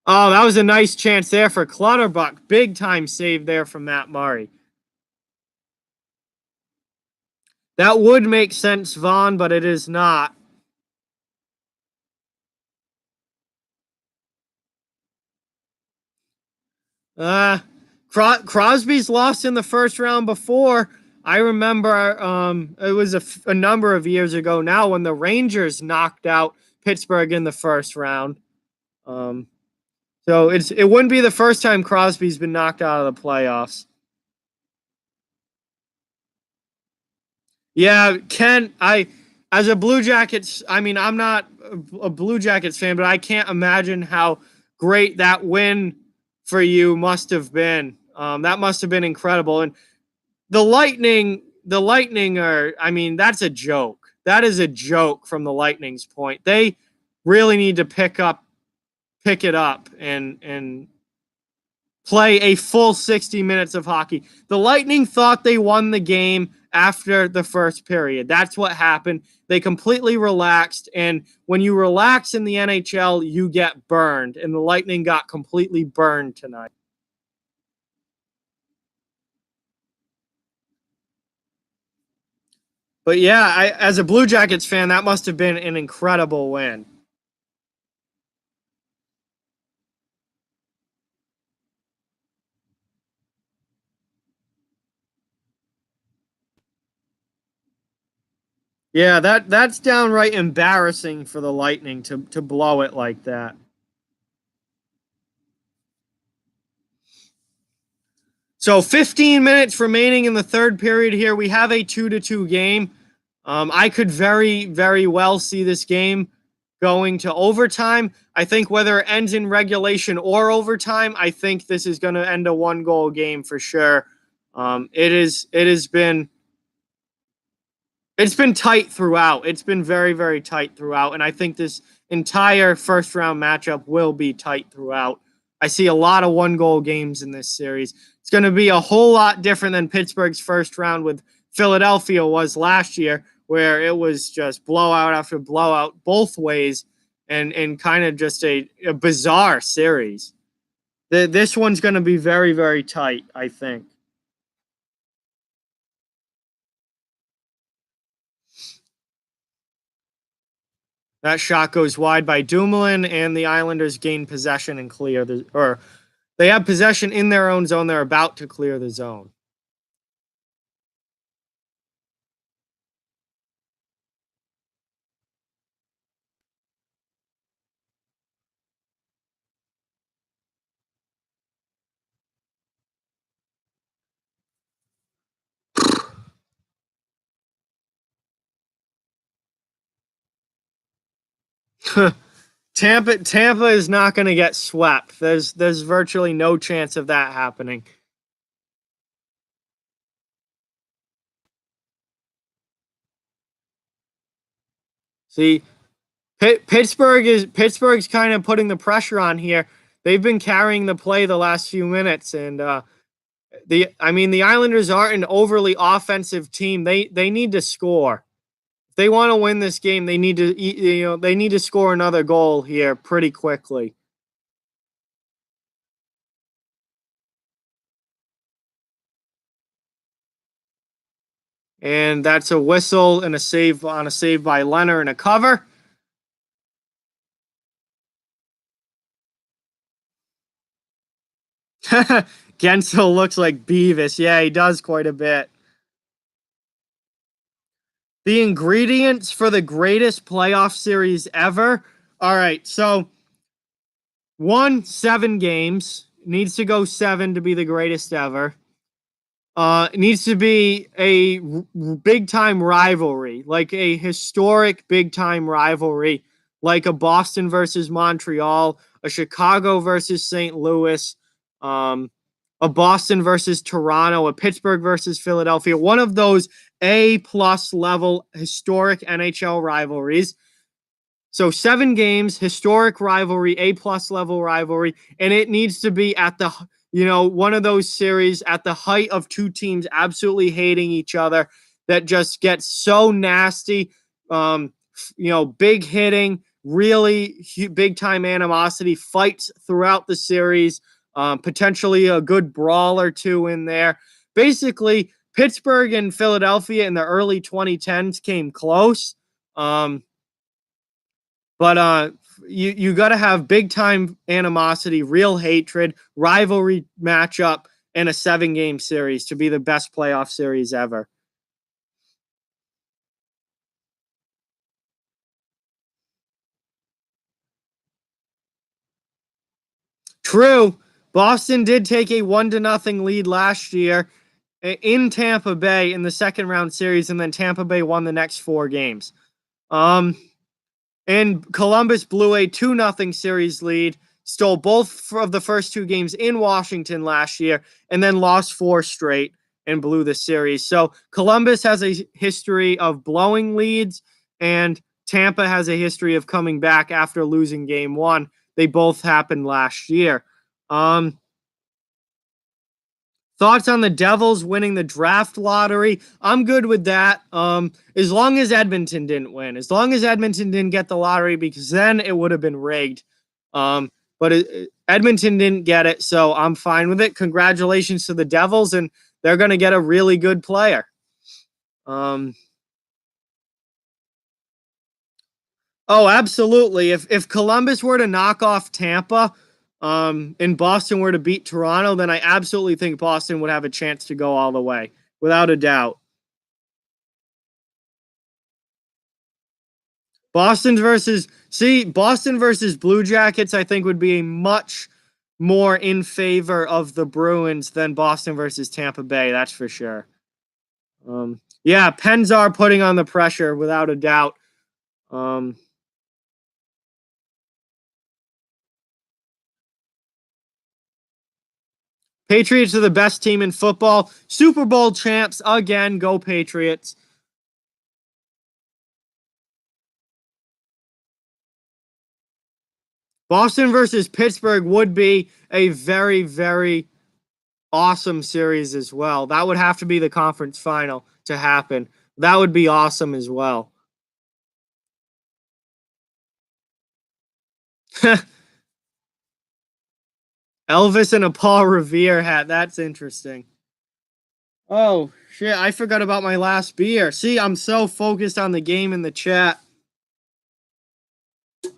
A: that was a nice chance there for Clutterbuck. Big time save there from Matt Murray. That would make sense, Vaughn, but it is not. Uh, Crosby's lost in the first round before. I remember it was a number of years ago now when the Rangers knocked out Pittsburgh in the first round. Um, so it wouldn't be the first time Crosby's been knocked out of the playoffs. Yeah, Ken, I as a Blue Jackets, I mean, I'm not a Blue Jackets fan, but I can't imagine how great that win for you must have been. That must have been incredible. And the Lightning are, I mean, that's a joke. That is a joke from the Lightning's point. They really need to pick it up and play a full 60 minutes of hockey. The Lightning thought they won the game after the first period. That's what happened. They completely relaxed. And when you relax in the NHL, you get burned. And the Lightning got completely burned tonight. But yeah, as a Blue Jackets fan, that must have been an incredible win. Yeah, that's downright embarrassing for the Lightning to blow it like that. So 15 minutes remaining in the third period here. We have a 2-2 game. I could very well see this game going to overtime. I think whether it ends in regulation or overtime, I think this is going to end a one goal game for sure. It has been it's been tight throughout. It's been very tight throughout, and I think this entire first round matchup will be tight throughout. I see a lot of one goal games in this series. It's going to be a whole lot different than Pittsburgh's first round with Philadelphia was last year, where it was just blowout after blowout both ways, and kind of just a bizarre series. This one's going to be very tight, I think. That shot goes wide by Dumoulin, and the Islanders gain possession and clear or they have possession in their own zone. They're about to clear the zone. Tampa is not going to get swept. There's virtually no chance of that happening. See, Pittsburgh's kind of putting the pressure on here. They've been carrying the play the last few minutes, and the Islanders aren't an overly offensive team. They need to score. If they want to win this game, they need to score another goal here pretty quickly. And that's a whistle and a save by Leonard and a cover. Gensel looks like Beavis. Yeah, he does quite a bit. The ingredients for the greatest playoff series ever. All right, so 7 games. Needs to go 7 to be the greatest ever. It needs to be a big time rivalry, like a historic big time rivalry, like a Boston versus Montreal, a Chicago versus St. Louis, a Boston versus Toronto, a Pittsburgh versus Philadelphia, one of those A+ level historic NHL rivalries. So 7 games, historic rivalry, A+ level rivalry, and it needs to be at the one of those series at the height of two teams absolutely hating each other that just gets so nasty. Big hitting, really big time animosity, fights throughout the series, potentially a good brawl or two in there. Basically, Pittsburgh and Philadelphia in the early 2010s came close. But you got to have big time animosity, real hatred, rivalry matchup, and a 7-game series to be the best playoff series ever. True, Boston did take a 1-0 lead last year in Tampa Bay in the second round series, and then Tampa Bay won the next 4 games. And Columbus blew a 2-0 series lead, stole both of the first 2 games in Washington last year, and then lost 4 straight and blew the series. So Columbus has a history of blowing leads, and Tampa has a history of coming back after losing game 1. They both happened last year. Thoughts on the Devils winning the draft lottery? I'm good with that. As long as Edmonton didn't win, as long as Edmonton didn't get the lottery, because then it would have been rigged. But Edmonton didn't get it, so I'm fine with it. Congratulations to the Devils, and they're going to get a really good player. Oh, absolutely. If Columbus were to knock off Tampa, and Boston were to beat Toronto, then I absolutely think Boston would have a chance to go all the way, without a doubt. Boston versus Blue Jackets, I think, would be a much more in favor of the Bruins than Boston versus Tampa Bay. That's for sure. Yeah, Pens are putting on the pressure without a doubt. Patriots are the best team in football. Super Bowl champs again. Go Patriots. Boston versus Pittsburgh would be a very, very awesome series as well. That would have to be the conference final to happen. That would be awesome as well. Elvis and a Paul Revere hat. That's interesting. Oh, shit. I forgot about my last beer. See, I'm so focused on the game in the chat.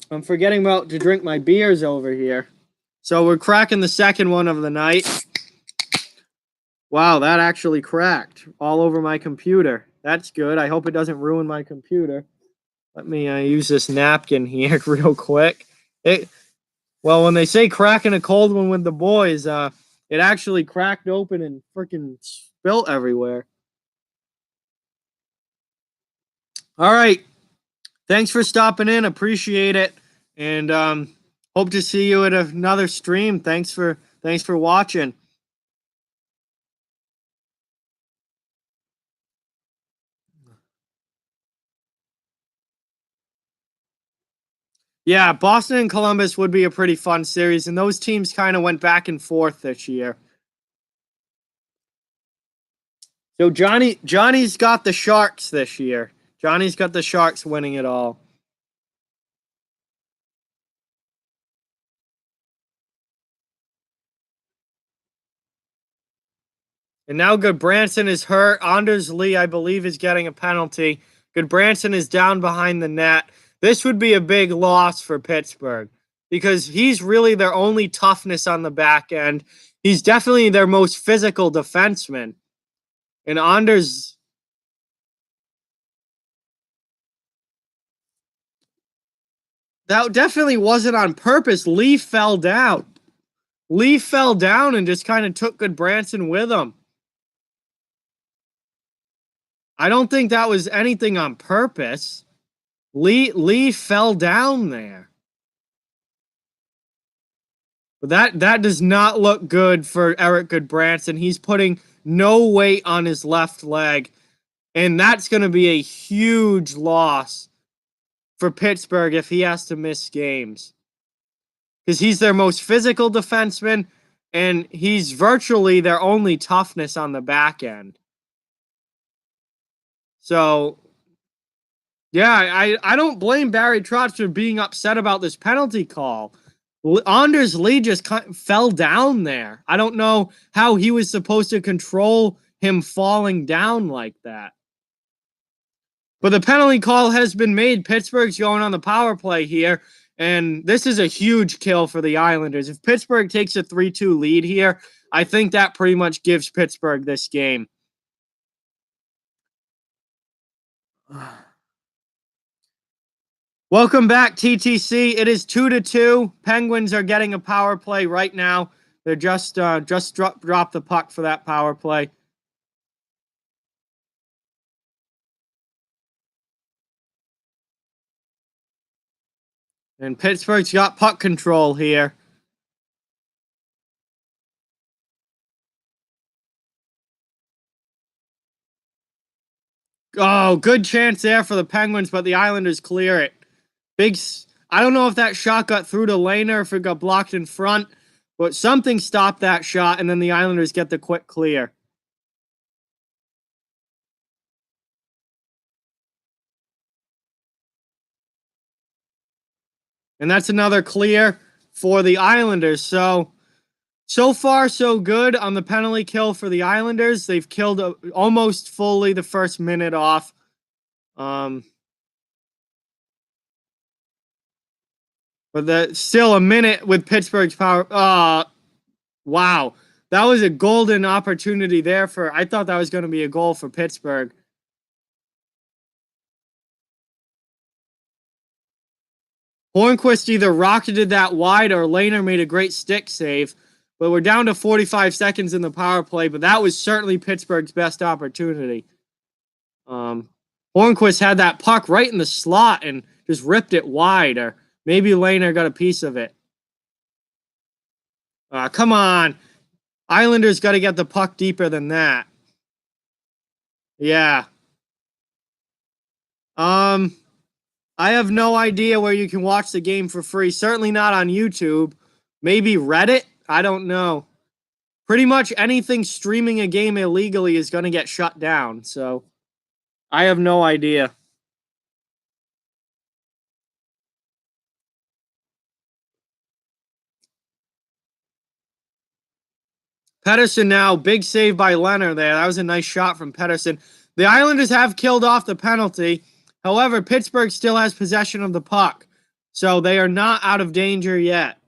A: I'm forgetting about to drink my beers over here. So we're cracking the second one of the night. Wow, that actually cracked all over my computer. That's good. I hope it doesn't ruin my computer. Let me use this napkin here real quick. Well, when they say cracking a cold one with the boys, it actually cracked open and freaking spilt everywhere. All right. Thanks for stopping in. Appreciate it. And hope to see you at another stream. Thanks for watching. Yeah, Boston and Columbus would be a pretty fun series, and those teams kind of went back and forth this year. So Johnny's got the Sharks this year. Johnny's got the Sharks winning it all. And now Goodbranson is hurt. Anders Lee, I believe, is getting a penalty. Goodbranson is down behind the net. This would be a big loss for Pittsburgh because he's really their only toughness on the back end. He's definitely their most physical defenseman. And Anders, that definitely wasn't on purpose. Lee fell down. Lee fell down and just kind of took Goodbranson with him. I don't think that was anything on purpose. Lee fell down there. But that does not look good for Eric Goodbranson. He's putting no weight on his left leg. And that's going to be a huge loss for Pittsburgh if he has to miss games. Because he's their most physical defenseman, and he's virtually their only toughness on the back end. So, yeah, I don't blame Barry Trotz for being upset about this penalty call. Anders Lee just fell down there. I don't know how he was supposed to control him falling down like that. But the penalty call has been made. Pittsburgh's going on the power play here, and this is a huge kill for the Islanders. If Pittsburgh takes a 3-2 lead here, I think that pretty much gives Pittsburgh this game. Welcome back, TTC. It is 2-2. Penguins are getting a power play right now. They're just dropped the puck for that power play. And Pittsburgh's got puck control here. Oh, good chance there for the Penguins, but the Islanders clear it. I don't know if that shot got through to Lehner, if it got blocked in front, but something stopped that shot, and then the Islanders get the quick clear. And that's another clear for the Islanders. So far, so good on the penalty kill for the Islanders. They've killed almost fully the first minute off. But still a minute with Pittsburgh's power. Wow. That was a golden opportunity there I thought that was going to be a goal for Pittsburgh. Hornquist either rocketed that wide or Lehner made a great stick save. But we're down to 45 seconds in the power play, but that was certainly Pittsburgh's best opportunity. Hornquist had that puck right in the slot and just ripped it wide, or maybe Lehner got a piece of it. Come on. Islanders got to get the puck deeper than that. Yeah. I have no idea where you can watch the game for free. Certainly not on YouTube. Maybe Reddit? I don't know. Pretty much anything streaming a game illegally is going to get shut down, so I have no idea. Pettersson now, big save by Leonard there. That was a nice shot from Pettersson. The Islanders have killed off the penalty. However, Pittsburgh still has possession of the puck, so they are not out of danger yet.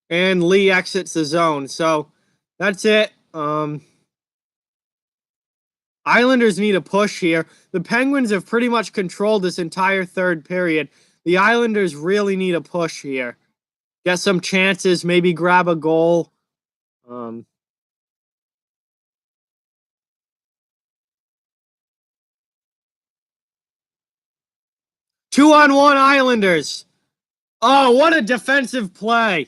A: And Lee exits the zone, so that's it. Islanders need a push here. The Penguins have pretty much controlled this entire third period. The Islanders really need a push here. Get some chances, maybe grab a goal. 2-on-1 Islanders. Oh, what a defensive play.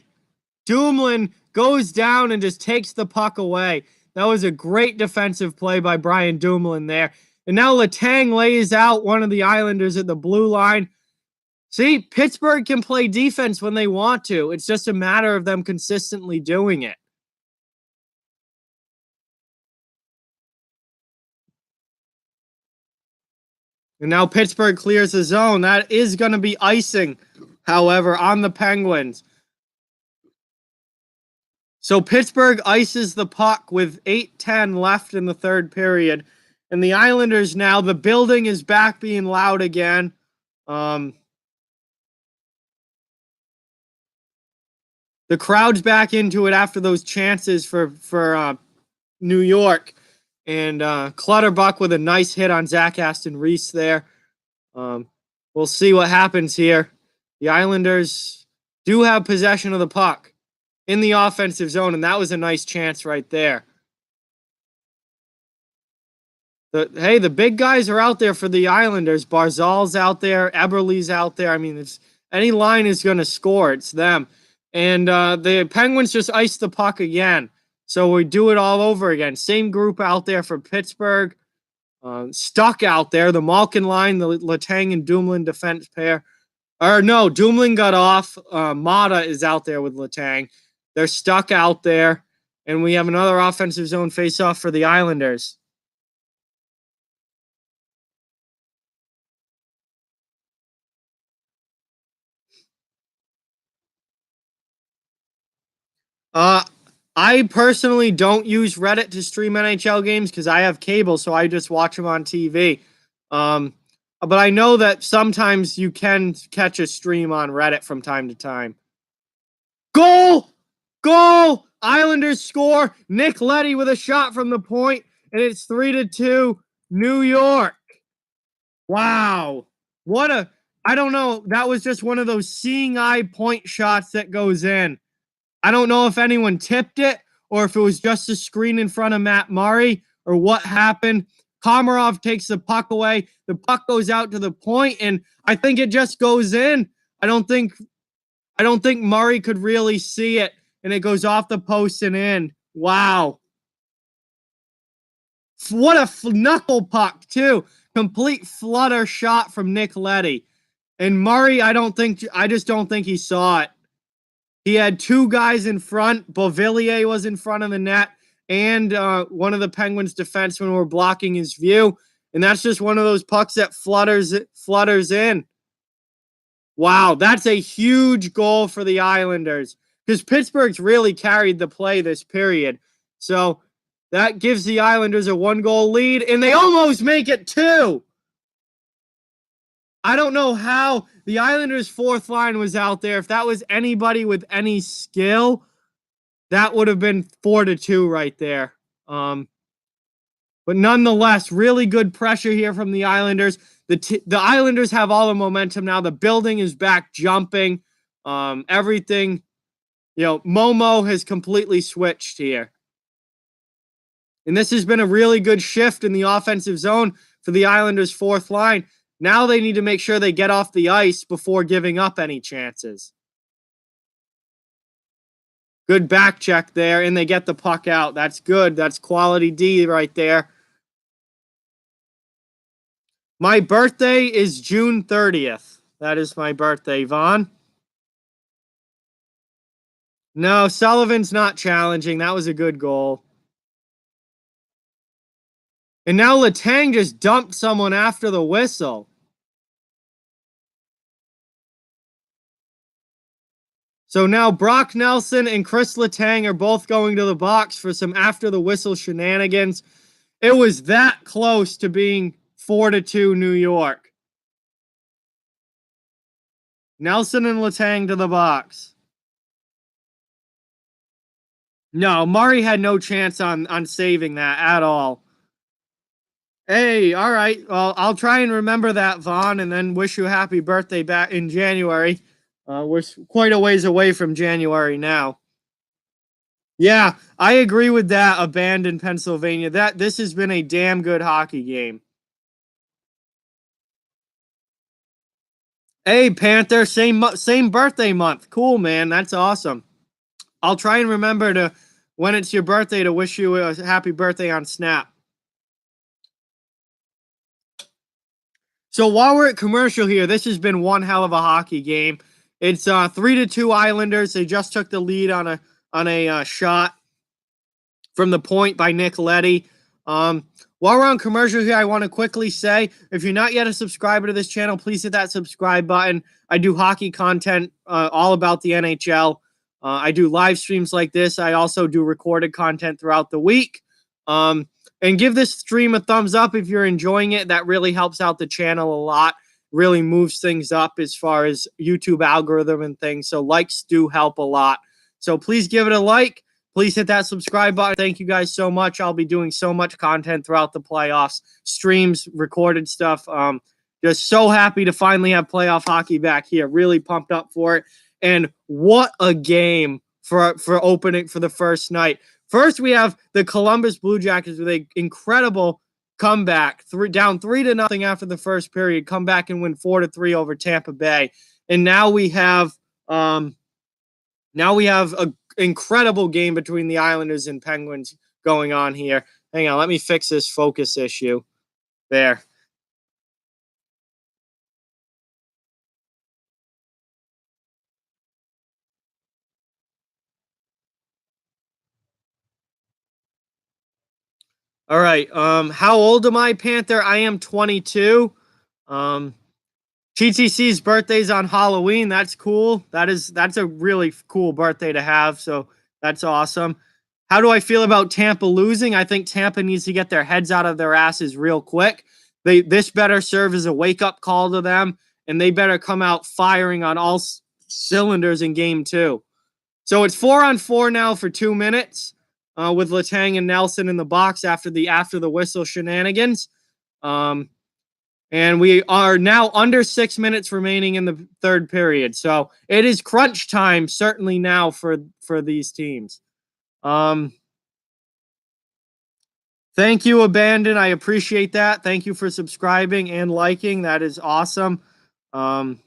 A: Dumoulin goes down and just takes the puck away. That was a great defensive play by Brian Dumoulin there. And now Letang lays out one of the Islanders at the blue line. See, Pittsburgh can play defense when they want to. It's just a matter of them consistently doing it. And now Pittsburgh clears the zone. That is going to be icing, however, on the Penguins. So Pittsburgh ices the puck with 8:10 left in the third period. And the Islanders now, the building is back being loud again. The crowd's back into it after those chances for New York. And Clutterbuck with a nice hit on Zach Aston Reese there. We'll see what happens here. The Islanders do have possession of the puck in the offensive zone, and that was a nice chance right there. The big guys are out there for the Islanders. Barzal's out there. Eberle's out there. I mean, any line is going to score. It's them. And the Penguins just iced the puck again. So we do it all over again. Same group out there for Pittsburgh. Stuck out there. The Malkin line, the Letang and Dumoulin defense pair. Or no, Dumoulin got off. Mata is out there with Letang. They're stuck out there. And we have another offensive zone face-off for the Islanders. I personally don't use Reddit to stream NHL games because I have cable, so I just watch them on TV. But I know that sometimes you can catch a stream on Reddit from time to time. Goal! Goal! Islanders score. Nick Leddy with a shot from the point, and it's 3-2 New York. Wow. I don't know. That was just one of those seeing eye point shots that goes in. I don't know if anyone tipped it or if it was just a screen in front of Matt Murray or what happened. Komarov takes the puck away. The puck goes out to the point, and I think it just goes in. I don't think Murray could really see it, and it goes off the post and in. Wow. What a knuckle puck, too. Complete flutter shot from Nick Leddy. And Murray, I just don't think he saw it. He had two guys in front. Beauvillier was in front of the net, and one of the Penguins' defensemen were blocking his view. And that's just one of those pucks that flutters in. Wow, that's a huge goal for the Islanders because Pittsburgh's really carried the play this period. So that gives the Islanders a 1-goal lead, and they almost make it 2. I don't know how the Islanders' fourth line was out there. If that was anybody with any skill, that would have been 4-2 right there. But nonetheless, really good pressure here from the Islanders. The Islanders have all the momentum now. The building is back jumping. Everything, Momo has completely switched here. And this has been a really good shift in the offensive zone for the Islanders' fourth line. Now they need to make sure they get off the ice before giving up any chances. Good back check there, and they get the puck out. That's good. That's quality D right there. My birthday is June 30th. That is my birthday, Vaughn. No, Sullivan's not challenging. That was a good goal. And now Letang just dumped someone after the whistle. So now Brock Nelson and Chris Letang are both going to the box for some after the whistle shenanigans. It was that close to being 4-2 New York. Nelson and Letang to the box. No, Murray had no chance on saving that at all. Hey, all right. Well, I'll try and remember that, Vaughn, and then wish you a happy birthday back in January. We're quite a ways away from January now. Yeah, I agree with that. Abandoned Pennsylvania. This has been a damn good hockey game. Hey, Panther, same birthday month. Cool, man. That's awesome. I'll try and remember to when it's your birthday to wish you a happy birthday on Snap. So while we're at commercial here, this has been one hell of a hockey game. It's 3-2 Islanders. They just took the lead on a shot from the point by Nick Leddy. While we're on commercial here, I want to quickly say, if you're not yet a subscriber to this channel, please hit that subscribe button. I do hockey content all about the NHL. I do live streams like this. I also do recorded content throughout the week. And give this stream a thumbs up if you're enjoying it. That really helps out the channel a lot. Really moves things up as far as YouTube algorithm and things. So likes do help a lot. So please give it a like. Please hit that subscribe button. Thank you guys so much. I'll be doing so much content throughout the playoffs, streams, recorded stuff. Just so happy to finally have playoff hockey back here. Really pumped up for it. And what a game for opening for the first night. First, we have the Columbus Blue Jackets with an incredible comeback, down 3-0 after the first period, come back and win 4-3 over Tampa Bay. And now we have a incredible game between the Islanders and Penguins going on here. Hang on, let me fix this focus issue. There. All right. How old am I, Panther? I am 22. TTC's birthday's on Halloween. That's cool. That's a really cool birthday to have. So that's awesome. How do I feel about Tampa losing? I think Tampa needs to get their heads out of their asses real quick. This better serve as a wake-up call to them, and they better come out firing on all cylinders in game 2. So it's 4-on-4 now for 2 minutes with Letang and Nelson in the box after the whistle shenanigans. And we are now under 6 minutes remaining in the third period. So it is crunch time, certainly now for these teams. Thank you, Abandon. I appreciate that. Thank you for subscribing and liking. That is awesome. It's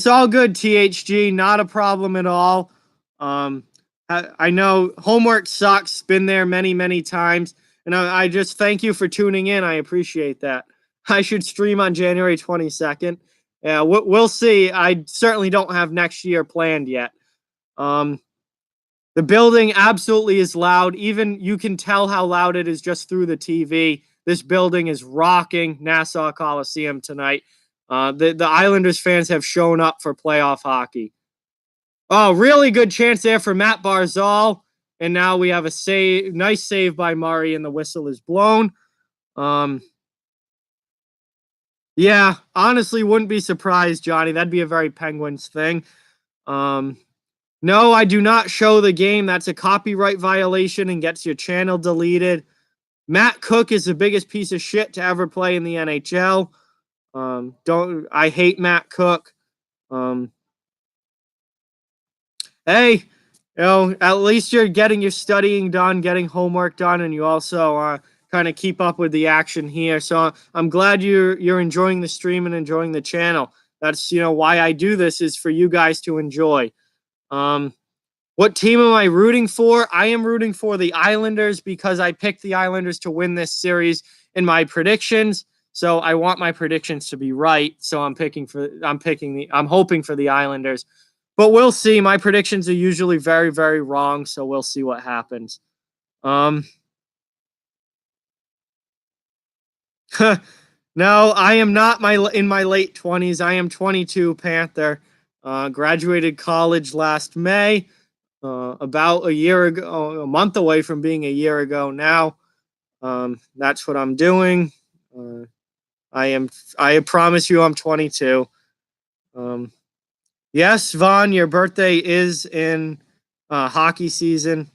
A: all good, THG. Not a problem at all. I know homework sucks. Been there many, many times. And I just thank you for tuning in. I appreciate that. I should stream on January 22nd. Yeah, we'll see. I certainly don't have next year planned yet. The building absolutely is loud. Even you can tell how loud it is just through the TV. This building is rocking Nassau Coliseum tonight. The Islanders fans have shown up for playoff hockey. Oh, really good chance there for Matt Barzal. And now we have a nice save by Murray, and the whistle is blown. Yeah, honestly, wouldn't be surprised, Johnny. That'd be a very Penguins thing. No, I do not show the game. That's a copyright violation and gets your channel deleted. Matt Cook is the biggest piece of shit to ever play in the NHL. I hate Matt Cook. Hey, at least you're getting your studying done, getting homework done, and you also kind of keep up with the action here. So I'm glad you're enjoying the stream and enjoying the channel. That's why I do this, is for you guys to enjoy. What team am I rooting for? I am rooting for the Islanders because I picked the Islanders to win this series in my predictions. So I want my predictions to be right. So I'm hoping for the Islanders. But we'll see. My predictions are usually very, very wrong, so we'll see what happens. No, I am not in my late 20s. I am 22, Panther. Graduated college last May, about a year ago, a month away from being a year ago now. That's what I'm doing. I promise you I'm 22. Yes, Vaughn, your birthday is in hockey season.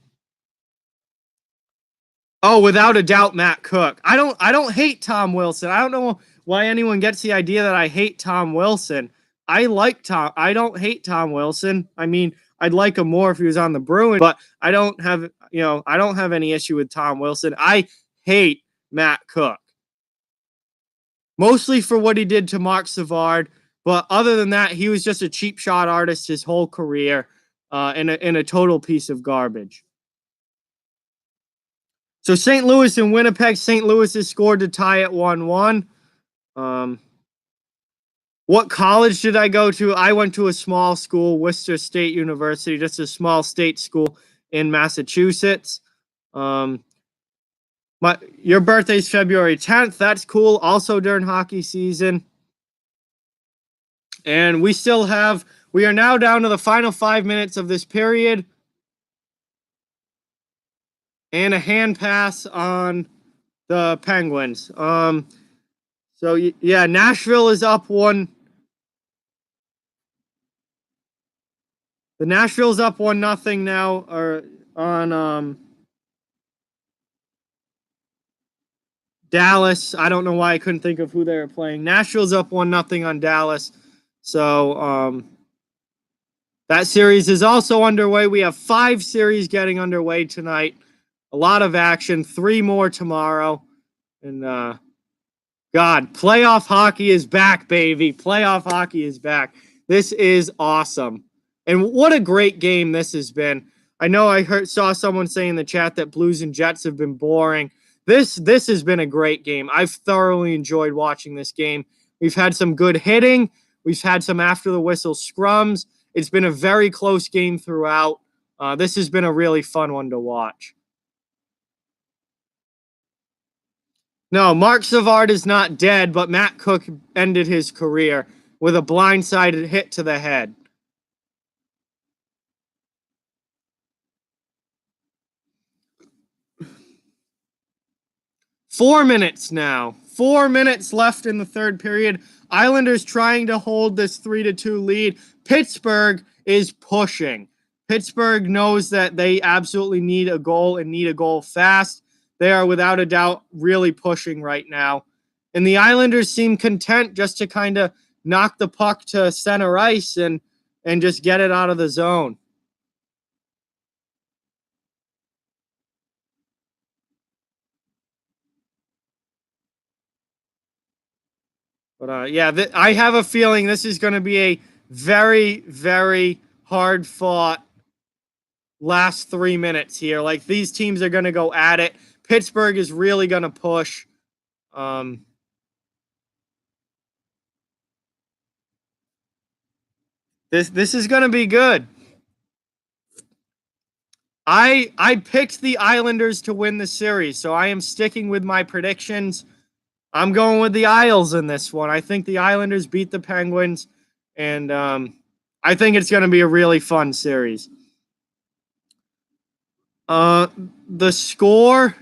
A: Oh, without a doubt, Matt Cook. I don't hate Tom Wilson. I don't know why anyone gets the idea that I hate Tom Wilson. I like Tom. I don't hate Tom Wilson. I mean, I'd like him more if he was on the Bruins, but I don't have any issue with Tom Wilson. I hate Matt Cook. mostly for what he did to Mark Savard. But other than that, he was just a cheap shot artist his whole career, and a total piece of garbage. So St. Louis and Winnipeg. St. Louis has scored to tie at 1-1. What college did I go to? I went to a small school, Worcester State University, just a small state school in Massachusetts. Your birthday's February 10th. That's cool. Also during hockey season. And we are now down to the final 5 minutes of this period. And a hand pass on the Penguins. So yeah, Nashville is up 1. The Nashville's up 1-0 now, or on Dallas. I don't know why I couldn't think of who they were playing. Nashville's up 1-0 on Dallas. So that series is also underway. We have 5 series getting underway tonight. A lot of action. 3 more tomorrow. And God, playoff hockey is back, baby. Playoff hockey is back. This is awesome. And what a great game this has been. I know I saw someone say in the chat that Blues and Jets have been boring. This has been a great game. I've thoroughly enjoyed watching this game. We've had some good hitting. We've had some after the whistle scrums. It's been a very close game throughout. This has been a really fun one to watch. No, Mark Savard is not dead, but Matt Cook ended his career with a blindsided hit to the head. Four minutes now. 4 minutes left in the third period. Islanders trying to hold this 3-2 lead. Pittsburgh is pushing. Pittsburgh knows that they absolutely need a goal and need a goal fast. They are without a doubt really pushing right now. And the Islanders seem content just to kind of knock the puck to center ice and just get it out of the zone. But yeah, I have a feeling this is going to be a very, very hard fought last 3 minutes here. Like, these teams are going to go at it. Pittsburgh is really going to push. This is going to be good. I picked the Islanders to win the series, so I am sticking with my predictions. I'm going with the Isles in this one. I think the Islanders beat the Penguins, and I think it's going to be a really fun series. The score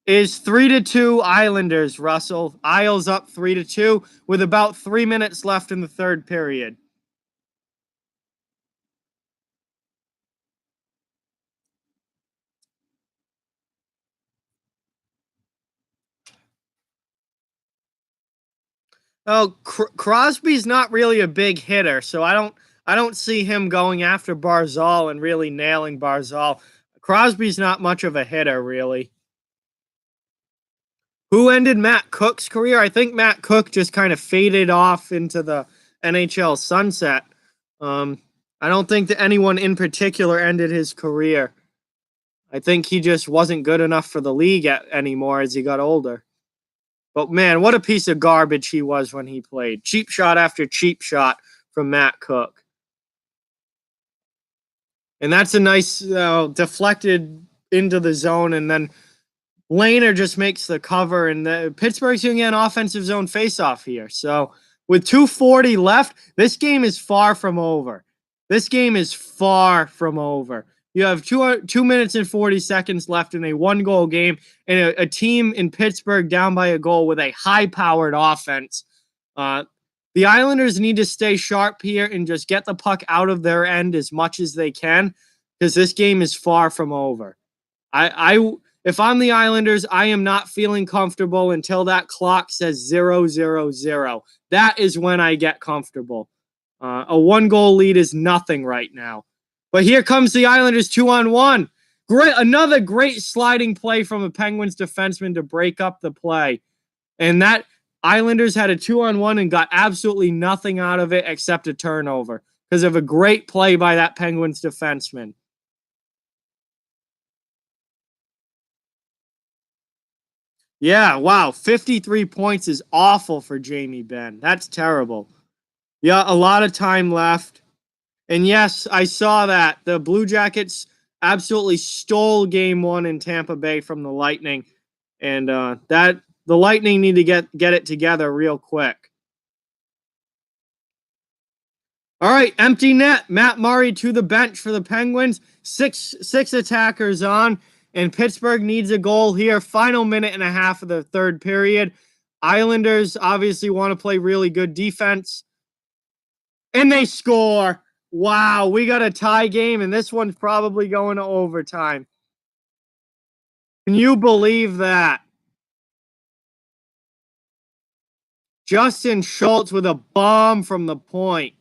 A: is 3-2 Islanders, Russell. Isles up 3-2 with about 3 minutes left in the third period. Oh, Crosby's not really a big hitter, so I don't see him going after Barzal and really nailing Barzal. Crosby's not much of a hitter, really. Who ended Matt Cook's career? I think Matt Cook just kind of faded off into the NHL sunset. I don't think that anyone in particular ended his career. I think he just wasn't good enough for the league anymore as he got older. But man, what a piece of garbage he was when he played. Cheap shot after cheap shot from Matt Cook. And that's a nice deflected into the zone, and then Lehner just makes the cover, and Pittsburgh's going to get an offensive zone faceoff here. So with 2:40 left, this game is far from over. This game is far from over. You have 2 minutes and 40 seconds left in a 1-goal game, and a team in Pittsburgh down by a goal with a high-powered offense. The Islanders need to stay sharp here and just get the puck out of their end as much as they can, because this game is far from over. If I'm the Islanders, I am not feeling comfortable until that clock says 0-0-0. That is when I get comfortable. A 1-goal lead is nothing right now. But here comes the Islanders 2-on-1. Another great sliding play from a Penguins defenseman to break up the play. And that Islanders had a 2-on-1 and got absolutely nothing out of it except a turnover because of a great play by that Penguins defenseman. Yeah, wow. 53 points is awful for Jamie Benn. That's terrible. Yeah, a lot of time left. And yes, I saw that. The Blue Jackets absolutely stole game 1 in Tampa Bay from the Lightning. And that the Lightning need to get it together real quick. All right, empty net. Matt Murray to the bench for the Penguins. Six attackers on, and Pittsburgh needs a goal here. Final minute and a half of the third period. Islanders obviously want to play really good defense, and they score. Wow, we got a tie game, and this one's probably going to overtime. Can you believe that? Justin Schultz with a bomb from the point.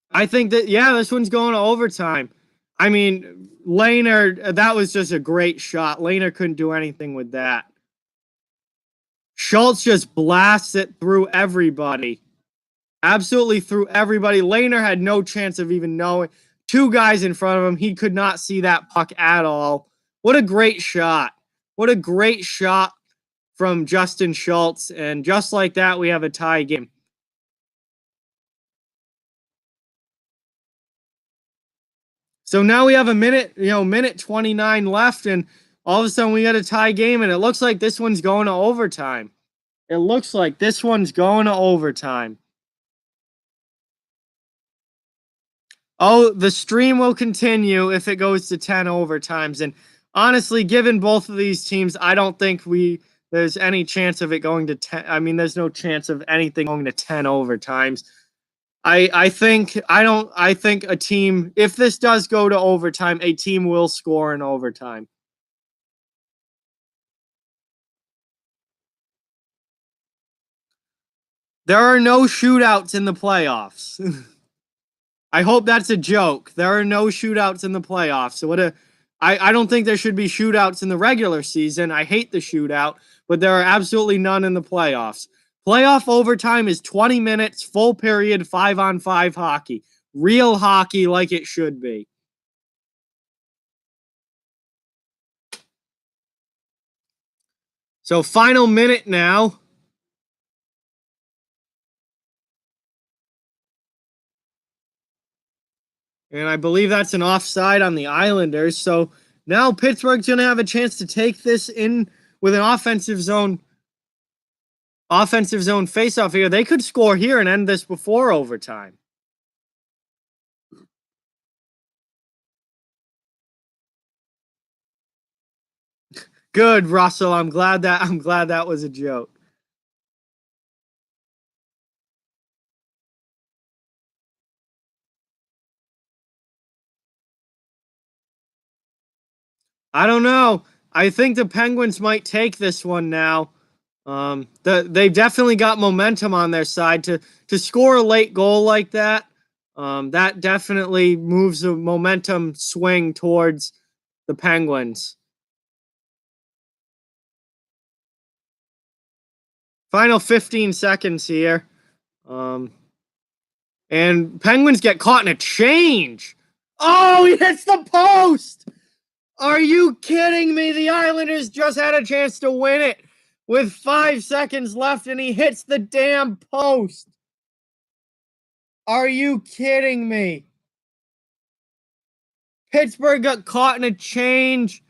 A: I think that, yeah, this one's going to overtime. I mean, Lehner, that was just a great shot. Lehner couldn't do anything with that. Schultz just blasts it through everybody. Absolutely through everybody. Lehner had no chance of even knowing. Two guys in front of him. He could not see that puck at all. What a great shot. What a great shot from Justin Schultz. And just like that, we have a tie game. So now we have a minute, minute 29 left, and all of a sudden we got a tie game, and it looks like this one's going to overtime. It looks like this one's going to overtime. Oh, the stream will continue if it goes to 10 overtimes. And honestly, given both of these teams, I don't think there's any chance of it going to 10. I mean, there's no chance of anything going to 10 overtimes. I think a team, if this does go to overtime, a team will score in overtime. There are no shootouts in the playoffs. I hope that's a joke. There are no shootouts in the playoffs. So I don't think there should be shootouts in the regular season. I hate the shootout, but there are absolutely none in the playoffs. Playoff overtime is 20 minutes, full period, 5-on-5 hockey. Real hockey like it should be. So final minute now. And I believe that's an offside on the Islanders. So now Pittsburgh's going to have a chance to take this in with an offensive zone faceoff here. They could score here and end this before overtime. Good, Russell. I'm glad that was a joke. I don't know. I think the Penguins might take this one now. They've definitely got momentum on their side to score a late goal like that. That definitely moves the momentum swing towards the Penguins. Final 15 seconds here. And Penguins get caught in a change. Oh, he hits the post! Are you kidding me? The Islanders just had a chance to win it with 5 seconds left, and he hits the damn post. Are you kidding me? Pittsburgh got caught in a change,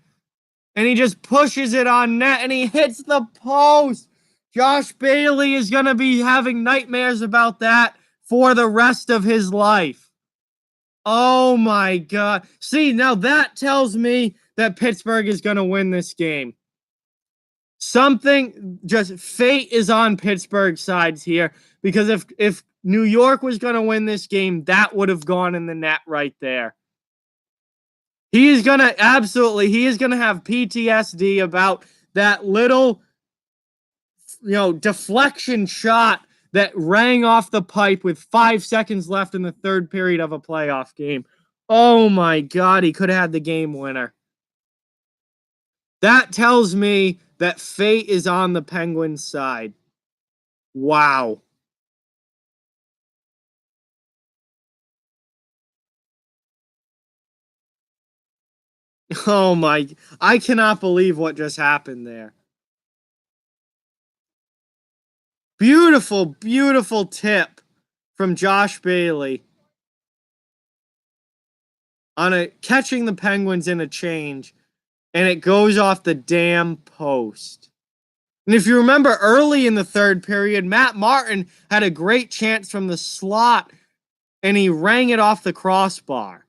A: and he just pushes it on net, and he hits the post. Josh Bailey is going to be having nightmares about that for the rest of his life. Oh, my God. See, now that tells me that Pittsburgh is going to win this game. Fate is on Pittsburgh's sides here, because if New York was going to win this game, that would have gone in the net right there. He is going to have PTSD about that little, deflection shot that rang off the pipe with 5 seconds left in the third period of a playoff game. Oh my God, he could have had the game winner. That tells me that fate is on the Penguins' side. Wow. Oh my, I cannot believe what just happened there. Beautiful, beautiful tip from Josh Bailey on a catching the Penguins in a change, and it goes off the damn post. And if you remember early in the third period, Matt Martin had a great chance from the slot and he rang it off the crossbar.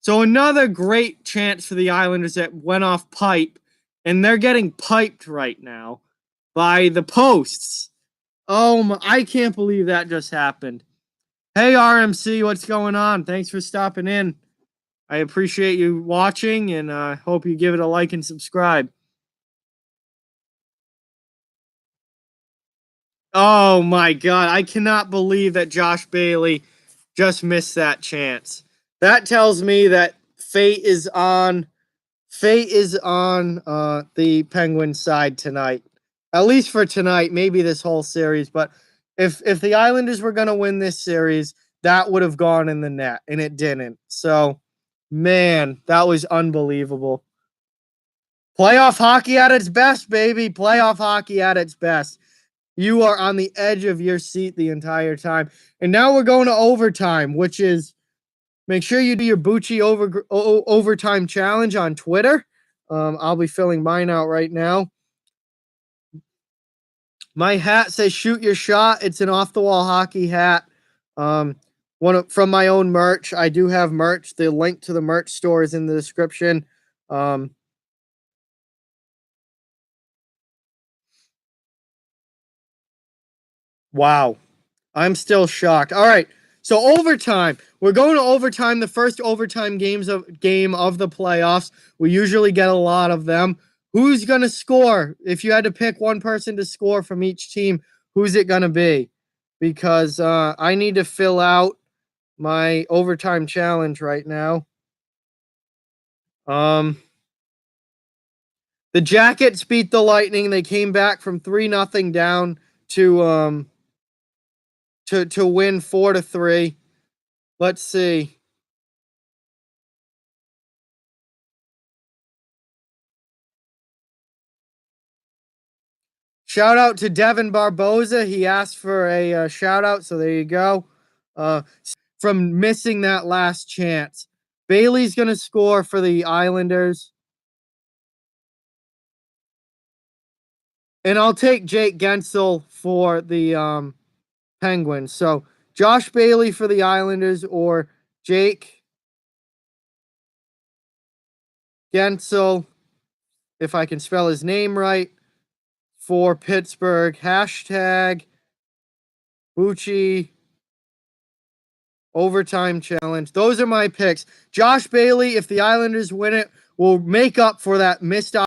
A: So another great chance for the Islanders that went off pipe, and they're getting piped right now by the posts. Oh my, I can't believe that just happened. Hey RMC, what's going on? Thanks for stopping in. I appreciate you watching, and I hope you give it a like and subscribe. Oh my God, I cannot believe that Josh Bailey just missed that chance. That tells me that fate is on the Penguins side tonight. At least for tonight, maybe this whole series, but if the Islanders were going to win this series, that would have gone in the net, and it didn't. So, man, that was unbelievable. Playoff hockey at its best, baby. Playoff hockey at its best. You are on the edge of your seat the entire time. And now we're going to overtime, which is make sure you do your Bucci overtime challenge on Twitter. I'll be filling mine out right now. My hat says "Shoot Your Shot." It's an off-the-wall hockey hat. From my own merch. I do have merch. The link to the merch store is in the description. Wow. I'm still shocked. All right. So overtime. We're going to overtime, the first overtime game of the playoffs. We usually get a lot of them. Who's going to score? If you had to pick one person to score from each team, who's it going to be? Because I need to fill out my overtime challenge right now. The Jackets beat the Lightning. They came back from 3-0 down to win 4-3. Let's see. Shout out to Devin Barboza. He asked for a shout out, so there you go. From missing that last chance. Bailey's going to score for the Islanders. And I'll take Jake Gensel for the Penguins. So Josh Bailey for the Islanders or Jake Gensel, if I can spell his name right, for Pittsburgh. Hashtag Bucci overtime challenge. Those are my picks. Josh Bailey, if the Islanders win it, will make up for that missed